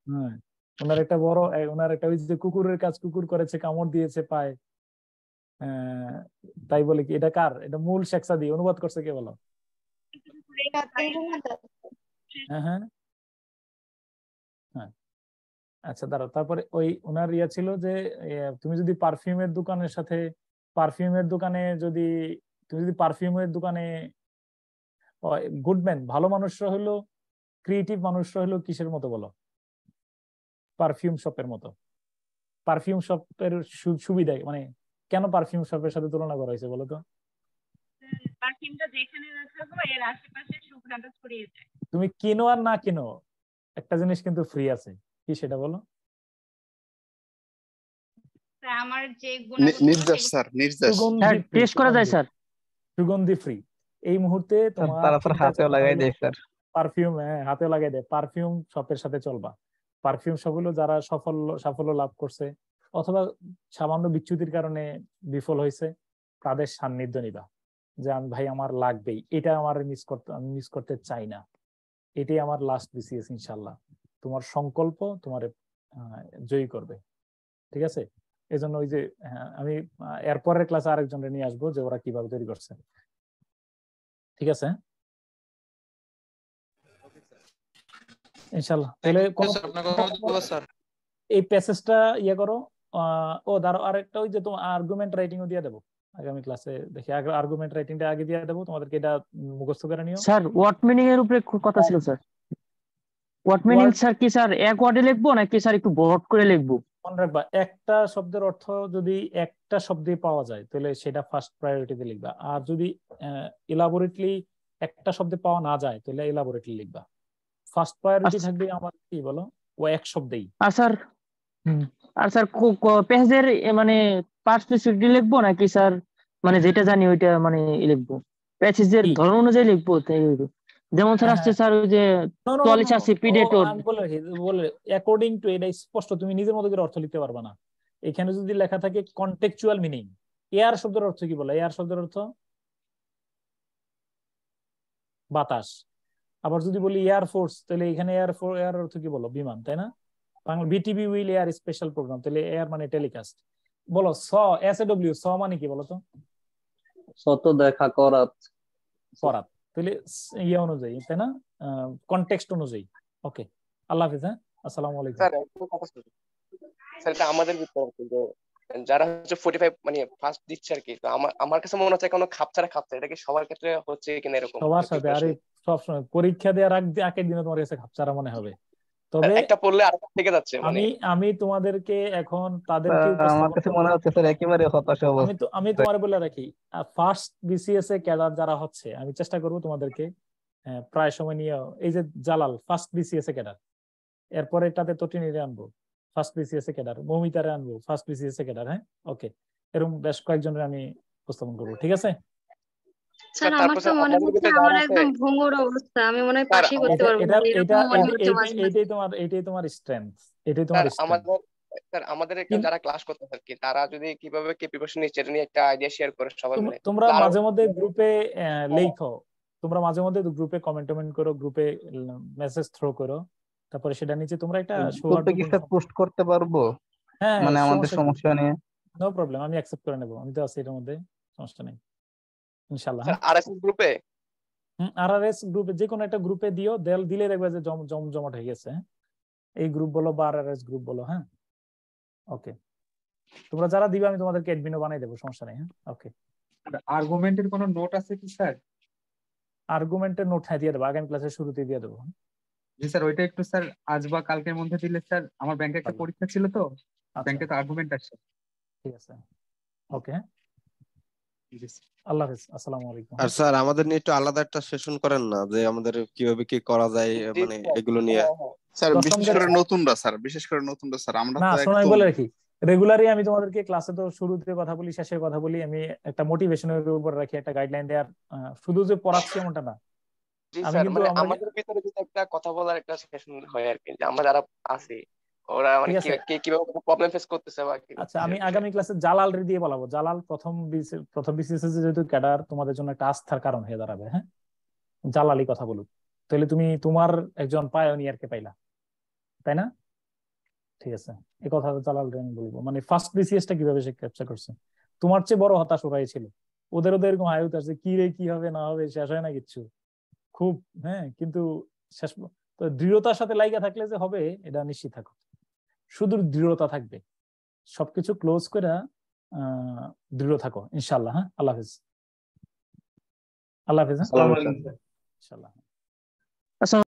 হ্যাঁ, ওনার একটা ওই যে কুকুরের কাজ কুকুর করেছে, কামড় দিয়েছে পায়, তাই বলে কি এটা কার? এটা মূল শেখ সাদি, অনুবাদ করছে কে বলো? হ্যাঁ হ্যাঁ হ্যাঁ। আচ্ছা দাঁড়াও, তারপরে ওই ওনার ছিল যে তুমি যদি পারফিউমের দোকানের সাথে পারফিউমের দোকানে যদি তুমি যদি পারফিউমের দোকানে গুডম্যান ভালো মানুষরা হলো, ক্রিয়েটিভ মানুষরা হলো কিসের মতো বলো? পারফিউম শপের মতো। পারফিউম শপের সুবিধা মানে কেন পারফিউম শপের সাথে তুলনা করা হয়েছে বলো তো? পারফিউমটা যেখানে রাখবো এর আশেপাশে সুঘ্রাণটা ছড়িয়ে যায়। তুমি কিনো আর না কিনো একটা জিনিস কিন্তু ফ্রি আছে, কি সেটা বলো? আমার যে নির্যাস স্যার, নির্যাস টেস্ট করা যায় স্যার, সুগন্ধি ফ্রি। এই মুহূর্তে তোমার তারা স্যার হাতেও লাগাই দেয় স্যার, পারফিউম, হ্যাঁ হাতে লাগাই দেয়। পারফিউম শপের সাথে চলবা। পারফিউম শপ হলো যারা সাফল্য লাভ করছে অথবা সামান্য বিচ্যুতির কারণে বিফল হয়েছে, তাদের সান্নিধ্য নিবা যে আমি ভাই আমার লাগবেই, এটা আমার মিস করতে চাই না, এটাই আমার লাস্ট বিসিএস, ইনশাল্লাহ তোমার সংকল্প তোমার জয়ী করবে। ঠিক আছে, এই জন্য ওই যে আমি এরপরের ক্লাসে আরেকজনকে নিয়ে আসবো যে ওরা কিভাবে তৈরি করছে। ঠিক আছে ইনশাল্লাহ। তাহলে এই প্যাসেজটা ইয়ে করো। ও ধরো আরেকটা ওই যে তোমার আর্গুমেন্ট রাইটিংও দিয়ে দেবো আগামী ক্লাসে, দেখি আর্গুমেন্ট রাইটিংটা আগে দিয়ে দেবো তোমাদেরকে, এটা মুখস্থ করে নিও। স্যার ওয়ার্ড মিনিং এর উপরে কথা ছিল স্যার। ওয়ার্ড মিনিং স্যার কি স্যার এক ওয়ার্ডে লিখবো নাকি স্যার একটু ব্রড করে লিখবো? মনে রাখবা একটা শব্দের অর্থ যদি একটা শব্দে পাওয়া যায় তাহলে সেটা ফার্স্ট প্রায়োরিটিতে লিখবা, আর যদি ইলাবোরেটলি একটা শব্দে পাওয়া না যায় তাহলে ইলাবোরেটলি লিখবা। ফার্স্ট প্রায়োরিটি থাকবে আমার কি বলো ও এক শব্দেই। আর স্যার পেজের মানে পার্সপেক্টিভ লিখবো নাকি স্যার মানে যেটা জানি ওইটা মানে লিখবো, পেজের ধরন অনুযায়ী লিখবো? যেমন স্যার আসছে স্যার ওই যে 44 আছে প্রিডেটর বলে অ্যাকর্ডিং টু, এটা স্পষ্ট, তুমি নিজের মতো করে অর্থ লিখতে পারবে না। এখানে যদি লেখা থাকে কন্টেক্সচুয়াল মিনিং, এয়ার শব্দের অর্থ কি বলে? এয়ার শব্দের অর্থ বাতাস। আবার যদি বলি এয়ার ফোর্স তাহলে এখানে এয়ার অর্থ কি বলো? বিমান, তাই না? Bangla BTV will air special programme, তাহলে এয়ার মানে টেলিকাস্ট। বলো এসএডব্লিউ মানে কি বলো তো? শত দেখা করাত, তাহলে ইয়ে অনুযায়ী, তাই না? কনটেক্সট অনুযায়ী। ওকে, আল্লাহ হাফেজ। হ্যাঁ, আসসালামু আলাইকুম। স্যার এটা আমাদের ভিতরে যে যারা হচ্ছে 45 মানে ফার্স্ট দিচ্ছে আর কি, তো আমার কাছে মনে হচ্ছে কোনো খাপছাড়া এটা কি সবার ক্ষেত্রে হচ্ছে কিনা এরকম? সবার সাথে, আরে সবসময় পরীক্ষা দেওয়ার আগের দিনে তোমার কাছে খাপছাড়া মনে হবে, তবে একটা পড়লে আরেকটা থেকে যাচ্ছে। আমি তোমাদেরকে এখন তাদেরকে আমার কাছে মনে হচ্ছে স্যার একেবারে হতাশা অবস্থা। আমি তোমার বলে রাখি, ফার্স্ট বিসিএস এ ক্যাডার যারা হচ্ছে, আমি চেষ্টা করব তোমাদেরকে প্রায় সময় নিয়ে, এই যে জালাল ফার্স্ট বিসিএস এ ক্যাডার, এরপরে এটাতে তটিনীরে আনবো ফার্স্ট বিসিএস এ ক্যাডার, মৌমিতারে আনবো ফার্স্ট বিসিএস এ ক্যাডার। হ্যাঁ, ওকে, এরকম বেশ কয়েকজনের আমি উপস্থাপন করবো। ঠিক আছে স্যার, আমার তো মনে হচ্ছে আমার একদম ভঙ্গুর অবস্থা, আমি মনে হয় পাশই করতে পারবো না, এরকম মনে হচ্ছে মাঝে মাঝে। এটাই তোমার স্ট্রেংথ, এটাই তোমার স্ট্রেংথ। আমাদের যারা ক্লাস করতে থাকে তারা যদি কিভাবে কি প্রিপারেশন নিচ্ছে এটা নিয়ে একটা আইডিয়া শেয়ার করে সবাই মিলে। তোমরা মাঝে মধ্যে গ্রুপে লেখো, তোমরা মাঝে মধ্যে গ্রুপে কমেন্ট করো, গ্রুপে মেসেজ থ্রো করো, তারপরে সেটা নিচে তোমরা একটা পোস্ট করতে পারবো। হ্যাঁ, মানে আমাদের সমস্যা নিয়ে নো প্রবলেম, আমি অ্যাকসেপ্ট করে নেব, আমি তো আছি এর মধ্যে, সমস্যা নেই ইনশাআল্লাহ। আরএসএস গ্রুপে আরআরএস গ্রুপে যে কোনো একটা গ্রুপে দিও, দিলে দেখবে যে জমজমাট হয়ে গেছে। এই গ্রুপ বলো বা আরআরএস গ্রুপ বলো। হ্যাঁ, ওকে, তোমরা যারা দিবে আমি তোমাদেরকে অ্যাডমিনও বানাই দেবো, সমস্যা নেই। হ্যাঁ, ওকে। আর্গুমেন্টের কোনো নোট আছে কি স্যার? আর্গুমেন্টের নোট হ্যাঁ দিয়ে দেবো, আগামী ক্লাসের শুরুতেই দিয়ে দেবো। জি স্যার, ওইটা একটু স্যার আজ বা কালকের মধ্যে দিলে স্যার, আমার ব্যাংকে একটা পরীক্ষা ছিল তো, ব্যাংকে তো আর্গুমেন্ট আসছে। ঠিক আছে, ওকে, আল্লাহ হাফেজ, আসসালামু আলাইকুম। আর স্যার আমাদের নিয়ে একটু আলাদা একটা সেশন করেন না, যে আমাদের কিভাবে কি করা যায়, মানে এগুলো নিয়ে। স্যার বিশেষ করে নতুনরা স্যার আমরা না, তো শোনাই একদম বলে রাখি, রেগুলারই আমি তোমাদেরকে ক্লাসে তো শুরুতে কথা বলি, শেষে কথা বলি, আমি একটা মোটিভেশনের উপর রাখি, একটা গাইডলাইন দেওয়ার, শুধু যে পড়াচ্ছি এমনটা না। আমি কিন্তু আমাদের ভিতরে যদি একটা কথা বলার একটা সেশন হয় আর কি, যে আমরা যারা আছি ওরা মানে কিভাবে প্রবলেম ফেস করতেছে বা কি। আচ্ছা, আমি আগামী ক্লাসে জালাল রে দিয়ে বলাবো। জালাল প্রথম বিসিএস যেহেতু ক্যাডার তোমাদের জন্য একটা আস্থার কারণ হয়ে দাঁড়াবে। হ্যাঁ, জালালি কথা বলুক, তাহলে তুমি তোমার একজন পায়োনিয়ারকে পাইলা, তাই না? ঠিক আছে, এই কথা জালাল রে আমি বলবো, মানে ফার্স্ট বিসিএস টা কিভাবে সে ক্যাপচার করছে। তোমার চেয়ে বড় হতাশ ওরাই ছিল, ওদের এরকম হায়ুত আছে, কি রে কি হবে না হবে, শেষ হয় না কিচ্ছু খুব। হ্যাঁ, কিন্তু শেষ তো দৃঢ়তার সাথে লাইগা থাকলে যে হবে এটা নিশ্চিত থাকো, শুধু দৃঢ়তা থাকবে, সবকিছু ক্লোজ করে দৃঢ় থাকো ইনশাআল্লাহ। হ্যাঁ, আল্লাহ হাফেজ। আল্লাহ হাফেজ। আসসালামু আলাইকুম স্যার। ইনশাআল্লাহ।